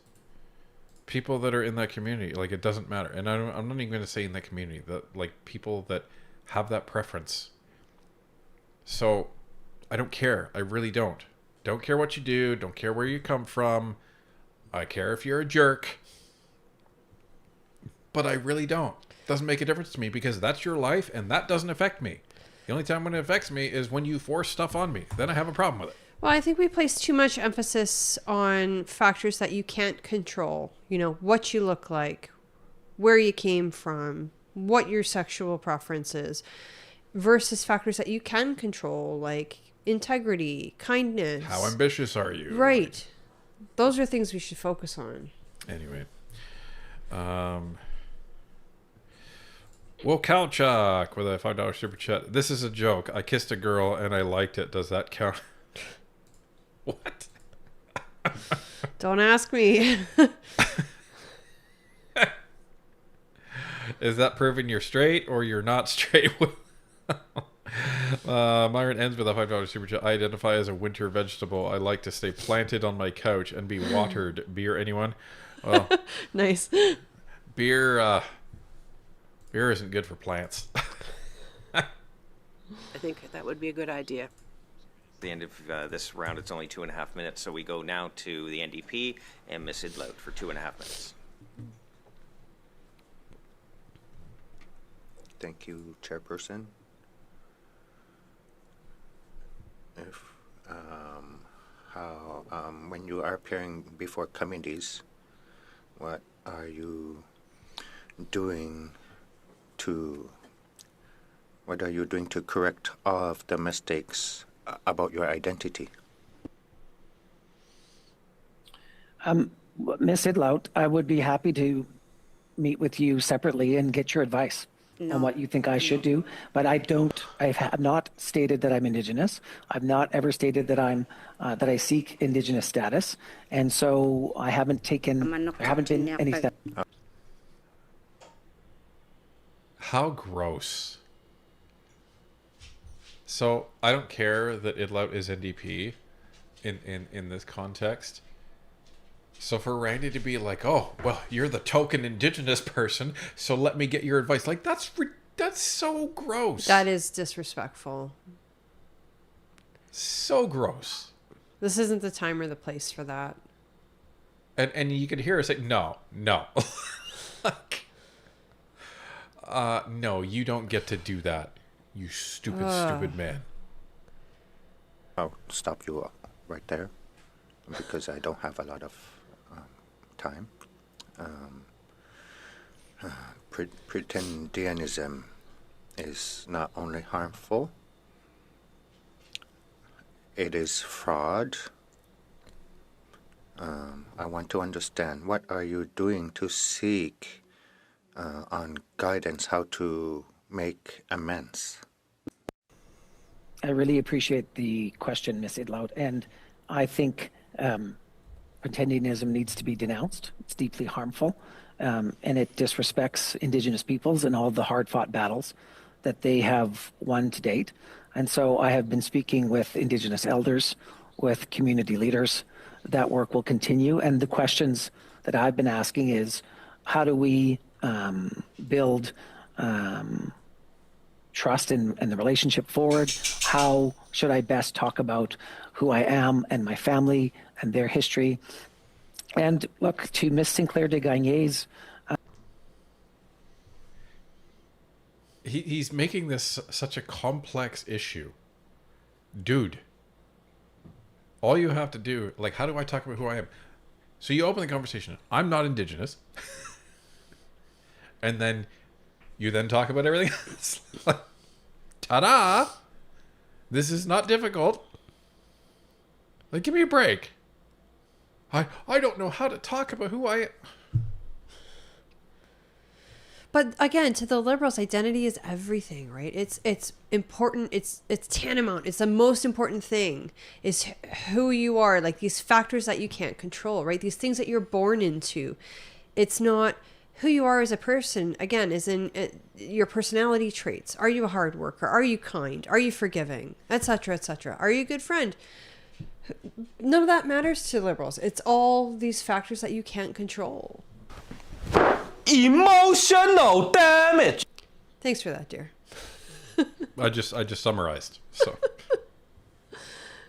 people that are in that community. Like, it doesn't matter. And I'm not even going to say in that community. That, like, people that have that preference. So, I don't care. I really don't. Don't care what you do. Don't care where you come from. I care if you're a jerk. But I really don't. Doesn't make a difference to me because that's your life and that doesn't affect me. The only time when it affects me is when you force stuff on me. Then I have a problem with it. Well, I think we place too much emphasis on factors that you can't control. You know, what you look like, where you came from, what your sexual preference is, versus factors that you can control, like integrity, kindness. How ambitious are you? Right. Those are things we should focus on. Anyway. Will Kalchak with a $5 super chat. This is a joke. I kissed a girl and I liked it. Does that count? What? Don't ask me. Is that proving you're straight or you're not straight? Myron ends with a $5 super chat. I identify as a winter vegetable. I like to stay planted on my couch and be watered. Beer, anyone? Well, nice. Beer isn't good for plants. I think that would be a good idea. At the end of this round, it's only 2.5 minutes, so we go now to the NDP and Ms. Idlout for 2.5 minutes. Thank you, Chairperson. If when you are appearing before committees, what are you doing to correct all of the mistakes about your identity? Ms. Idlout, I would be happy to meet with you separately and get your advice on what you think I should do. But I have not stated that I'm Indigenous. I've not ever stated that that I seek Indigenous status. And so I haven't taken, there haven't been any steps. How gross. So I don't care that Idlout is NDP in this context. So for Randy to be like, oh, well, you're the token Indigenous person, so let me get your advice. Like, that's so gross. That is disrespectful. So gross. This isn't the time or the place for that. And you could hear her say, no. Like, no, you don't get to do that, you stupid man. I'll stop you right there because I don't have a lot of time. Pretendianism is not only harmful, it is fraud. I want to understand, what are you doing to seek on guidance how to make amends? I really appreciate the question, Ms. Idlout, and I think pretendianism needs to be denounced. It's deeply harmful, and it disrespects Indigenous peoples and all the hard-fought battles that they have won to date. And so I have been speaking with Indigenous elders, with community leaders. That work will continue, and the questions that I've been asking is, how do we build trust and the relationship forward? How should I best talk about who I am and my family and their history? And look, to Miss Sinclair de Gagné's... He's making this such a complex issue. Dude. All you have to do, like, how do I talk about who I am? So you open the conversation, I'm not Indigenous. And then you then talk about everything else. Ta-da! This is not difficult. Like, give me a break. I don't know how to talk about who I am. But again, to the Liberals, identity is everything, right? It's important. It's tantamount. It's the most important thing is who you are, like these factors that you can't control, right? These things that you're born into. It's not who you are as a person, again, is in your personality traits. Are you a hard worker? Are you kind? Are you forgiving? Etc., etc. Are you a good friend? None of that matters to Liberals. It's all these factors that you can't control. Emotional damage. Thanks for that, dear. I just summarized. So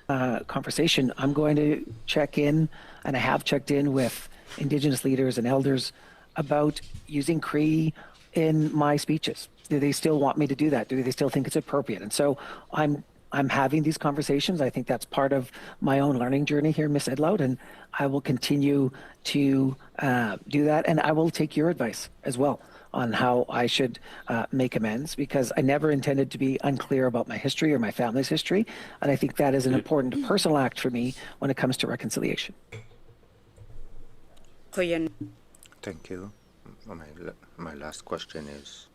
conversation. I'm going to check in, and I have checked in with Indigenous leaders and elders about using Cree in my speeches. Do they still want me to do that? Do they still think it's appropriate? And so I'm I'm having these conversations. I think that's part of my own learning journey here, Ms. Edloud, and I will continue to do that. And I will take your advice as well on how I should make amends, because I never intended to be unclear about my history or my family's history. And I think that is an important personal act for me when it comes to reconciliation. Thank you. My last question is,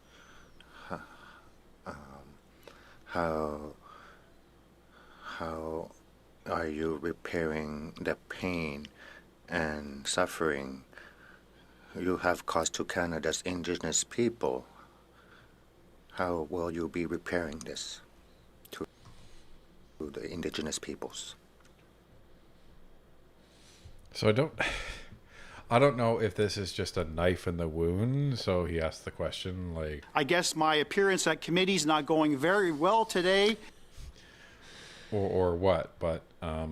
how are you repairing the pain and suffering you have caused to Canada's Indigenous people? How will you be repairing this to the Indigenous peoples? So I don't know if this is just a knife in the wound. So he asked the question like, I guess my appearance at committee is not going very well today. Or what, but I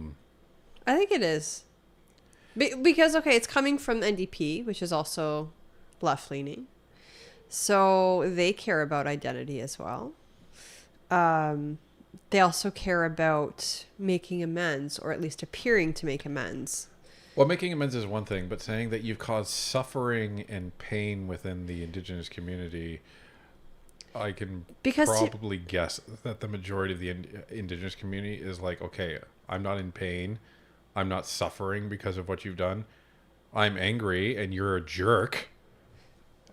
think it is. Because, okay, it's coming from the NDP, which is also left-leaning. So they care about identity as well. They also care about making amends, or at least appearing to make amends. Well, making amends is one thing, but saying that you've caused suffering and pain within the Indigenous community, I can probably guess that the majority of the Indigenous community is like, okay, I'm not in pain. I'm not suffering because of what you've done. I'm angry and you're a jerk.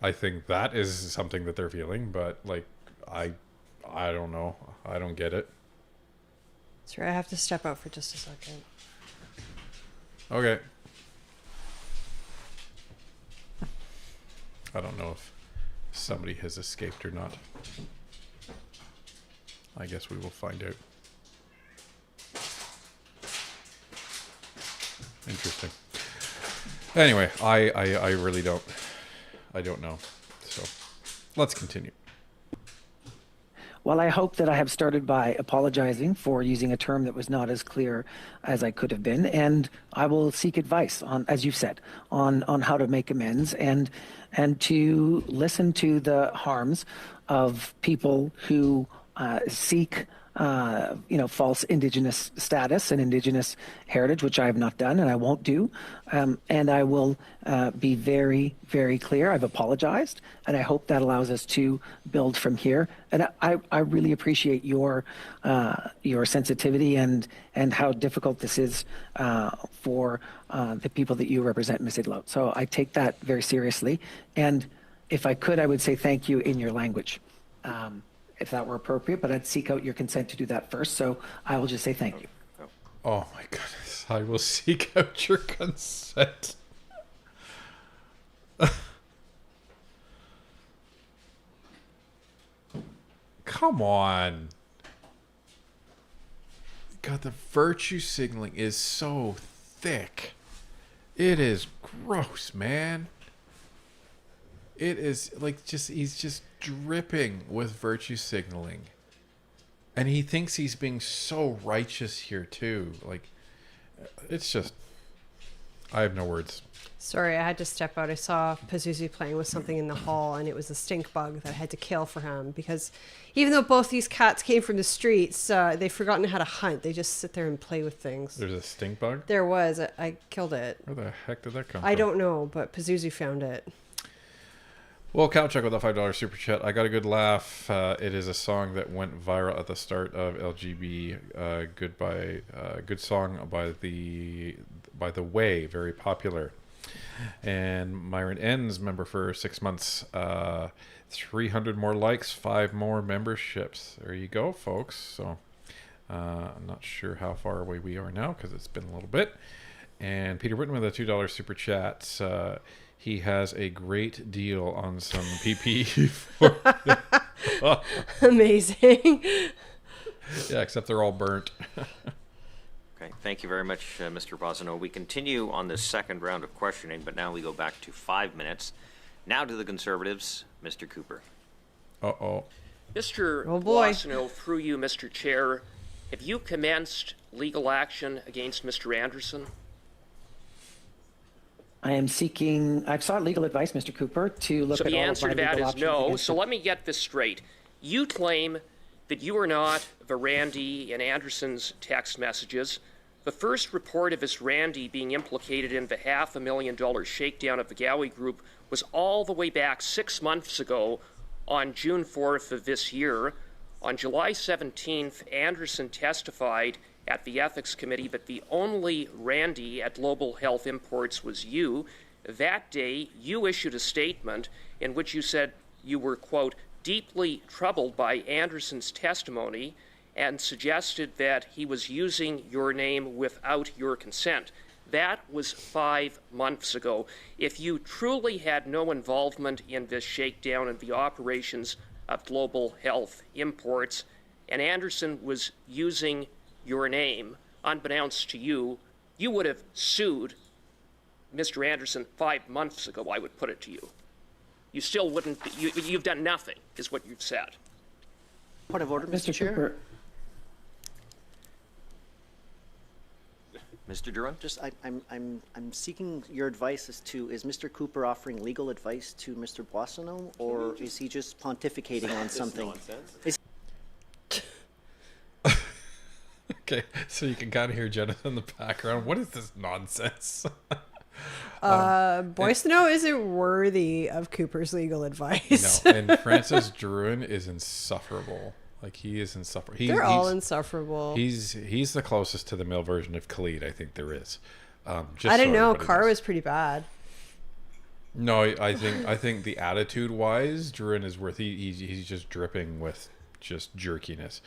I think that is something that they're feeling, but like, I don't know. I don't get it. Sorry, I have to step out for just a second. Okay. I don't know if somebody has escaped or not. I guess we will find out. Interesting. Anyway, I really don't know. So let's continue. Well, I hope that I have started by apologizing for using a term that was not as clear as I could have been, and I will seek advice on, as you've said, on how to make amends and to listen to the harms of people who seek false Indigenous status and Indigenous heritage, which I have not done and I won't do. And I will be very, very clear. I've apologized, and I hope that allows us to build from here. And I really appreciate your sensitivity and how difficult this is for the people that you represent, Ms. Idlow. So I take that very seriously. And if I could, I would say thank you in your language. If that were appropriate, but I'd seek out your consent to do that first. So I will just say thank you. Oh my goodness. I will seek out your consent. Come on. God, the virtue signaling is so thick. It is gross, man. It is like he's just dripping with virtue signaling. And he thinks he's being so righteous here too. Like, it's just, I have no words. Sorry, I had to step out. I saw Pazuzu playing with something in the hall, and it was a stink bug that I had to kill for him, because even though both these cats came from the streets, they've forgotten how to hunt. They just sit there and play with things. There's a stink bug? There was. I killed it. Where the heck did that come from? I don't know, but Pazuzu found it. Well, Countcheck with a $5 super chat. I got a good laugh. It is a song that went viral at the start of LGB. Good song by the Way, very popular. And Myron Ends, member for 6 months. 300 more likes, 5 more memberships. There you go, folks. So I'm not sure how far away we are now, because it's been a little bit. And Peter Whitten with a $2 super chat. He has a great deal on some PPE for Amazing. Yeah, except they're all burnt. Okay, thank you very much, Mr. Boisonnault. We continue on this second round of questioning, but now we go back to 5 minutes. Now to the Conservatives, Mr. Cooper. Uh-oh. Mr. Oh boy. Boisonnault, through you, Mr. Chair, have you commenced legal action against Mr. Anderson? I've sought legal advice, Mr. Cooper, to look at all of my legal options. So the answer to that is no. So let me get this straight. You claim that you are not Randy in Anderson's text messages. The first report of this Randy being implicated in the $500,000 shakedown of the Gowie Group was all the way back 6 months ago on June 4th of this year. On July 17th, Anderson testified at the Ethics Committee that the only Randy at Global Health Imports was you. That day, you issued a statement in which you said you were, quote, deeply troubled by Anderson's testimony and suggested that he was using your name without your consent. That was 5 months ago. If you truly had no involvement in this shakedown of the operations of Global Health Imports, and Anderson was using your name, unbeknownst to you, you would have sued Mr. Anderson 5 months ago, I would put it to you. You still wouldn't, you've done nothing, is what you've said. Point of order, Mr. Chair. Cooper. Mr. Duran? Just, I'm seeking your advice as to, is Mr. Cooper offering legal advice to Mr. Boissonnault, or is he just pontificating on something? Okay, so you can kind of hear Jonathan in the background. What is this nonsense? Boisonnault isn't worthy of Cooper's legal advice. No, and Francis Drouin is insufferable. Like, he is insufferable. They're all insufferable. He's the closest to the male version of Khalid I think there is. I didn't know. Carr was pretty bad. No, I think the attitude wise, Drouin is worth. He's just dripping with just jerkiness.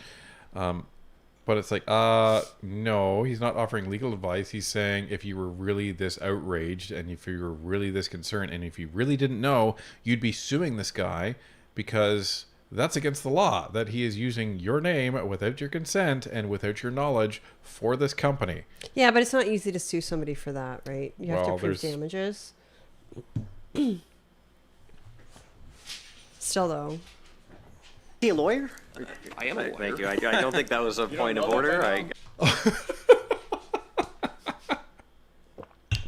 But it's like, no, he's not offering legal advice. He's saying if you were really this outraged and if you were really this concerned and if you really didn't know, you'd be suing this guy because that's against the law, that he is using your name without your consent and without your knowledge for this company. Yeah, but it's not easy to sue somebody for that, right? You have to prove damages. Still, though. Is he a lawyer? I am a lawyer. Thank you. I don't think that was a point of order.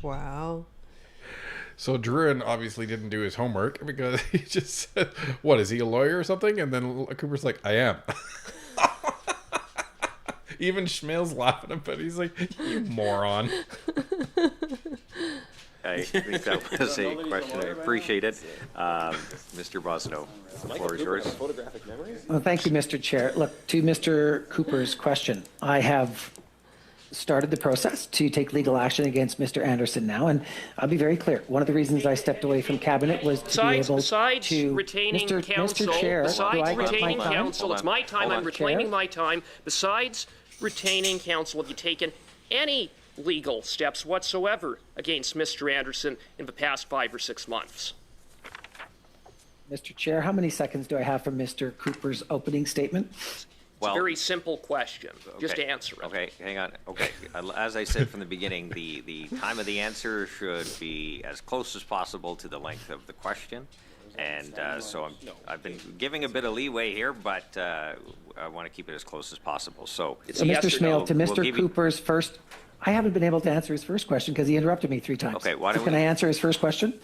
Wow. So Drouin obviously didn't do his homework because he just said, what, is he a lawyer or something? And then Cooper's like, I am. Even Schmale's laughing at it. He's like, you moron. I think that was a question. I appreciate it. Mr. Boissonnault, the floor is yours. Well, thank you, Mr. Chair. Look, to Mr. Cooper's question, I have started the process to take legal action against Mr. Anderson now, and I'll be very clear. One of the reasons I stepped away from cabinet was to be able to retaining Mr. counsel, Chair, besides retaining my time? counsel, it's my time. I'm reclaiming my time. Besides retaining counsel, have you taken any legal steps whatsoever against Mr. Anderson in the past 5 or 6 months? Mr. Chair, how many seconds do I have from Mr. Cooper's opening statement? It's a very simple question. Just answer it. Okay, hang on. Okay, as I said from the beginning, the time of the answer should be as close as possible to the length of the question. And so I've been giving a bit of leeway here, but I want to keep it as close as possible. So, Mr. Schmale, to Mr. Cooper's first, I haven't been able to answer his first question because he interrupted me 3 times. Okay, Can I answer his first question?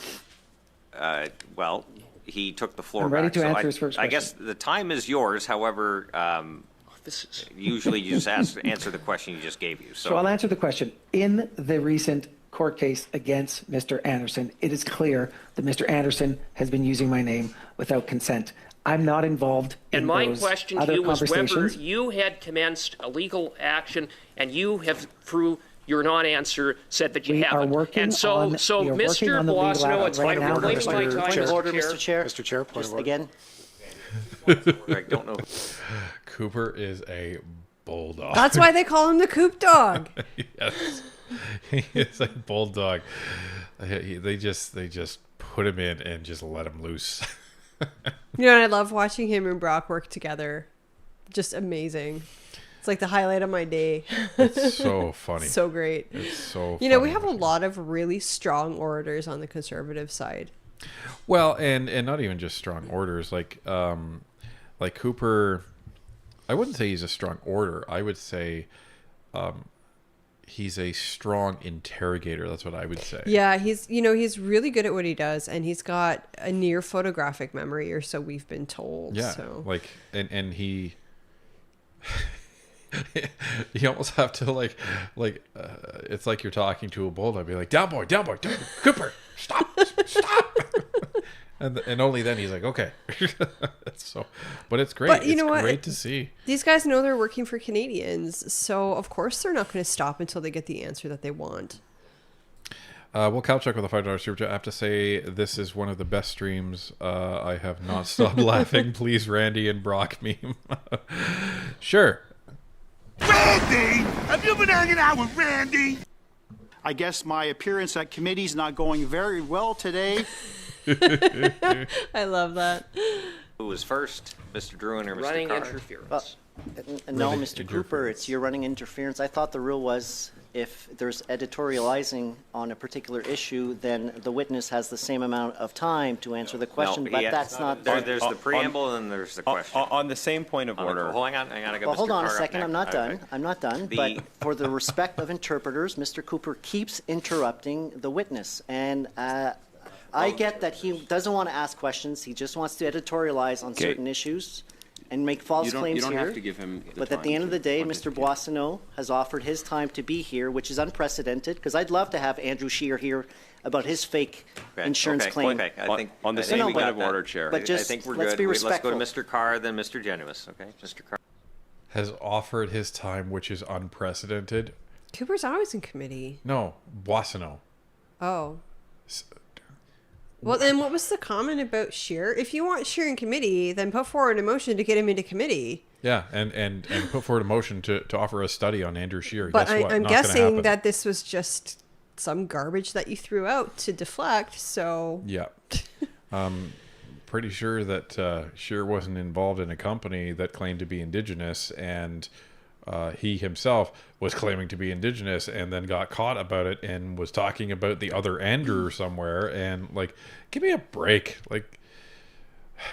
Well, he took the floor I'm ready back. to So answer his first I guess the time is yours. However, usually you just answer the question you just gave you. So I'll answer the question. In the recent court case against Mr. Anderson, it is clear that Mr. Anderson has been using my name without consent. I'm not involved in and my those question to other you was whether conversations. you had commenced a legal action and you have, through your non-answer, said that you haven't. And so, Mr. Boissonnault, it's like reclaiming my time, Point of order, Mr. Chair. Mr. Chair, point Just of order. again. I don't know. Cooper is a bulldog. That's why they call him the Coop Dog. Yes. He is a bulldog. They just put him in and just let him loose. You know, and I love watching him and Brock work together. Just amazing. It's like the highlight of my day. It's so funny. So great. It's so You know, we have a lot of really strong orators on the conservative side. Well, and not even just strong orders. Like Cooper, I wouldn't say he's a strong orator. I would say he's a strong interrogator. That's what I would say. Yeah, he's really good at what he does, and he's got a near photographic memory, or so we've been told. Yeah, so. like and he You almost have to like it's like you're talking to a bulldog. Be like, down boy, Cooper, stop. And only then he's like, okay. So, but it's great. But you know it's what? Great to see. These guys know they're working for Canadians, so of course they're not going to stop until they get the answer that they want. We'll cow check with a $5 super chat. I have to say, this is one of the best streams. I have not stopped laughing. Please, Randy and Brock meme. Sure. Randy! Have you been hanging out with Randy? I guess my appearance at committee's not going very well today. I love that. Who was first, Mr. Drouin or Mr. Running Carr? interference. No, Mr. Cooper, it's you're running interference. I thought the rule was if there's editorializing on a particular issue, then the witness has the same amount of time to answer the question, but that's not... There's the preamble and there's the question. On the same point of order. Hang on. I got Well, Mr. hold on a Carr up second. next. I'm not done. Okay. I'm not done. But for the respect of interpreters, Mr. Cooper keeps interrupting the witness. And I get that he doesn't want to ask questions. He just wants to editorialize on certain issues and make false claims here. You don't have to give him the But at the end of the day, Mr. Boissonnault has offered his time to be here, which is unprecedented, because I'd love to have Andrew Scheer here about his fake insurance claim. Okay. I think on the I think same we point got of that. order, Chair. But just I think we're let's good. be Let's respectful. go to Mr. Carr, then Mr. Genuous. Okay, Mr. Carr. Has offered his time, which is unprecedented. Cooper's always in committee. No, Boissonnault. Oh. Well, then what was the comment about Scheer? If you want Scheer in committee, then put forward a motion to get him into committee. Yeah, and put forward a motion to offer a study on Andrew Scheer. But Guess what? I'm Not gonna guessing happen. that this was just some garbage that you threw out to deflect, so... Yeah. Pretty sure that Scheer wasn't involved in a company that claimed to be Indigenous, and he himself was claiming to be Indigenous and then got caught about it and was talking about the other Andrew somewhere, and like, give me a break. Like,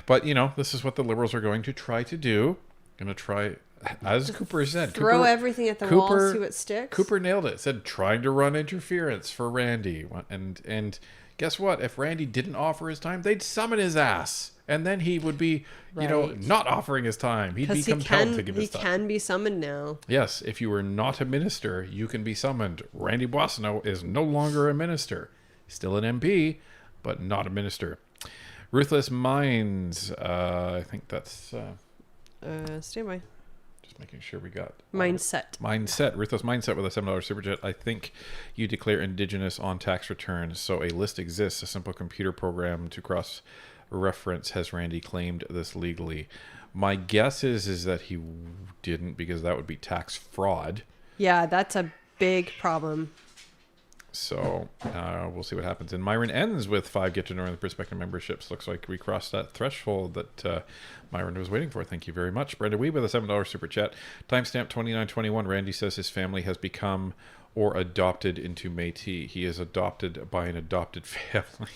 but you know, this is what the Liberals are going to try to do. Going to try, as Cooper said, Throw everything at the wall, see what sticks. Cooper nailed it. Said trying to run interference for Randy, and guess what? If Randy didn't offer his time, they'd summon his ass, and then he would be, you know, not offering his time. He'd be compelled to give his time. He can be summoned now. Yes, if you were not a minister, you can be summoned. Randy Boissonnault is no longer a minister. Still an MP, but not a minister. Ruthless Minds. I think that's... Stand by. Just making sure we got... Mindset. Ruthless Mindset with a $7 super chat. I think you declare Indigenous on tax returns, so a list exists. A simple computer program to cross-reference. Has Randy claimed this legally? My guess is that he didn't, because that would be tax fraud. Yeah, that's a big problem. So we'll see what happens. And Myron ends with 5 Get to Know the Perspective memberships. Looks like we crossed that threshold that Myron was waiting for. Thank you very much. Brenda Wee with a $7 super chat. Timestamp 2921. Randy says his family has become or adopted into Métis. He is adopted by an adopted family.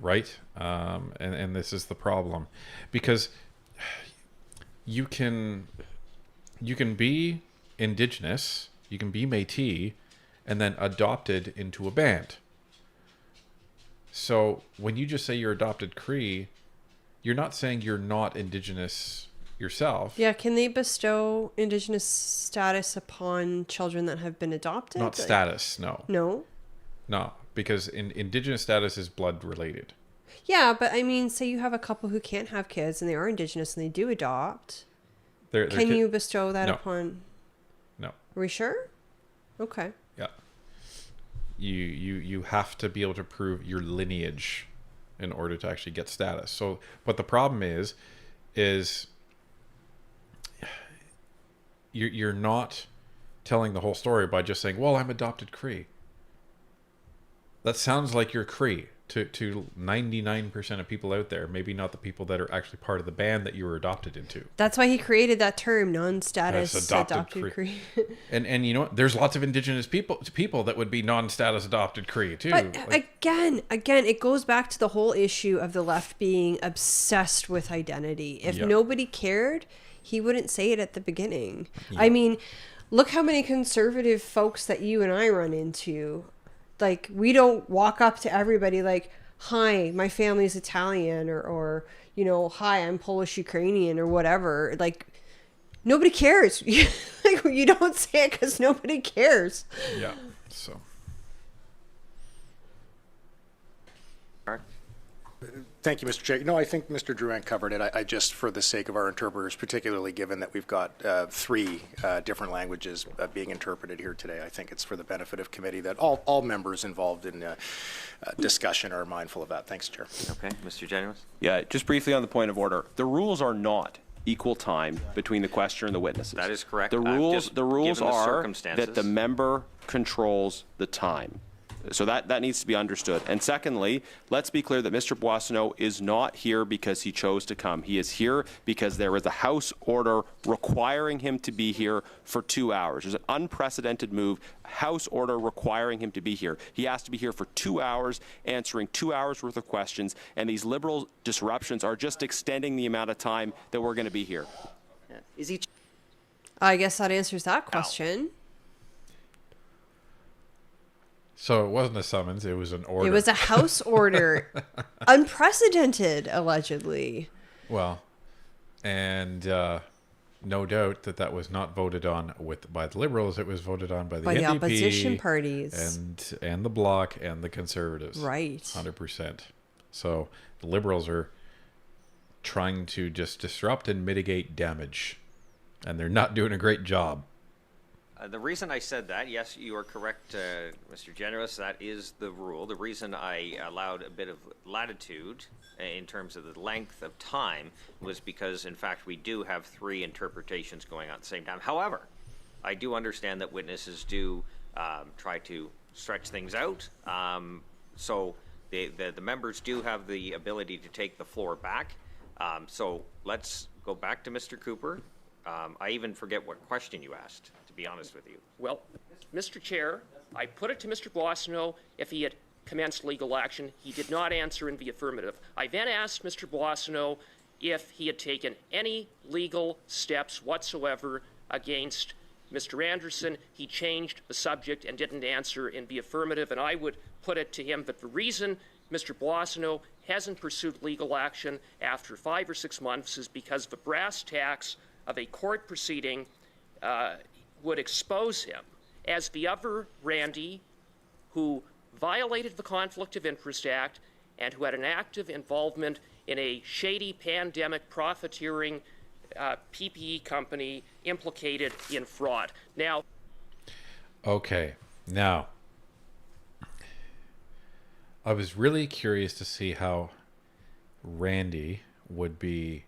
Right? And this is the problem. Because you can be Indigenous, you can be Métis, and then adopted into a band. So when you just say you're adopted Cree, you're not saying you're not Indigenous yourself. Yeah, can they bestow Indigenous status upon children that have been adopted? Not status, no. No, because Indigenous status is blood related. Yeah, but I mean, say you have a couple who can't have kids and they are Indigenous and they do adopt. Can you bestow that upon... No. Are we sure? Okay. Yeah. You have to be able to prove your lineage in order to actually get status. So what the problem is you're not telling the whole story by just saying, well, I'm adopted Cree. That sounds like you're Cree to 99% of people out there, maybe not the people that are actually part of the band that you were adopted into. That's why he created that term, non-status adopted Cree. and you know what? There's lots of Indigenous people that would be non-status adopted Cree too. But again, it goes back to the whole issue of the left being obsessed with identity. If nobody cared, he wouldn't say it at the beginning. Yeah. I mean, look how many conservative folks that you and I run into. Like, we don't walk up to everybody like, hi, my family's Italian, or you know, hi, I'm Polish Ukrainian, or whatever. Like, nobody cares. Like, you don't say it because nobody cares. Yeah. So. Thank you, Mr. Chair. No, I think Mr. Drouin covered it. I just, for the sake of our interpreters, particularly given that we've got 3 different languages being interpreted here today, I think it's for the benefit of committee that all members involved in discussion are mindful of that. Thanks, Chair. Okay, Mr. Genuous? Yeah, just briefly on the point of order. The rules are not equal time between the questioner and the witnesses. That is correct. The rules given the are circumstances. that the member controls the time. So that needs to be understood. And secondly, let's be clear that Mr. Boissonnault is not here because he chose to come. He is here because there is a House order requiring him to be here for 2 hours. There's an unprecedented move, House order requiring him to be here. He has to be here for 2 hours, answering 2 hours worth of questions, and these Liberal disruptions are just extending the amount of time that we're going to be here. Is he? I guess that answers that question. So it wasn't a summons, it was an order. It was a House order. Unprecedented, allegedly. Well, and no doubt that was not voted on by the Liberals. It was voted on by the NDP, opposition parties. And the Bloc and the Conservatives. Right. 100%. So the Liberals are trying to just disrupt and mitigate damage. And they're not doing a great job. The reason I said that, yes, you are correct, Mr. Generous, that is the rule. The reason I allowed a bit of latitude in terms of the length of time was because, in fact, we do have 3 interpretations going on at the same time. However, I do understand that witnesses do try to stretch things out. So the members do have the ability to take the floor back. So let's go back to Mr. Cooper. I even forget what question you asked, to be honest with you. Well, Mr. Chair, I put it to Mr. Boissonnault if he had commenced legal action. He did not answer in the affirmative. I then asked Mr. Boissonnault if he had taken any legal steps whatsoever against Mr. Anderson. He changed the subject and didn't answer in the affirmative, and I would put it to him that the reason Mr. Boissonnault hasn't pursued legal action after 5 or 6 months is because the brass tacks of a court proceeding would expose him as the other Randy who violated the Conflict of Interest Act and who had an active involvement in a shady pandemic profiteering PPE company implicated in fraud. Now, okay, now I was really curious to see how Randy would be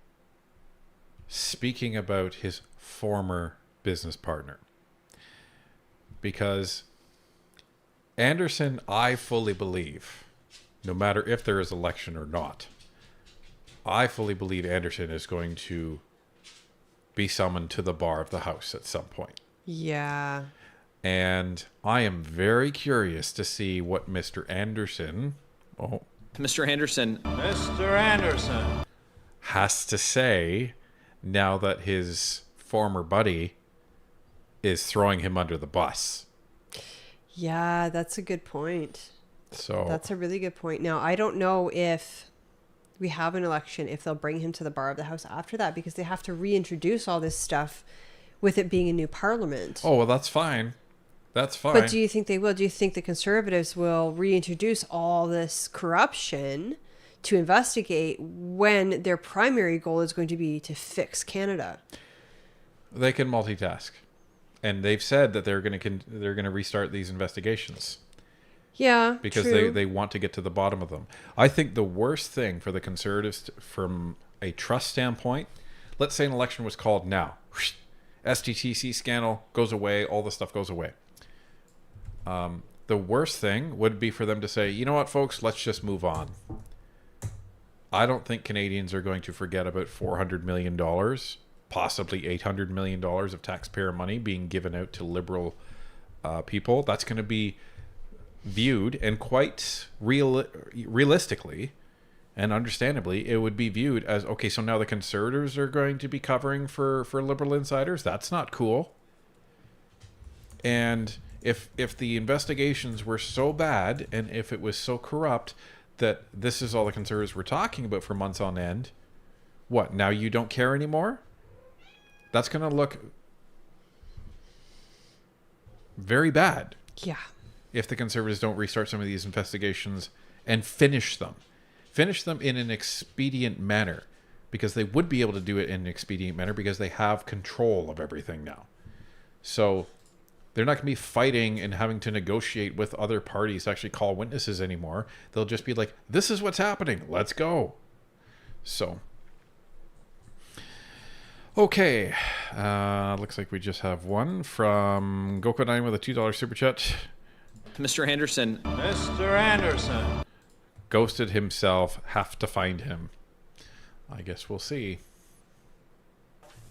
speaking about his former business partner, because Anderson, I fully believe, no matter if there is election or not, I fully believe Anderson is going to be summoned to the bar of the House at some point. Yeah. And I am very curious to see what Mr. Anderson, Mr. Anderson has to say now that his former buddy is throwing him under the bus. Yeah, that's a good point. So that's a really good point. Now, I don't know if we have an election, if they'll bring him to the bar of the House after that, because they have to reintroduce all this stuff with it being a new parliament. Oh, well, that's fine. That's fine. But do you think they will? Do you think the Conservatives will reintroduce all this corruption to investigate when their primary goal is going to be to fix Canada? They can multitask, and they've said that they're going to restart these investigations. Yeah, because true. they want to get to the bottom of them. I think the worst thing for the Conservatives, from a trust standpoint, let's say an election was called now, STTC scandal goes away, all the stuff goes away. The worst thing would be for them to say, you know what, folks, let's just move on. I don't think Canadians are going to forget about $400 million, possibly $800 million of taxpayer money being given out to Liberal people. That's going to be viewed, and quite realistically and understandably, it would be viewed as, okay, so now the Conservatives are going to be covering for Liberal insiders? That's not cool. And if the investigations were so bad, and if it was so corrupt that this is all the Conservatives were talking about for months on end, what, now you don't care anymore? That's going to look very bad. Yeah. If the Conservatives don't restart some of these investigations and finish them in an expedient manner, because they would be able to do it in an expedient manner because they have control of everything now. So they're not going to be fighting and having to negotiate with other parties to actually call witnesses anymore. They'll just be like, this is what's happening. Let's go. So, okay. Looks like we just have one from Goko9 with a $2 super chat. Mr. Anderson. Mr. Anderson. Ghosted himself. Have to find him. I guess we'll see.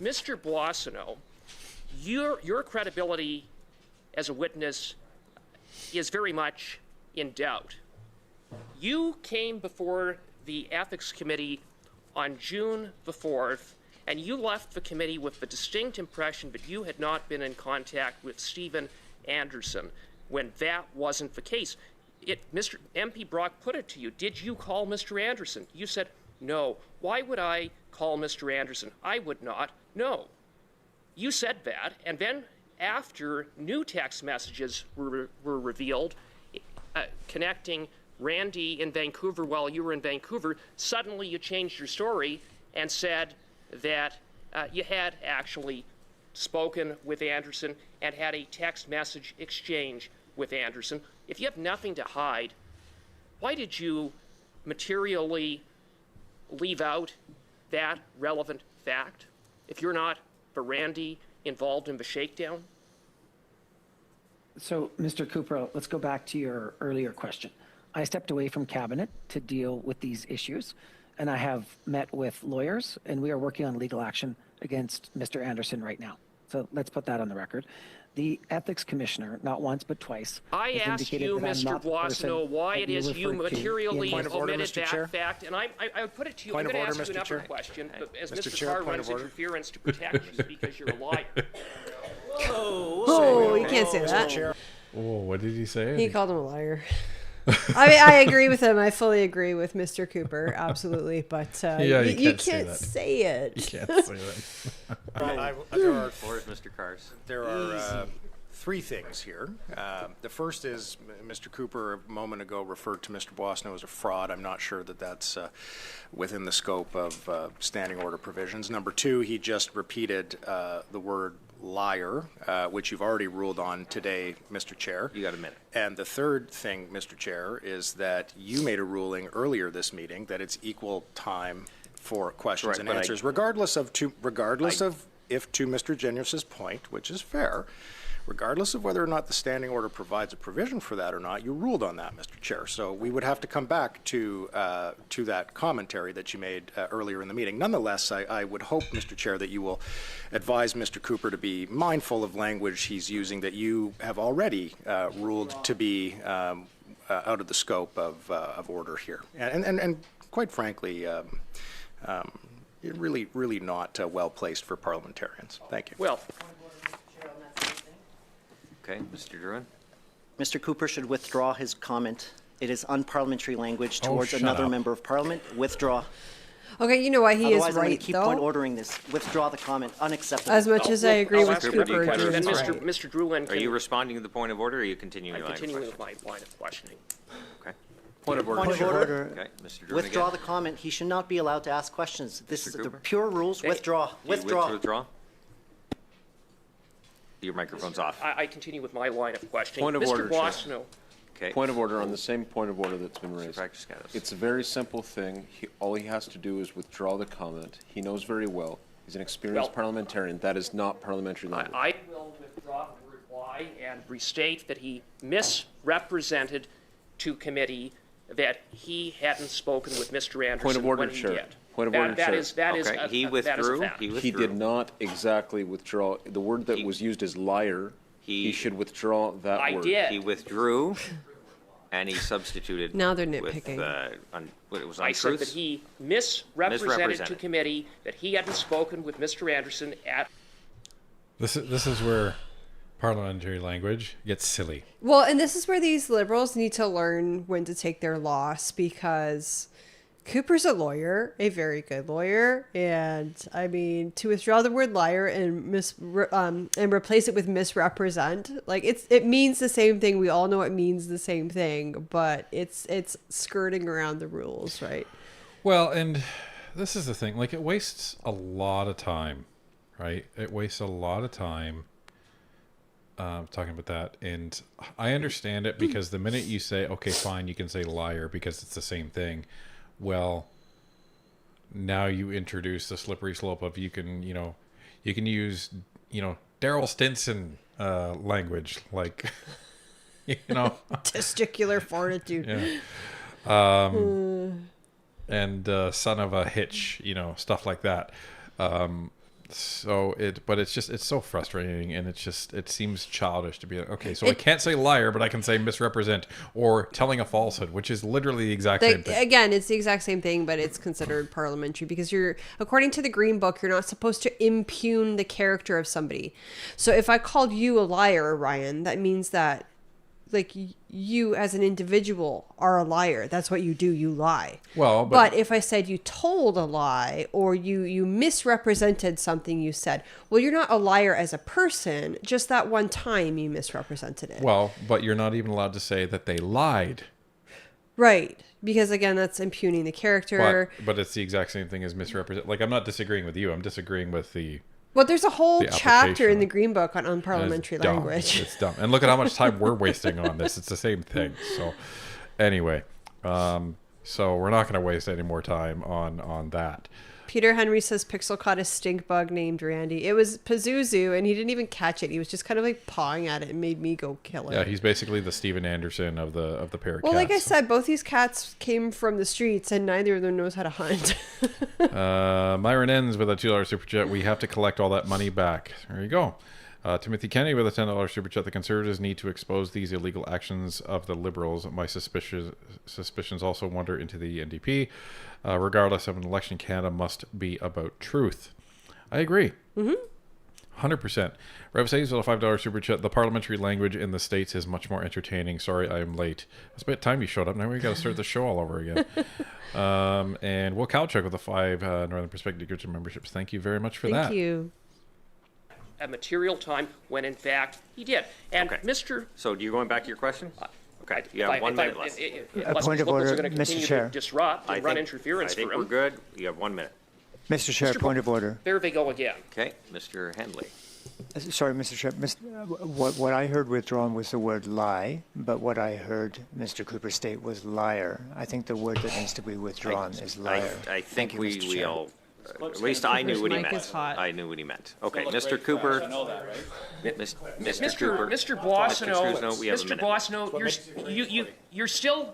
Mr. Boissonnault, your credibility as a witness is very much in doubt. You came before the Ethics Committee on June the 4th, and you left the committee with the distinct impression that you had not been in contact with Stephen Anderson, when that wasn't the case. Mr. MP Brock put it to you. Did you call Mr. Anderson? You said, no. Why would I call Mr. Anderson? I would not. No. You said that, and then after new text messages were revealed connecting Randy in Vancouver while you were in Vancouver, suddenly you changed your story and said that you had actually spoken with Anderson and had a text message exchange with Anderson. If you have nothing to hide, why did you materially leave out that relevant fact if you're not the Randy involved in the shakedown? So, Mr. Cooper, let's go back to your earlier question. I stepped away from cabinet to deal with these issues, and I have met with lawyers, and we are working on legal action against Mr. Anderson right now. So let's put that on the record. The ethics commissioner, not once but twice, I asked you, Mr. Boissonnault, why it is you materially omitted that fact, and I would put it to you. I'm going to ask you another question, but as Mr. Carr runs interference to protect you because you're a liar. Oh, you can't say that. Oh, what did he say? He called him a liar. I mean, I agree with him. I fully agree with Mr. Cooper, absolutely. But yeah, you can't say it. You can't say that. There are Mr. Cars. There are three things here. The first is Mr. Cooper a moment ago referred to Mr. Boissonnault as a fraud. I'm not sure that that's within the scope of standing order provisions. Number two, he just repeated the word liar, which you've already ruled on today, Mr. Chair. You got a minute. And the third thing, Mr. Chair, is that you made a ruling earlier this meeting that it's equal time for questions and answers, regardless of if to Mr. Genius's point, which is fair, regardless of whether or not the standing order provides a provision for that or not, you ruled on that, Mr. Chair. So we would have to come back to that commentary that you made earlier in the meeting. Nonetheless, I would hope, Mr. Chair, that you will advise Mr. Cooper to be mindful of language he's using that you have already ruled to be out of the scope of order here. And quite frankly, really not well placed for parliamentarians. Thank you. Well. Okay, Mr. Drouin. Mr. Cooper should withdraw his comment. It is unparliamentary language towards another member of parliament. Withdraw. Okay, you know what? He Otherwise, is I'm right, going to keep point ordering this. Withdraw the comment. Unacceptable. As much as I agree with Cooper, then Mr. Drouin, are you responding to the point of order, or are you continuing? I'm continuing with my line of questioning. Okay. Point of order. Okay, Mr. Drouin. Withdraw the comment. He should not be allowed to ask questions. This is the pure rules. Withdraw. Withdraw. Your microphone's off. I continue with my line of questioning. Point of Mr. order, Boissonnault. Okay. Point of order on the same point of order that's been raised. It's a very simple thing. All he has to do is withdraw the comment. He knows very well. He's an experienced parliamentarian. That is not parliamentary language. I will withdraw the reply and restate that he misrepresented to committee that he hadn't spoken with Mr. Anderson Point of order, when he Chair. did. Point of order, Chair. He withdrew. He did not exactly withdraw. The word that was used is liar. He should withdraw that word. He withdrew, and he substituted. Now they're nitpicking. It was I said that he misrepresented to committee that he hadn't spoken with Mr. Anderson at. This is where parliamentary language gets silly. Well, and this is where these liberals need to learn when to take their loss, because Cooper's a lawyer, a very good lawyer, and I mean, to withdraw the word liar and replace it with misrepresent, like it means the same thing. We all know it means the same thing, but it's skirting around the rules, right? Well, and this is the thing, like it wastes a lot of time, right? It wastes a lot of time talking about that, and I understand it because the minute you say, okay, fine, you can say liar because it's the same thing. Well, now you introduce the slippery slope of you can use, Daryl Stinson language, like, testicular fortitude. Yeah. And son of a hitch, stuff like that. But it's so frustrating, and it seems childish to be like, okay, so I can't say liar, but I can say misrepresent or telling a falsehood, which is literally the exact same thing. Again, it's the exact same thing, but it's considered parliamentary because according to the Green Book, you're not supposed to impugn the character of somebody. So if I called you a liar, Ryan, that means that like you as an individual are a liar. That's what you do. You lie. Well, but if I said you told a lie or you misrepresented something you said, well, you're not a liar as a person. Just that one time you misrepresented it. Well, but you're not even allowed to say that they lied. Right. Because again, that's impugning the character. But it's the exact same thing as misrepresent. Like, I'm not disagreeing with you. I'm disagreeing with the... Well, there's a whole chapter in the Green Book on parliamentary language. It's dumb. And look at how much time we're wasting on this. It's the same thing. So anyway, so we're not going to waste any more time on that. Peter Henry says Pixel caught a stink bug named Randy. It was Pazuzu, and he didn't even catch it. He was just kind of like pawing at it and made me go kill it. Yeah, he's basically the Steven Anderson of the pair of cats. Well, like I said, both these cats came from the streets, and neither of them knows how to hunt. Myron ends with a $2 super chat. We have to collect all that money back. There you go. Timothy Kennedy with a $10 super chat. The Conservatives need to expose these illegal actions of the Liberals. My suspicions also wander into the NDP. Regardless of an election, Canada must be about truth. I agree. 100%. Rev says with a $5 super chat. The parliamentary language in the States is much more entertaining. Sorry, I am late. It's about time you showed up. Now we got to start the show all over again. And Will Kalchuk with the 5 Northern Perspective Groups memberships. Thank you very much for that. Thank you. A material time when in fact he did. And okay. Mr. So you're going back to your question? Okay, you have 1 minute left. A point of order, Mr. Chair. Disrupt and run interference for him. I think we're good. You have 1 minute. Mr. Chair, point of order. There they go again. Okay, Mr. Hendley. Sorry, Mr. Chair. What I heard withdrawn was the word lie, but what I heard Mr. Cooper state was liar. I think the word that needs to be withdrawn is liar. I think we all... At least I knew what he meant. I knew what he meant. Okay, Mr. Cooper. I know that, right? Mr. Cooper. Mr. Boisonnault,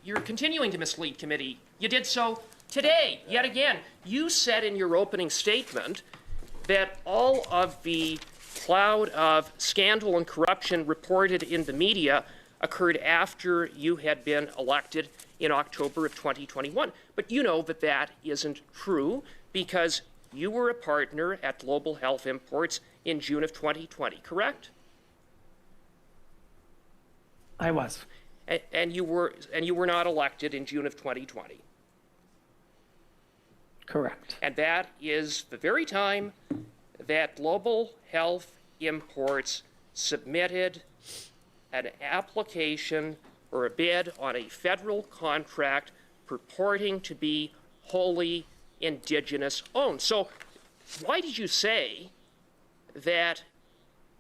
you're continuing to mislead committee. You did so today, yet again. You said in your opening statement that all of the cloud of scandal and corruption reported in the media occurred after you had been elected in October of 2021. But you know that that isn't true, because you were a partner at Global Health Imports in June of 2020, correct? I was. And you were not elected in June of 2020. Correct. And that is the very time that Global Health Imports submitted an application or a bid on a federal contract purporting to be wholly Indigenous owned. So why did you say that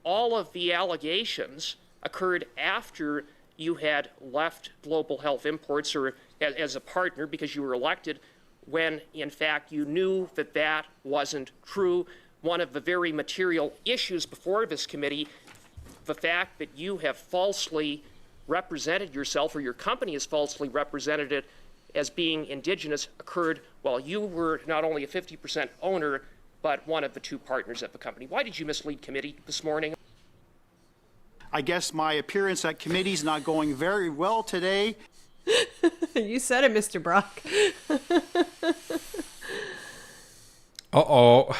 all of the allegations occurred after you had left Global Health Imports or as a partner because you were elected, when in fact you knew that that wasn't true? One of the very material issues before this committee, the fact that you have falsely represented yourself, or your company has falsely represented it as being Indigenous, occurred while you were not only a 50% owner, but one of the 2 partners of the company. Why did you mislead committee this morning? I guess my appearance at committee is not going very well today. You said it, Mr. Brock. Uh-oh.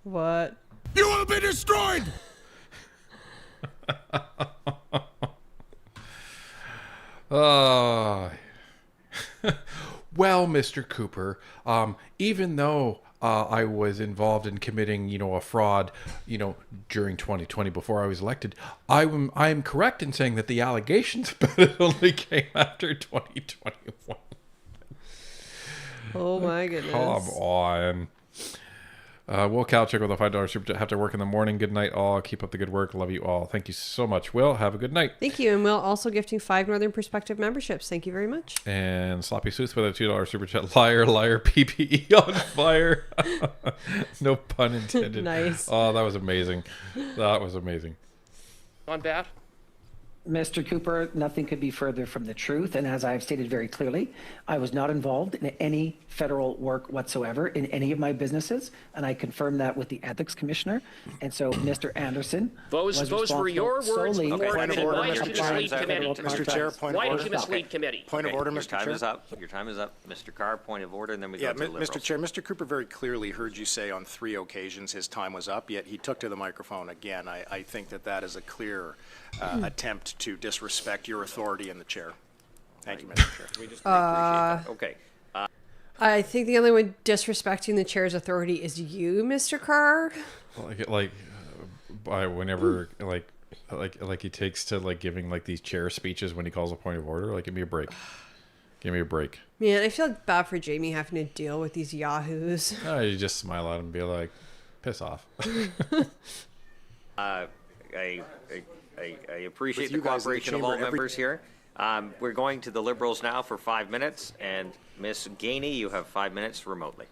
What? You will be destroyed! well, Mr. Cooper, even though I was involved in committing, a fraud, during 2020 before I was elected, I am correct in saying that the allegations about it only came after 2021. Oh my goodness. Come on. Will Kalchuk with a $5 super chat. Have to work in the morning. Good night, all. Keep up the good work. Love you all. Thank you so much, Will. Have a good night. Thank you. And Will also gifting 5 Northern Perspective memberships. Thank you very much. And Sloppy Sleuth with a $2 super chat. Liar, liar, PPE on fire. No pun intended. Nice. Oh, that was amazing. That was amazing. On bat? Mr. Cooper, nothing could be further from the truth. And as I've stated very clearly, I was not involved in any federal work whatsoever in any of my businesses. And I confirmed that with the ethics commissioner. And so Mr. Anderson Those were your words solely before. Point of order, Why did you mislead committee? Mr. Chair, point of Why order. did you mislead committee? Point of order, Your Mr. time Chair. is up. Your time is up. Mr. Carr, point of order, and then we Yeah, go to the Liberals. Mr. Chair, Mr. Cooper very clearly heard you say on 3 occasions his time was up, yet he took to the microphone again. I think that is a clear attempt to disrespect your authority in the chair. Thank you, Mr. Chair. We just appreciate that. Okay. I think the only one disrespecting the chair's authority is you, Mr. Carr. Whenever he takes to giving these chair speeches when he calls a point of order. Give me a break. Give me a break. Man, I feel bad for Jamie having to deal with these yahoos. Oh, you just smile at him and be like, piss off. I appreciate With the you guys in the cooperation of all chamber, members here. We're going to the Liberals now for 5 minutes, and Ms. Gainey, you have 5 minutes remotely.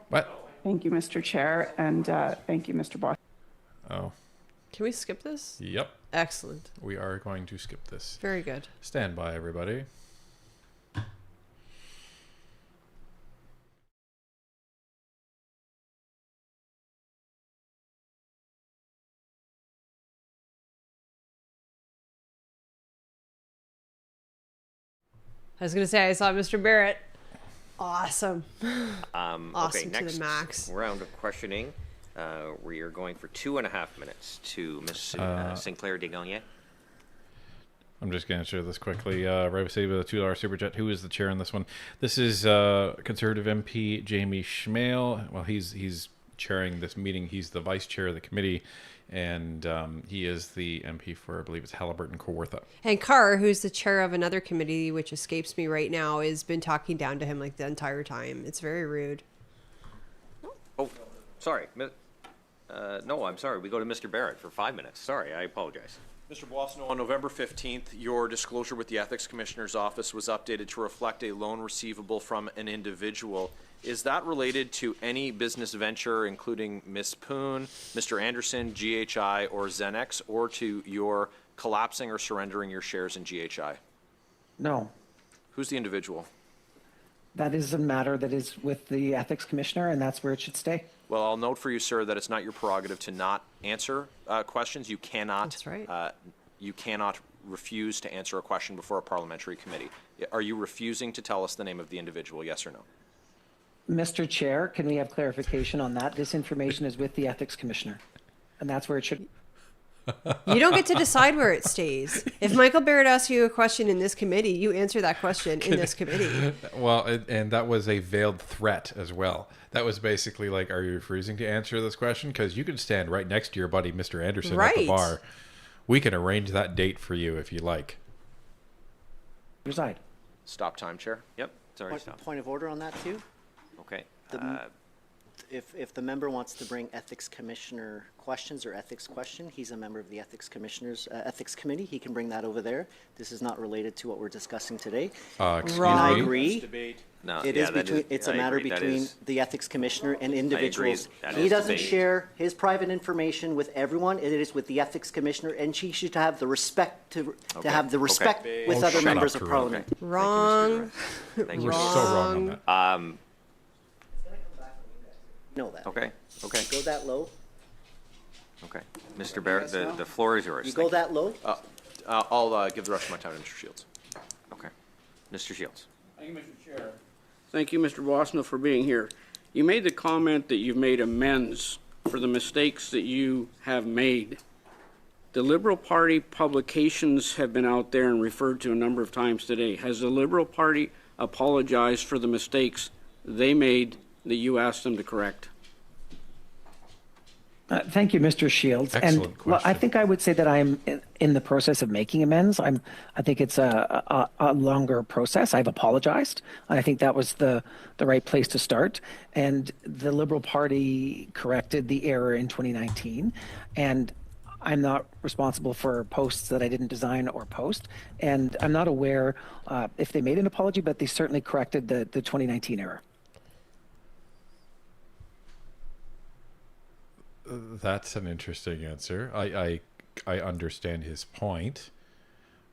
What? Thank you, Mr. Chair, and thank you, Mr. Boss. Oh. Can we skip this? Yep. Excellent. We are going to skip this. Very good. Stand by, everybody. I was going to say, I saw Mr. Barrett. Awesome. Awesome Okay, to next the max. round of questioning. We are going for 2.5 minutes to Ms. Sinclair Desgagnés. I'm just going to answer this quickly. Right City with a $2 super chat. Who is the chair in this one? This is Conservative MP Jamie Schmale. Well, he's chairing this meeting. He's the vice chair of the committee, and he is the MP for, I believe it's Haliburton Kawartha. And Carr, who's the chair of another committee, which escapes me right now, has been talking down to him the entire time. It's very rude. Oh, sorry. No, I'm sorry. We go to Mr. Barrett for 5 minutes. Sorry, I apologize. Mr. Boissonnault, on November 15th, your disclosure with the Ethics Commissioner's Office was updated to reflect a loan receivable from an individual. Is that related to any business venture, including Ms. Poon, Mr. Anderson, GHI, or Xenex, or to your collapsing or surrendering your shares in GHI? No. Who's the individual? That is a matter that is with the ethics commissioner, and that's where it should stay. Well, I'll note for you, sir, that it's not your prerogative to not answer questions. You cannot. That's right. You cannot refuse to answer a question before a parliamentary committee. Are you refusing to tell us the name of the individual? Yes or no? Mr. Chair, can we have clarification on that? This information is with the ethics commissioner, and that's where it should. You don't get to decide where it stays. If Michael Barrett asks you a question in this committee, you answer that question in this committee. Well, and that was a veiled threat as well. That was basically like, are you refusing to answer this question? Because you can stand right next to your buddy, Mr. Anderson, at the bar. We can arrange that date for you if you like. Reside. Stop time, Chair. Yep. Sorry, stop. Point of order on that, too? Okay. If the member wants to bring ethics commissioner questions or ethics question, he's a member of the ethics commissioner's ethics committee. He can bring that over there. This is not related to what we're discussing today. Excuse and I me? agree. No, it yeah, is between. It's a matter between the ethics commissioner and individuals. He doesn't share his private information with everyone. It is with the ethics commissioner, and she should have the respect to have the respect with other members of parliament. Okay. Wrong. Thank you, We're so wrong on that. Know that. Okay. Okay. Go that low. Okay. Mr. Barrett, the floor is yours. You go that low. I'll give the rest of my time to Mr. Shields. Okay. Mr. Shields. Thank you, Mr. Chair. Thank you, Mr. Boissonnault, for being here. You made the comment that you've made amends for the mistakes that you have made. The Liberal Party publications have been out there and referred to a number of times today. Has the Liberal Party apologize for the mistakes they made that you asked them to correct? Thank you, Mr. Shields. Excellent and question. I think I would say that I'm in the process of making amends. I think it's a longer process. I've apologized, and I think that was the right place to start. And the Liberal Party corrected the error in 2019, and I'm not responsible for posts that I didn't design or post, and I'm not aware if they made an apology, but they certainly corrected the 2019 error. That's an interesting answer. I understand his point,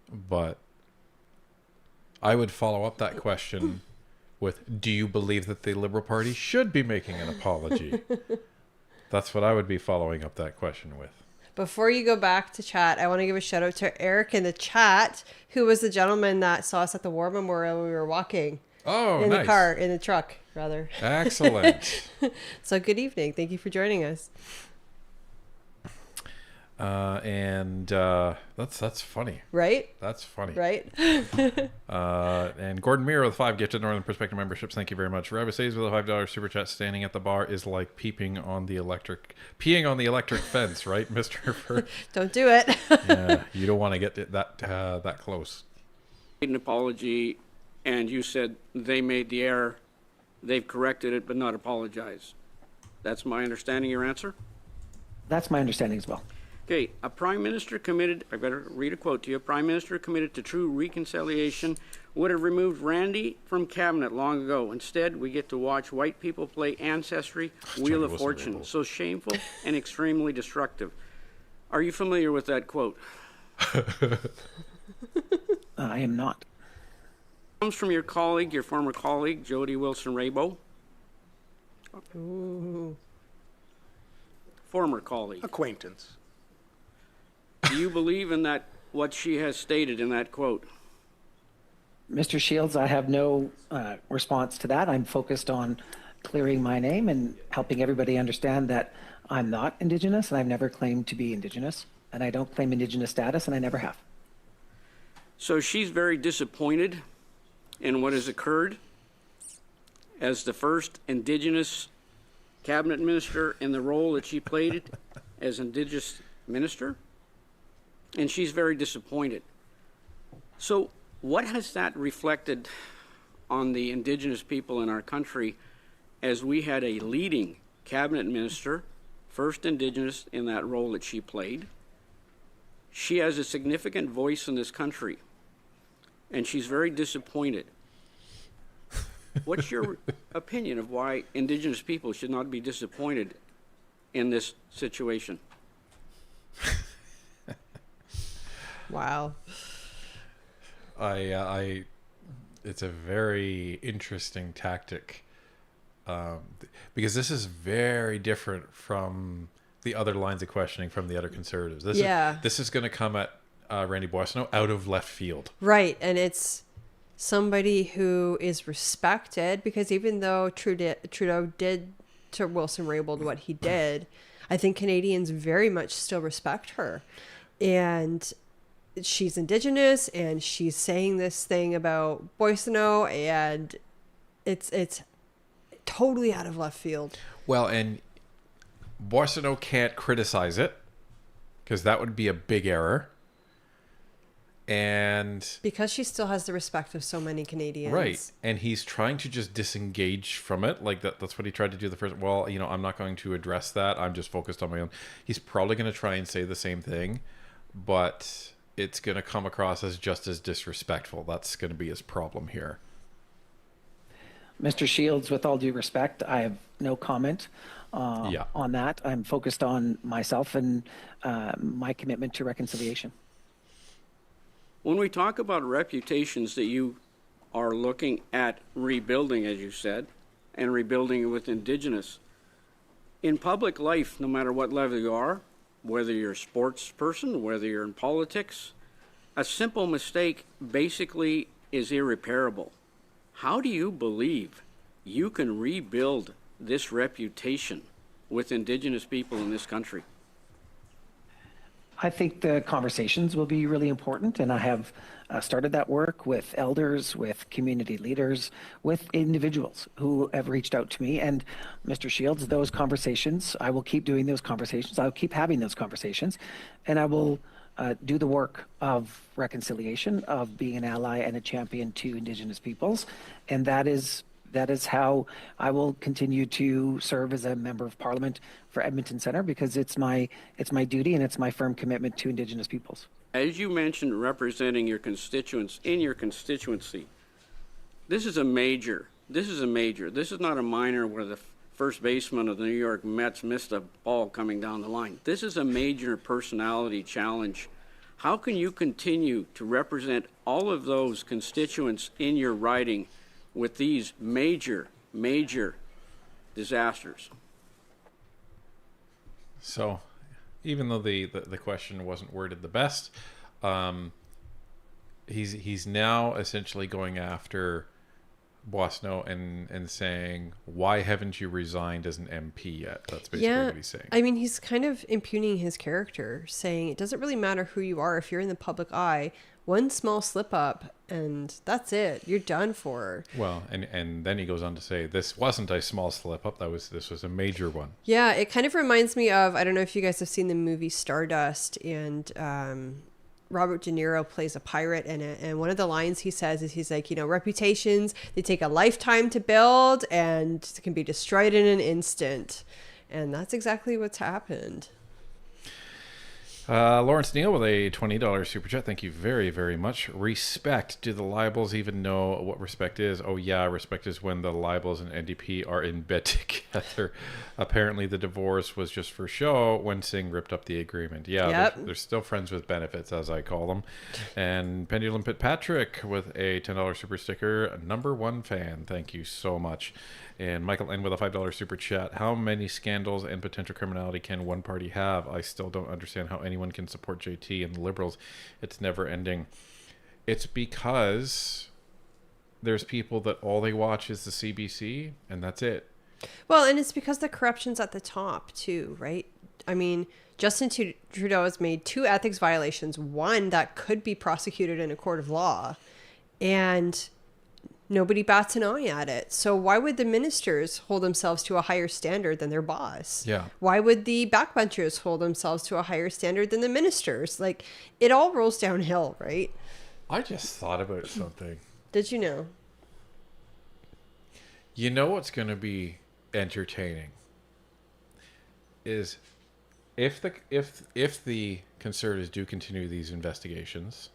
but I would follow up that question with, do you believe that the Liberal Party should be making an apology? That's what I would be following up that question with. Before you go back to chat, I want to give a shout out to Eric in the chat, who was the gentleman that saw us at the War Memorial when we were walking. Oh, in nice. In the truck, rather. Excellent. So good evening. Thank you for joining us. That's funny. Right? That's funny. Right? And Gordon Muir with 5 gifted Northern Perspective memberships. Thank you very much. Rabbit says with a $5 super chat, standing at the bar is like peeing on the electric fence, right, Mr. Don't do it. Yeah, you don't want to get that close. An apology, and you said they made the error. They've corrected it, but not apologized. That's my understanding, your answer? That's my understanding as well. Okay, a prime minister committed, I better read a quote to you, a prime minister committed to true reconciliation would have removed Randy from cabinet long ago. Instead, we get to watch white people play Ancestry, Wheel of Fortune. So shameful and extremely destructive. Are you familiar with that quote? I am not. Comes from your colleague, your former colleague, Jody Wilson-Raybould. Ooh. Former colleague. Acquaintance. Do you believe in that, what she has stated in that quote? Mr. Shields, I have no response to that. I'm focused on clearing my name and helping everybody understand that I'm not Indigenous, and I've never claimed to be Indigenous, and I don't claim Indigenous status, and I never have. So she's very disappointed in what has occurred as the first Indigenous cabinet minister in the role that she played as Indigenous minister, and she's very disappointed. So what has that reflected on the Indigenous people in our country as we had a leading cabinet minister, first Indigenous in that role that she played? She has a significant voice in this country, and she's very disappointed. What's your opinion of why Indigenous people should not be disappointed in this situation? Wow. It's a very interesting tactic, because this is very different from the other lines of questioning from the other Conservatives. This is going to come at Randy Boissonnault out of left field. Right, and it's somebody who is respected, because even though Trudeau did to Wilson-Raybould what he did, I think Canadians very much still respect her. And she's Indigenous, and she's saying this thing about Boisonnault, and it's totally out of left field. Well, and Boissonnault can't criticize it, because that would be a big error. And because she still has the respect of so many Canadians. Right. And he's trying to just disengage from it. Like that's what he tried to do the first. Well, I'm not going to address that. I'm just focused on my own. He's probably going to try and say the same thing, but it's going to come across as just as disrespectful. That's going to be his problem here. Mr. Shields, with all due respect, I have no comment on that. I'm focused on myself and my commitment to reconciliation. When we talk about reputations that you are looking at rebuilding, as you said, and rebuilding with Indigenous, in public life, no matter what level you are, whether you're a sports person, whether you're in politics, a simple mistake basically is irreparable. How do you believe you can rebuild this reputation with Indigenous people in this country? I think the conversations will be really important, and I have started that work with elders, with community leaders, with individuals who have reached out to me. And Mr. Shields, those conversations, I will keep doing those conversations. I'll keep having those conversations, and I will do the work of reconciliation, of being an ally and a champion to Indigenous peoples. And that is how I will continue to serve as a member of Parliament for Edmonton Centre, because it's my duty and it's my firm commitment to Indigenous peoples. As you mentioned, representing your constituents in your constituency, this is major. This is not a minor where the first baseman of the New York Mets missed a ball coming down the line. This is a major personality challenge. How can you continue to represent all of those constituents in your riding with these major disasters? So, even though the question wasn't worded the best, he's now essentially going after Boisonnault and saying, why haven't you resigned as an MP yet? That's basically what he's saying. I mean, he's kind of impugning his character, saying it doesn't really matter who you are. If you're in the public eye, one small slip up and that's it. You're done for. Well, and then he goes on to say, this wasn't a small slip up. This was a major one. Yeah, it kind of reminds me of, I don't know if you guys have seen the movie Stardust, and Robert De Niro plays a pirate in it. And one of the lines he says is, he's like, reputations, they take a lifetime to build and can be destroyed in an instant. And that's exactly what's happened. Lawrence Neal with a $20 super chat. Thank you very, very much. Respect. Do the libels even know what respect is? Oh, yeah. Respect is when the libels and NDP are in bed together. Apparently, the divorce was just for show when Singh ripped up the agreement. Yeah, yep. they're still friends with benefits, as I call them. And Pendulum Pit Patrick with a $10 super sticker. #1 fan. Thank you so much. And Michael N with a $5 super chat. How many scandals and potential criminality can one party have? I still don't understand how anyone can support JT and the Liberals. It's never ending. It's because there's people that all they watch is the CBC and that's it. Well, and it's because the corruption's at the top too, right? I mean, Justin Trudeau has made 2 ethics violations, one that could be prosecuted in a court of law, and nobody bats an eye at it. So why would the ministers hold themselves to a higher standard than their boss? Yeah. Why would the backbenchers hold themselves to a higher standard than the ministers? Like, it all rolls downhill, right? I just thought about something. Did you know? You know what's going to be entertaining is if the Conservatives do continue these investigations,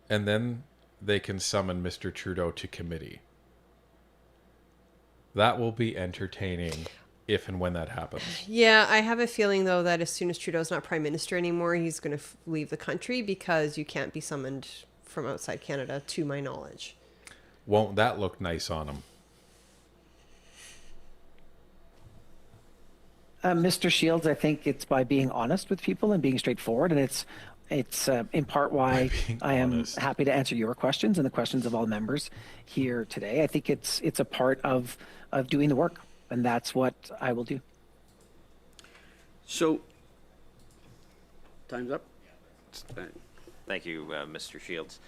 and then they can summon Mr. Trudeau to committee. That will be entertaining if and when that happens. Yeah, I have a feeling, though, that as soon as Trudeau's not prime minister anymore, he's going to leave the country, because you can't be summoned from outside Canada, to my knowledge. Won't that look nice on him? Mr. Shields, I think it's by being honest with people and being straightforward, and it's in part why I am happy to answer your questions and the questions of all members here today. I think it's a part of doing the work, and that's what I will do. So, time's up. Thank you, Mr. Shields.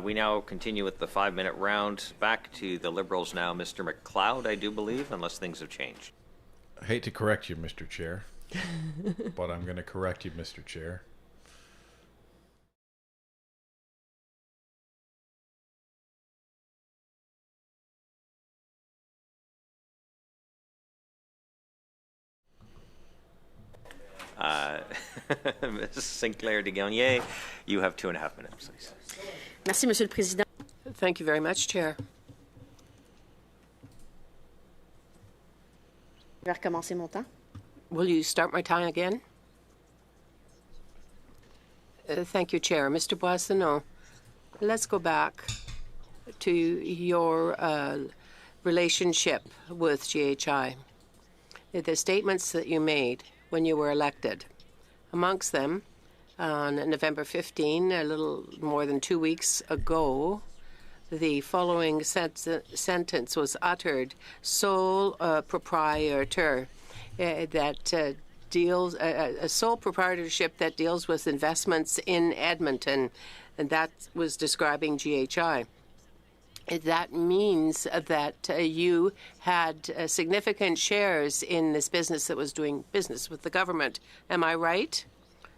We now continue with the 5-minute round. Back to the Liberals now. Mr. McLeod, I do believe, unless things have changed. I hate to correct you, Mr. Chair, but I'm going to correct you, Mr. Chair. Ms. Sinclair de Gagnier, you have 2.5 minutes, please. Merci, Monsieur le Président. Thank you very much, Chair. Je vais recommencer mon temps. Will you start my time again? Thank you, Chair. Mr. Boissonnault, let's go back to your relationship with GHI. The statements that you made when you were elected. Amongst them, on November 15, a little more than 2 weeks ago, the following sentence was uttered: sole proprietor, that deals, a sole proprietorship that deals with investments in Edmonton, and that was describing GHI. That means that you had significant shares in this business that was doing business with the government. Am I right?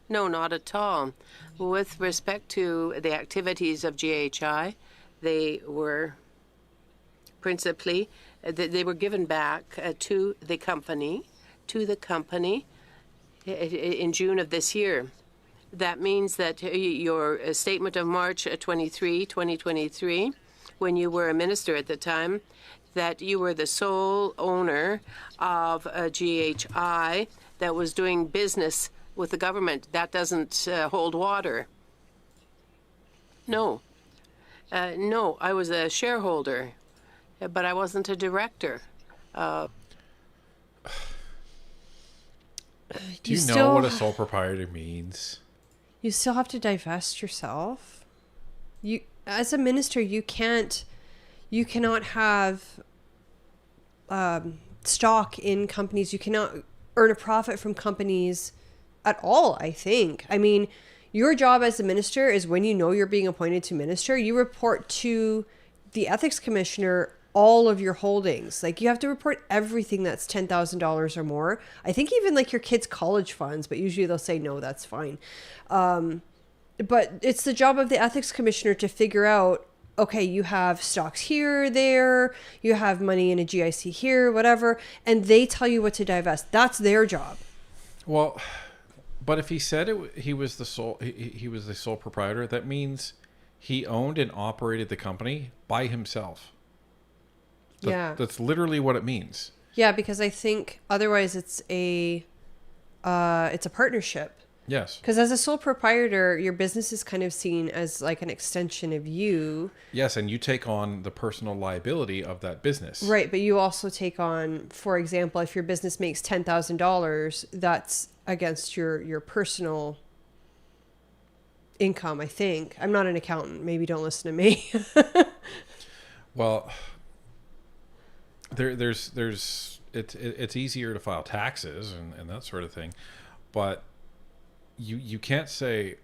No, not at all. With respect to the activities of GHI, they were principally, they were given back to the company in June of this year. That means that your statement of March 23, 2023, when you were a minister at the time, that you were the sole owner of a GHI that was doing business with the government. That doesn't hold water. No. No, I was a shareholder, but I wasn't a director. Do you know what a sole proprietor means? You still have to divest yourself. You, as a minister, you cannot have stock in companies. You cannot earn a profit from companies at all, I think. I mean, your job as a minister is when you know you're being appointed to minister, you report to the ethics commissioner all of your holdings. Like, you have to report everything that's $10,000 or more. I think even like your kids' college funds, but usually they'll say, no, that's fine. But it's the job of the ethics commissioner to figure out, okay, you have stocks here, there, you have money in a GIC here, whatever, and they tell you what to divest. That's their job. Well, but if he said he was the sole proprietor, that means he owned and operated the company by himself. Yeah. That's literally what it means. Yeah, because I think otherwise it's a partnership. Yes. Because as a sole proprietor, your business is kind of seen as like an extension of you. Yes, and you take on the personal liability of that business. Right, but you also take on, for example, if your business makes $10,000, that's against your personal income, I think. I'm not an accountant. Maybe don't listen to me. Well, it's easier to file taxes and that sort of thing, but you can't say,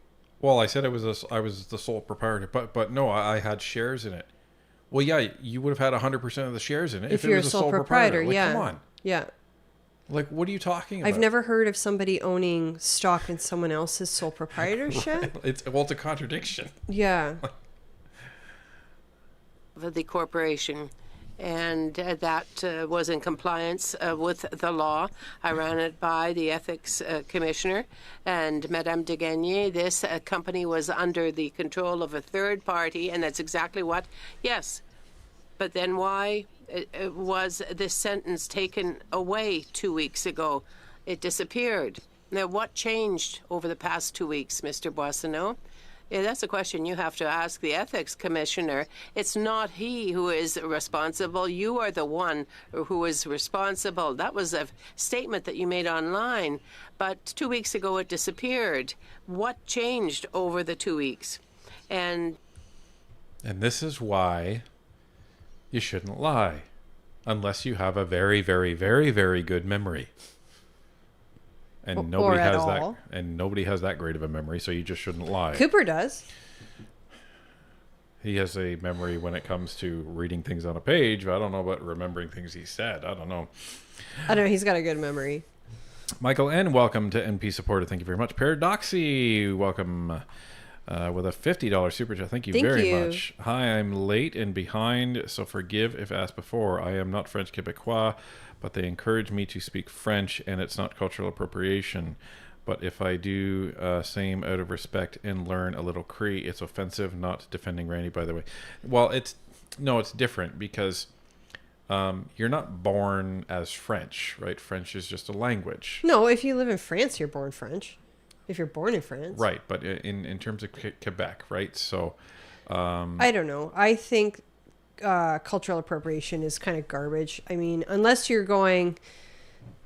well, I said I was the sole proprietor, but no, I had shares in it. Well, yeah, you would have had 100% of the shares in it if you're it was a sole proprietor. Like, yeah. Come on. Yeah. Like, what are you talking about? I've never heard of somebody owning stock in someone else's sole proprietorship. Right. It's a contradiction. Yeah. The corporation, and that was in compliance with the law. I ran it by the ethics commissioner and Madame de Gagné. This company was under the control of a third party, and that's exactly what. Yes, but then why was this sentence taken away 2 weeks ago? It disappeared. Now, what changed over the past 2 weeks, Mr. Boissonnault? Yeah, that's a question you have to ask the ethics commissioner. It's not he who is responsible. You are the one who is responsible. That was a statement that you made online, but 2 weeks ago it disappeared. What changed over the 2 weeks? And this is why you shouldn't lie unless you have a very, very, very, very good memory. And nobody has that, and nobody has that great of a memory, so you just shouldn't lie. Cooper does. He has a memory when it comes to reading things on a page, but I don't know about remembering things he said. I don't know. I don't know. He's got a good memory. Michael N., welcome to NP Supporter. Thank you very much. Paradoxy, welcome with a $50 super chat. Thank you very much. Hi, I'm late and behind, so forgive if asked before. I am not French Quebecois, but they encourage me to speak French, and it's not cultural appropriation. But if I do same out of respect and learn a little Cree, it's offensive. Not defending Randy, by the way. Well, it's different because you're not born as French, right? French is just a language. No, if you live in France, you're born French. If you're born in France, right? But in terms of Quebec, right? So I don't know. I think cultural appropriation is kind of garbage. I mean, unless you're going,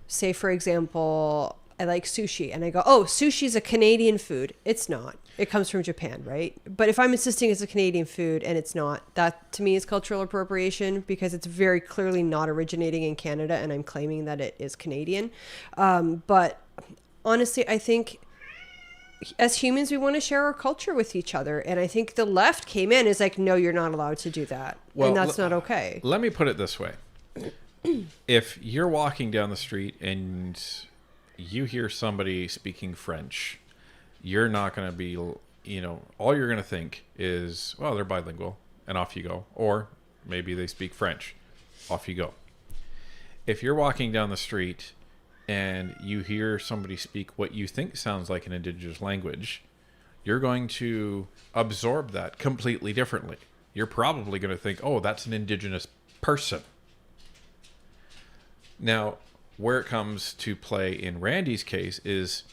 say, for example, I like sushi, and I go, oh, sushi's a Canadian food. It's not. It comes from Japan, right? But if I'm insisting it's a Canadian food and it's not, that to me is cultural appropriation because it's very clearly not originating in Canada, and I'm claiming that it is Canadian. But honestly, I think as humans, we want to share our culture with each other. And I think the left came in is like, no, you're not allowed to do that. Well, and that's not okay. Let me put it this way. If you're walking down the street and you hear somebody speaking French, you're not going to be, all you're going to think is, well, they're bilingual, and off you go. Or maybe they speak French. Off you go. If you're walking down the street and you hear somebody speak what you think sounds like an Indigenous language, you're going to absorb that completely differently. You're probably going to think, oh, that's an Indigenous person. Now, where it comes to play in Randy's case is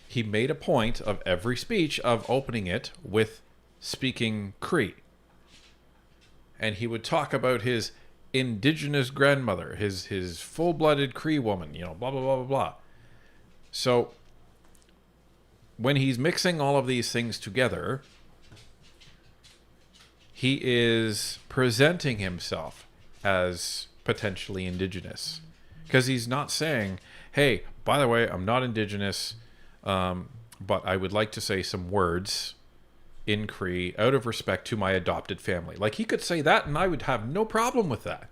he made a point of every speech of opening it with speaking Cree. And he would talk about his Indigenous grandmother, his full-blooded Cree woman, blah, blah, blah, blah, blah. So when he's mixing all of these things together, he is presenting himself as potentially Indigenous. Because he's not saying, hey, by the way, I'm not Indigenous, but I would like to say some words in Cree out of respect to my adopted family. Like, he could say that and I would have no problem with that.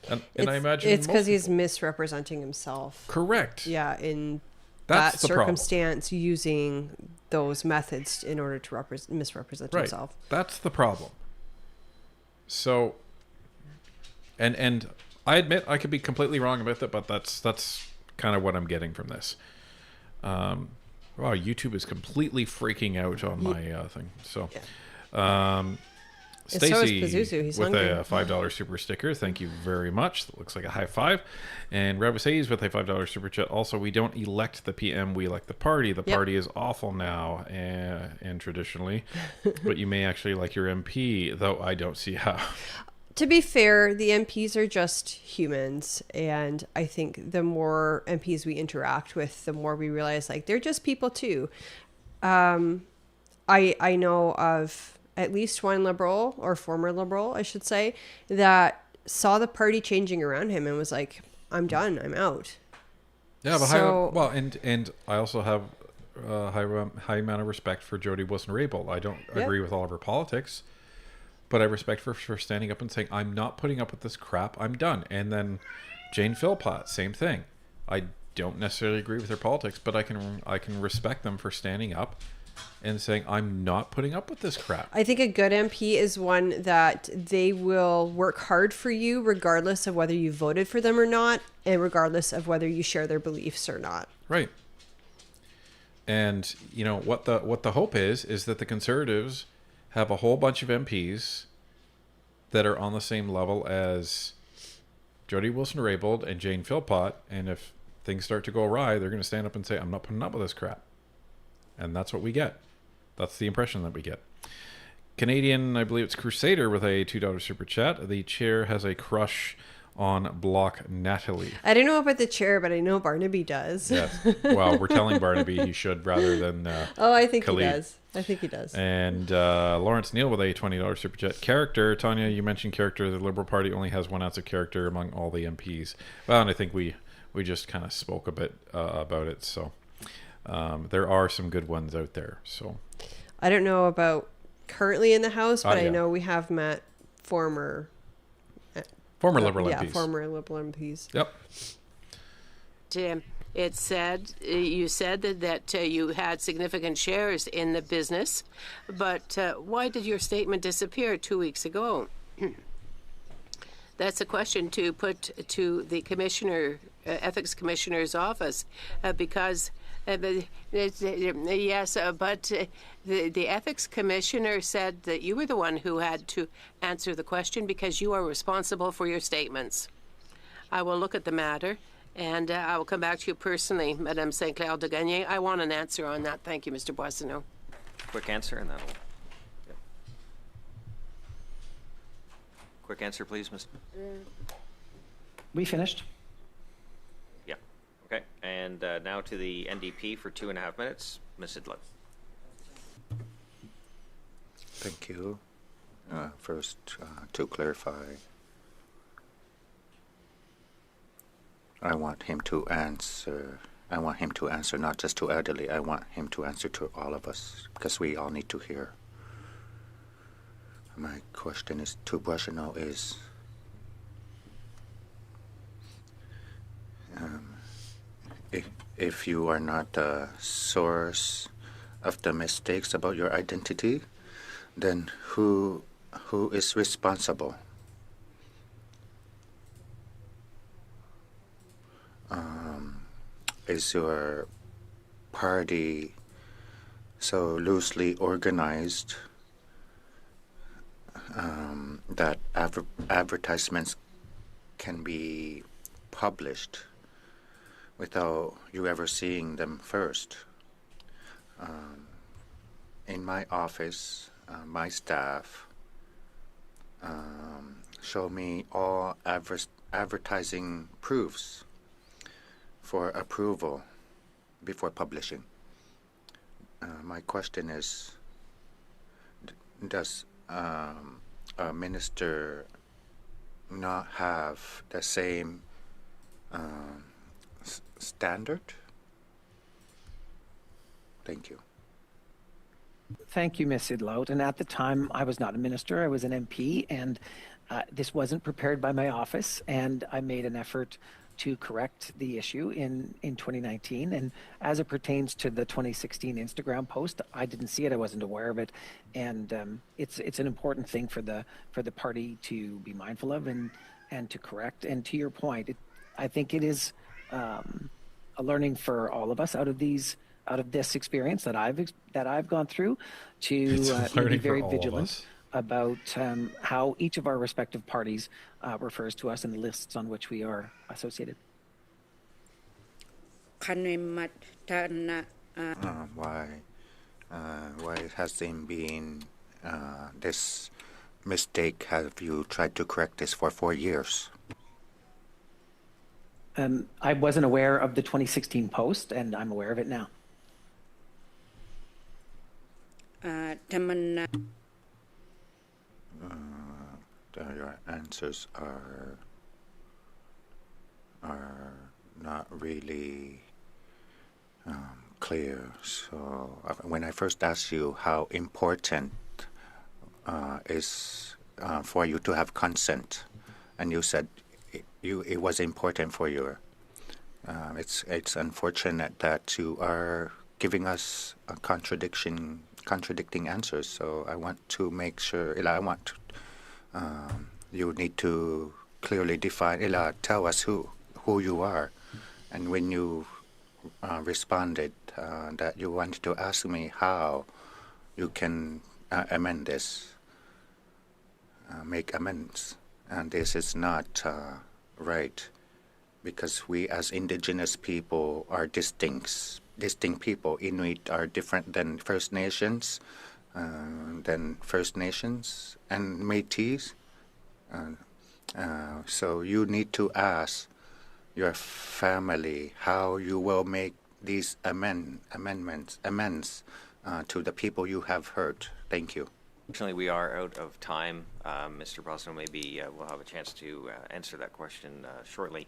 And I imagine it's because he's misrepresenting himself. Correct. Yeah, in That's that the problem. circumstance, using those methods in order to misrepresent himself. That's the problem. So, and I admit I could be completely wrong about that, but that's kind of what I'm getting from this. Wow, YouTube is completely freaking out on my thing. So, Stacy He's with hungry. a $5 super sticker. Thank you very much. That looks like a high five. And Rabusays with a $5 super chat. Also, we don't elect the PM, we elect the party. The party is awful now and traditionally, but you may actually like your MP, though I don't see how. To be fair, the MPs are just humans, and I think the more MPs we interact with, the more we realize like they're just people too. I know of at least one Liberal, or former Liberal, I should say, that saw the party changing around him and was like, "I'm done. I'm out." Yeah, but and I also have a high amount of respect for Jody Boisonnault. I don't agree with all of her politics. But I respect her for standing up and saying, I'm not putting up with this crap. I'm done. And then Jane Philpott, same thing. I don't necessarily agree with her politics, but I can respect them for standing up and saying, I'm not putting up with this crap. I think a good MP is one that they will work hard for you regardless of whether you voted for them or not, and regardless of whether you share their beliefs or not. Right. And what the hope is that the Conservatives have a whole bunch of MPs that are on the same level as Jody Wilson-Raybould and Jane Philpott, and if things start to go awry, they're going to stand up and say, I'm not putting up with this crap. And that's what we get. That's the impression that we get. Canadian, I believe it's Crusader with a $2 super chat. The chair has a crush on Block Natalie. I don't know about the chair, but I know Barnaby does. Yes. Well, we're telling Barnaby he should rather than I think Khalid. he does. I think he does. And Lawrence Neal with a $20 super chat. Character, Tanya, you mentioned character. The Liberal Party only has 1 ounce of character among all the MPs. Well, and I think we just kind of spoke a bit about it. So there are some good ones out there. So I don't know about currently in the House, but I know we have met former Liberal MPs. Yeah, former Liberal MPs. Yep. It said, you said that you had significant shares in the business, but why did your statement disappear 2 weeks ago? That's a question to put to the commissioner, ethics commissioner's office, because yes, but the ethics commissioner said that you were the one who had to answer the question because you are responsible for your statements. I will look at the matter, and I will come back to you personally, Madame St. Clair de Gagné. I want an answer on that. Thank you, Mr. Boissonnault. Quick answer, and that'll... Yep. Quick answer, please, Mr. We finished. Yeah. Okay. And now to the NDP for 2.5 minutes. Ms. Idlett. Thank you. First, to clarify, I want him to answer I want him to answer not just to elderly. I want him to answer to all of us because we all need to hear. My question is to Boisonnault is, if you are not the source of the mistakes about your identity, then who is responsible? Is your party so loosely organized that advertisements can be published without you ever seeing them first? In my office, my staff show me all advertising proofs for approval before publishing. My question is, does a minister not have the same standard? Thank you. Thank you, Ms. Sidlout. And at the time, I was not a minister, I was an MP, and this wasn't prepared by my office, and I made an effort to correct the issue in 2019. And as it pertains to the 2016 Instagram post, I didn't see it, I wasn't aware of it, and it's an important thing for the party to be mindful of and to correct. And to your point, I think it is a learning for all of us out of this experience that I've gone through to be very vigilant about how each of our respective parties refers to us in the lists on which we are associated. Why has there been this mistake? Have you tried to correct this for 4 years? I wasn't aware of the 2016 post, and I'm aware of it now. Your answers are not really clear. So when I first asked you how important is for you to have consent, and you said it was important for you. It's unfortunate that you are giving us a contradicting answers. So I want to make sure. You need to clearly define. Tell us who you are, and when you responded that you wanted to ask me how you can amend this, make amends, and this is not right, because we as Indigenous people are distinct people. Inuit are different than First Nations, and Métis. So you need to ask your family how you will make these amends to the people you have hurt. Thank you. Unfortunately, we are out of time. Mr. Boissonnault, maybe we'll have a chance to answer that question shortly.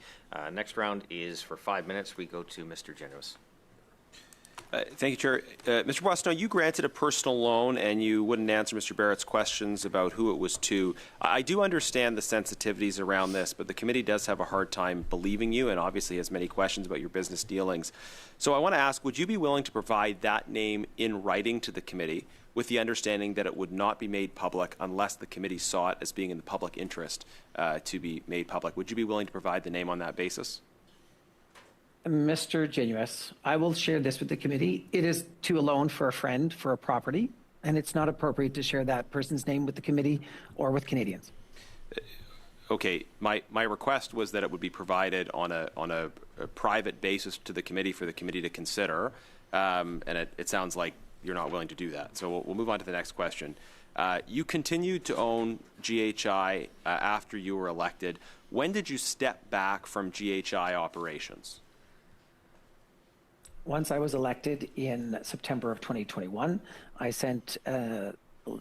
Next round is for 5 minutes. We go to Mr. Indigenous. Thank you, Chair. Mr. Boissonnault, you granted a personal loan and you wouldn't answer Mr. Barrett's questions about who it was to. I do understand the sensitivities around this, but the committee does have a hard time believing you and obviously has many questions about your business dealings. So I want to ask, would you be willing to provide that name in writing to the committee with the understanding that it would not be made public unless the committee saw it as being in the public interest to be made public? Would you be willing to provide the name on that basis? Mr. Indigenous, I will share this with the committee. It is to a loan for a friend for a property, and it's not appropriate to share that person's name with the committee or with Canadians. Okay, my request was that it would be provided on a private basis to the committee for the committee to consider, and it sounds like you're not willing to do that. So we'll move on to the next question. You continued to own GHI after you were elected. When did you step back from GHI operations? Once I was elected in September of 2021, I sent an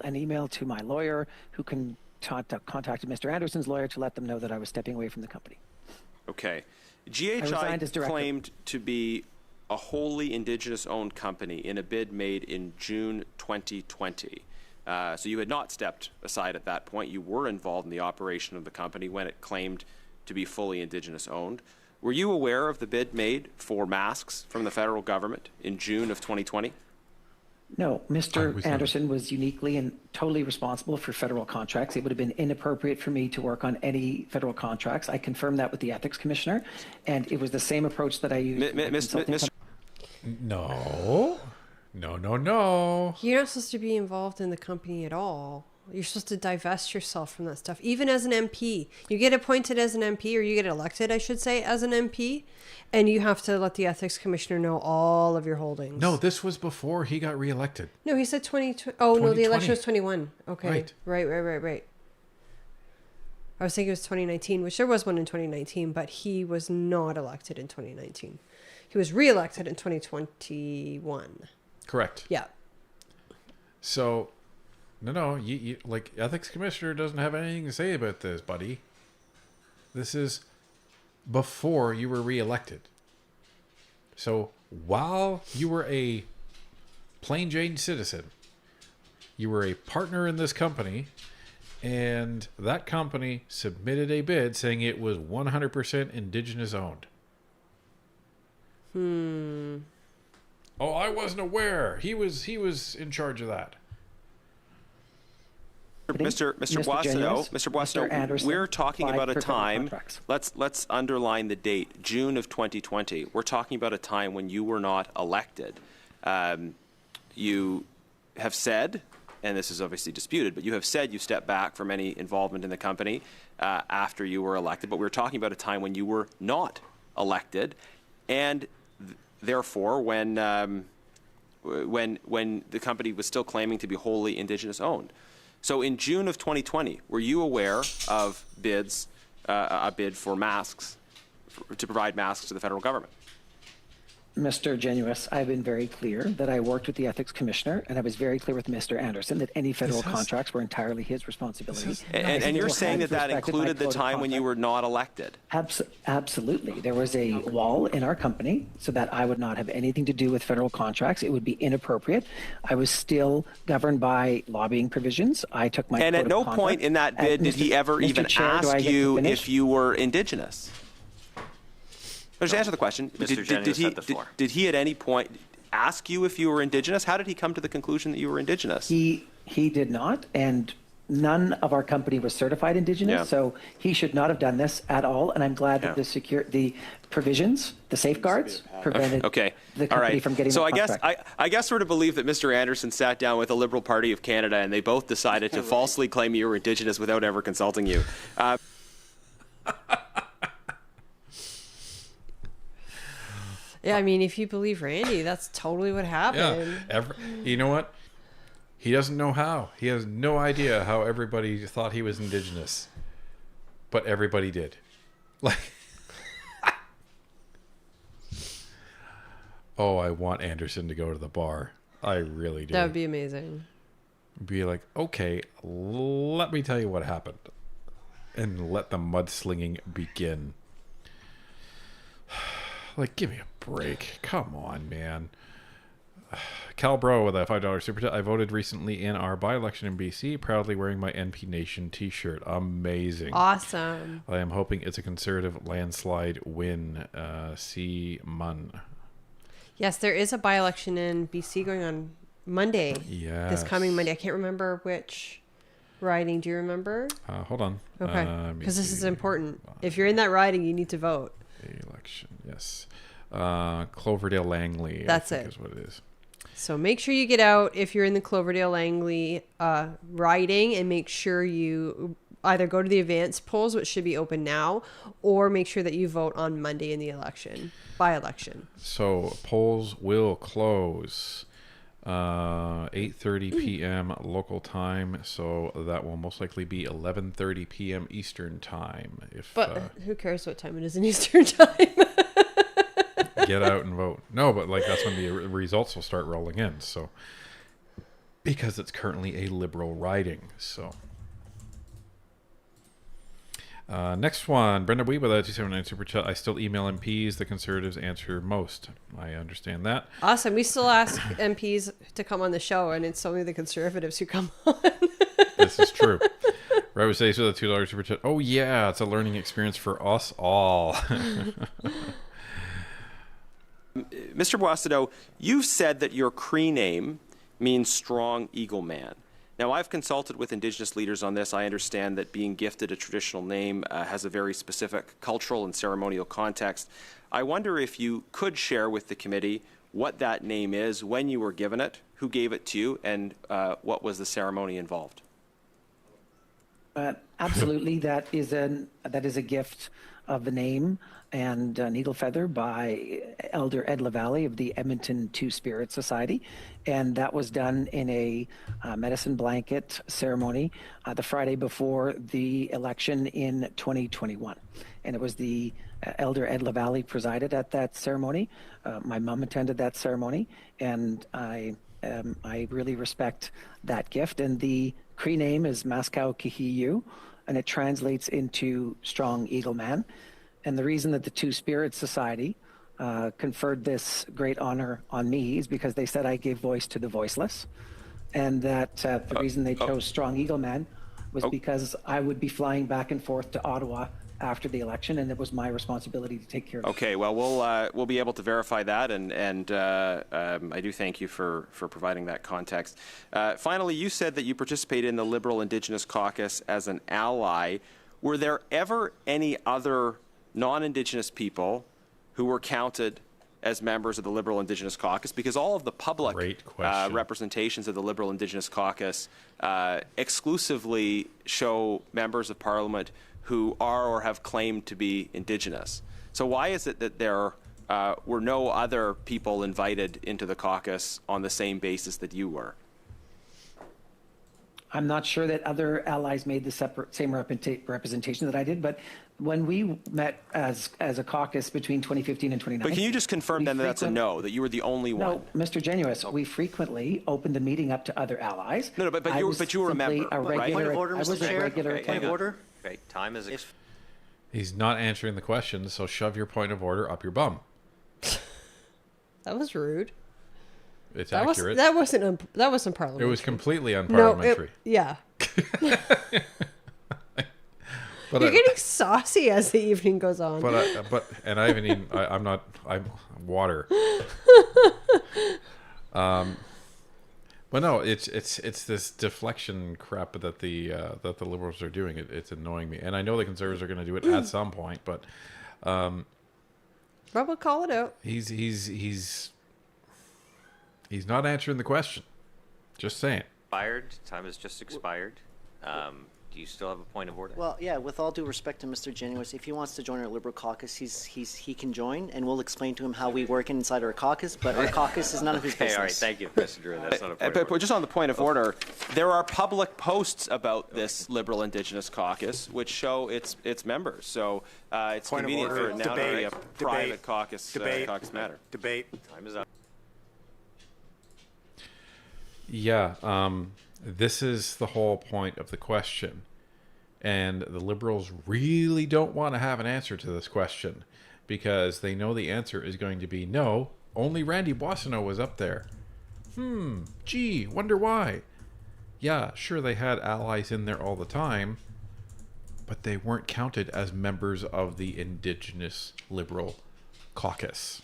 email to my lawyer who contacted Mr. Anderson's lawyer to let them know that I was stepping away from the company. Okay. GHI claimed to be a wholly Indigenous-owned company in a bid made in June 2020. So you had not stepped aside at that point. You were involved in the operation of the company when it claimed to be fully Indigenous-owned. Were you aware of the bid made for masks from the federal government in June of 2020? No, Mr. Anderson was uniquely and totally responsible for federal contracts. It would have been inappropriate for me to work on any federal contracts. I confirmed that with the Ethics Commissioner, and it was the same approach that I used. No. You're not supposed to be involved in the company at all. You're supposed to divest yourself from that stuff. Even as an MP, you get appointed as an MP, or you get elected, I should say, as an MP, and you have to let the Ethics Commissioner know all of your holdings. No, this was before he got reelected. No, he said 2020. Oh, no, the election was 21. Okay. Right. I was thinking it was 2019, which there was one in 2019, but he was not elected in 2019. He was reelected in 2021. Correct. Yeah. So, no, you like Ethics Commissioner doesn't have anything to say about this, buddy. This is before you were reelected. So, while you were a plain Jane citizen, you were a partner in this company, and that company submitted a bid saying it was 100% Indigenous owned. Oh, I wasn't aware. He was in charge of that. Mr. Boisonnault, we're talking about a time. Let's underline the date, June of 2020. We're talking about a time when you were not elected. You have said, and this is obviously disputed, but you have said you stepped back from any involvement in the company after you were elected. But we're talking about a time when you were not elected, and therefore, when the company was still claiming to be wholly Indigenous owned. So in June of 2020, were you aware of bids, a bid for masks, to provide masks to the federal government? Mr. Genuous, I've been very clear that I worked with the Ethics Commissioner, and I was very clear with Mr. Anderson that any federal contracts were entirely his responsibility. And you're saying that included the time when you were not elected? Absolutely. There was a wall in our company so that I would not have anything to do with federal contracts. It would be inappropriate. I was still governed by lobbying provisions. I took my And at no point in that bid did he ever even ask you if you were Indigenous? Just answer the question. Did he at any point ask you if you were Indigenous? How did he come to the conclusion that you were Indigenous? He did not, and none of our company was certified Indigenous, so he should not have done this at all. And I'm glad that the provisions, the safeguards, prevented the company from getting. So I guess we're to believe that Mr. Anderson sat down with the Liberal Party of Canada, and they both decided to falsely claim you were Indigenous without ever consulting you. Yeah, I mean, if you believe Randy, that's totally what happened. Yeah, you know what? He doesn't know how. He has no idea how everybody thought he was Indigenous. But everybody did. Like, oh, I want Anderson to go to the bar. I really do. That would be amazing. Be like, okay, let me tell you what happened. And let the mudslinging begin. Like, give me a break. Come on, man. Cal Bro with a $5 super chat. I voted recently in our by-election in BC, proudly wearing my NP Nation t-shirt. Amazing. Awesome. I am hoping it's a Conservative landslide win. C. Munn. Yes, there is a by-election in BC going on Monday. Yes. This coming Monday. I can't remember which riding. Do you remember? Hold on. Okay. Because this is important. If you're in that riding, you need to vote. Election, yes. Cloverdale Langley. That's I think it. is what it is. So make sure you get out if you're in the Cloverdale Langley riding, and make sure you either go to the advanced polls, which should be open now, or make sure that you vote on Monday in the election, by-election. So polls will close 8:30 p.m. local time, so that will most likely be 11:30 p.m. Eastern time. But who cares what time it is in Eastern time? Get out and vote. No, but like that's when the results will start rolling in. So because it's currently a Liberal riding, so Next one, Brenda Wee with a 279 super chat. I still email MPs. The Conservatives answer most. I understand that. Awesome. We still ask MPs to come on the show, and it's only the Conservatives who come on. This is true. Robert says with a $2 super chat. Oh yeah, it's a learning experience for us all. Mr. Boissonnault, you've said that your Cree name means strong eagle man. Now, I've consulted with Indigenous leaders on this. I understand that being gifted a traditional name has a very specific cultural and ceremonial context. I wonder if you could share with the committee what that name is, when you were given it, who gave it to you, and what was the ceremony involved? Absolutely, that is a gift of the name and an eagle feather by Elder Ed LaValle of the Edmonton Two Spirit Society, and that was done in a medicine blanket ceremony the Friday before the election in 2021, and it was the Elder Ed LaValle presided at that ceremony. My mom attended that ceremony, and I really respect that gift. And the Cree name is Maskau Kihiyu, and it translates into strong eagle man. And the reason that the Two Spirits Society conferred this great honor on me is because they said I gave voice to the voiceless, and that the reason they chose strong eagle man was because I would be flying back and forth to Ottawa after the election, and it was my responsibility to take care of it. Okay, well, we'll be able to verify that, and I do thank you for providing that context. Finally, you said that you participated in the Liberal Indigenous Caucus as an ally. Were there ever any other non-Indigenous people who were counted as members of the Liberal Indigenous Caucus? Because all of the public representations of the Liberal Indigenous Caucus exclusively show members of Parliament who are or have claimed to be Indigenous. So why is it that there were no other people invited into the caucus on the same basis that you were? I'm not sure that other allies made the same representation that I did, but when we met as a caucus between 2015 and 2019... But can you just confirm then that that's a no, that you were the only one? No, Mr. Genuous, we frequently opened the meeting up to other allies. No, but you were a member, right? Point of order, Mr. Chair. Point of order. Okay, time is... He's not answering the question, so shove your point of order up your bum. That was rude. It's accurate. That wasn't parliamentary. It was completely unparliamentary. Yeah. But You're getting saucy as the evening goes on. And I haven't even. I'm water. But no, it's this deflection crap that the Liberals are doing. It's annoying me, and I know the Conservatives are going to do it at some point. But Rob will call it out. He's not answering the question. Just saying. Time has just expired. Do you still have a point of order? Well, yeah, with all due respect to Mr. Genuous, if he wants to join our Liberal caucus, he can join, and we'll explain to him how we work inside our caucus, but our caucus is none of his business. All right, thank you, Mr. Drew. That's not a point of order. But just on the point of order, there are public posts about this Liberal Indigenous Caucus which show its members. So it's Point of convenient order. for it now to be a private caucus matter. Debate. Time is up. Yeah, this is the whole point of the question. And the Liberals really don't want to have an answer to this question because they know the answer is going to be no, only Randy Boissonnault was up there. Gee, wonder why. Yeah, sure, they had allies in there all the time, but they weren't counted as members of the Indigenous Liberal Caucus.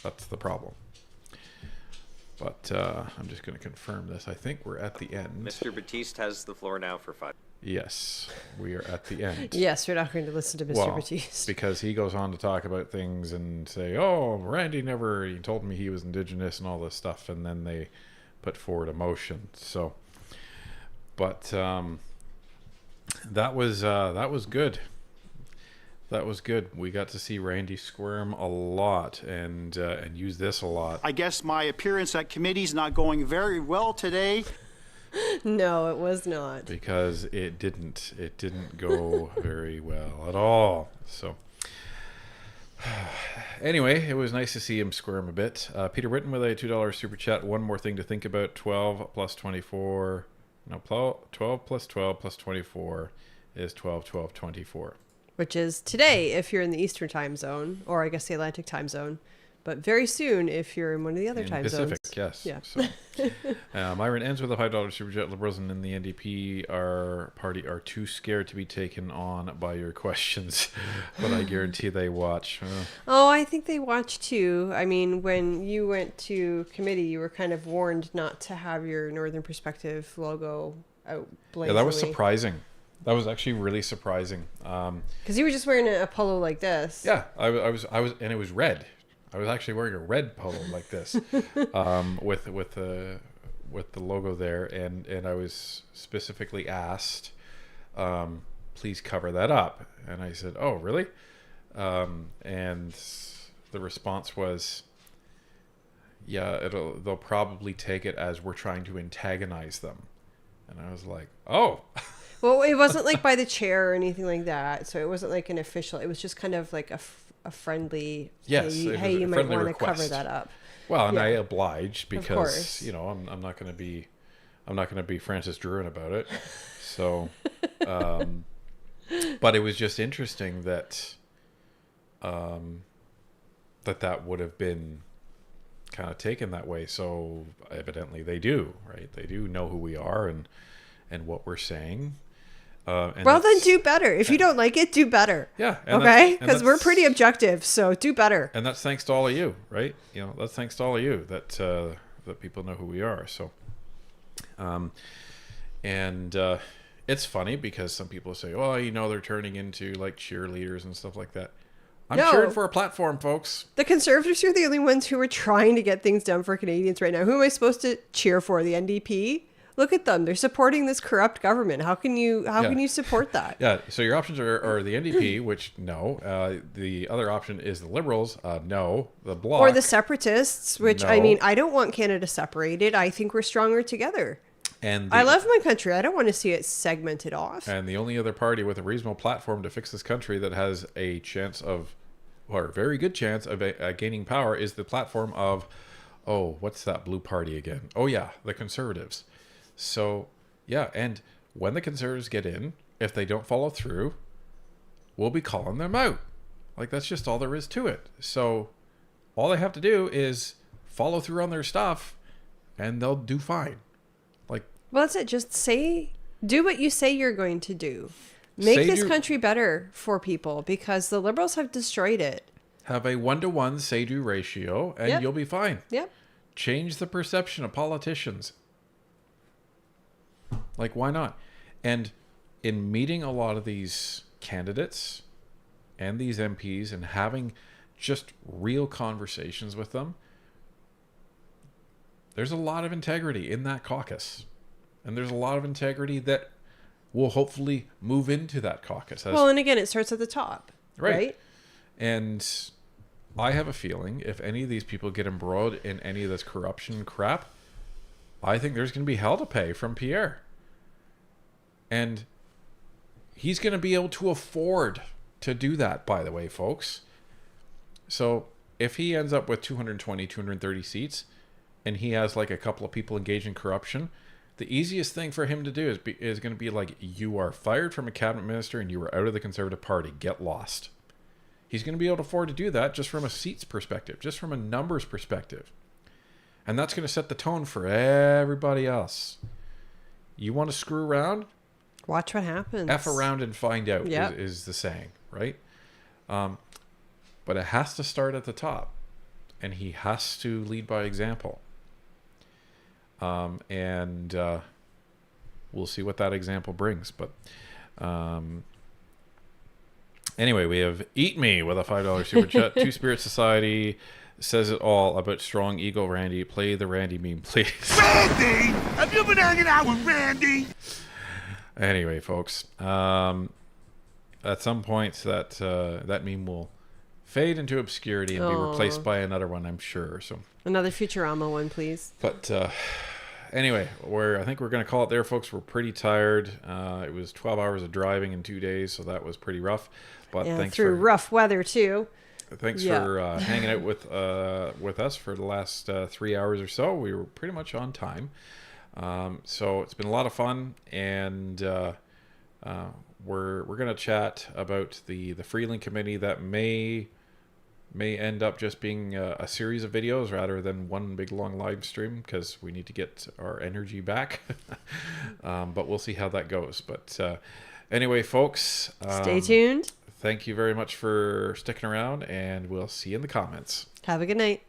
That's the problem. But I'm just going to confirm this. I think we're at the end. Mr. Batiste has the floor now for 5. Yes, we are at the end. Yes, we're not going to listen to Mr. Batiste. Because he goes on to talk about things and say, oh, Randy he told me he was Indigenous and all this stuff, and then they put forward a motion. So, but that was good. That was good. We got to see Randy squirm a lot and use this a lot. I guess my appearance at committee's not going very well today. No, it was not. Because it didn't go very well at all. So anyway, it was nice to see him squirm a bit. Peter Whitten with a $2 super chat. One more thing to think about. 12 plus 24. No, 12 plus 12 plus 24 is 12/12/24. Which is today if you're in the Eastern time zone, or I guess the Atlantic time zone. But very soon if you're in one of the other time Pacific, zones. yes. Yeah. So, Myron ends with a $5 super chat. Liberals and the NDP party are too scared to be taken on by your questions, but I guarantee they watch. Oh, I think they watch too. I mean, when you went to committee, you were kind of warned not to have your Northern Perspective logo out blazingly. Yeah, that was surprising. That was actually really surprising. Because you were just wearing a polo like this. Yeah, I was, and it was red. I was actually wearing a red polo like this, with the logo there, and I was specifically asked, please cover that up, and I said, oh really? And the response was, yeah, they'll probably take it as we're trying to antagonize them, and I was like, oh. Well, it wasn't like by the chair or anything like that, so it wasn't like an official. It was just kind of like a friendly. Yes, hey, you might want to cover that up. Well, and yeah. I obliged because I'm not going to be Francis Druin about it. So, but it was just interesting that that would have been kind of taken that way. So evidently they do, right? They do know who we are and what we're saying. Well, then do better. If you don't like it, do better. Yeah. Okay? Because we're pretty objective, so do better. And that's thanks to all of you, right? That's thanks to all of you that people know who we are. So, it's funny because some people say, "Oh, they're turning into like cheerleaders and stuff like that." I'm cheering for a platform, folks. The Conservatives are the only ones who are trying to get things done for Canadians right now. Who am I supposed to cheer for? The NDP? Look at them. They're supporting this corrupt government. How can you support that? Yeah. So your options are the NDP, which no. The other option is the Liberals. No. The Bloc. Or the Separatists, which, no. I mean, I don't want Canada separated. I think we're stronger together. And I love my country. I don't want to see it segmented off. And the only other party with a reasonable platform to fix this country that has a chance of, or a very good chance of gaining power is the platform of, what's that blue party again? Oh, yeah, the Conservatives. So, yeah, and when the Conservatives get in, if they don't follow through, we'll be calling them out. Like, that's just all there is to it. So, all they have to do is follow through on their stuff, and they'll do fine. Like, well, that's it. Just do what you say you're going to do. Make this country better for people, because the Liberals have destroyed it. Have a 1-to-1 say-do ratio, and you'll be fine. Yep. Change the perception of politicians. Like, why not? And in meeting a lot of these candidates and these MPs and having just real conversations with them, there's a lot of integrity in that caucus. And there's a lot of integrity that will hopefully move into that caucus. Well, and again, it starts at the top. Right? And I have a feeling if any of these people get embroiled in any of this corruption crap, I think there's going to be hell to pay from Pierre. And he's going to be able to afford to do that, by the way, folks. So if he ends up with 220, 230 seats, and he has like a couple of people engaged in corruption, the easiest thing for him to do is going to be like, you are fired from a cabinet minister and you are out of the Conservative Party. Get lost. He's going to be able to afford to do that just from a seats perspective, just from a numbers perspective. And that's going to set the tone for everybody else. You want to screw around? Watch what happens. F around and find out is the saying, right? But it has to start at the top. And he has to lead by example. And we'll see what that example brings. But anyway, we have Eat Me with a $5 super chat. Two Spirit Society says it all about strong ego. Randy, play the Randy meme, please. Randy! Have you been hanging out with Randy? Anyway, folks, at some point that meme will fade into obscurity and be replaced by another one, I'm sure. So another Futurama one, please. But anyway, I think we're going to call it there, folks. We're pretty tired. It was 12 hours of driving in 2 days, so that was pretty rough. But thanks through rough weather too. Thanks for hanging out with us for the last 3 hours or so. We were pretty much on time. So it's been a lot of fun, and we're gonna chat about the Freeling Committee that may end up just being a series of videos rather than one big long live stream, because we need to get our energy back. But we'll see how that goes. But anyway, folks, Stay tuned. Thank you very much for sticking around, and we'll see you in the comments. Have a good night.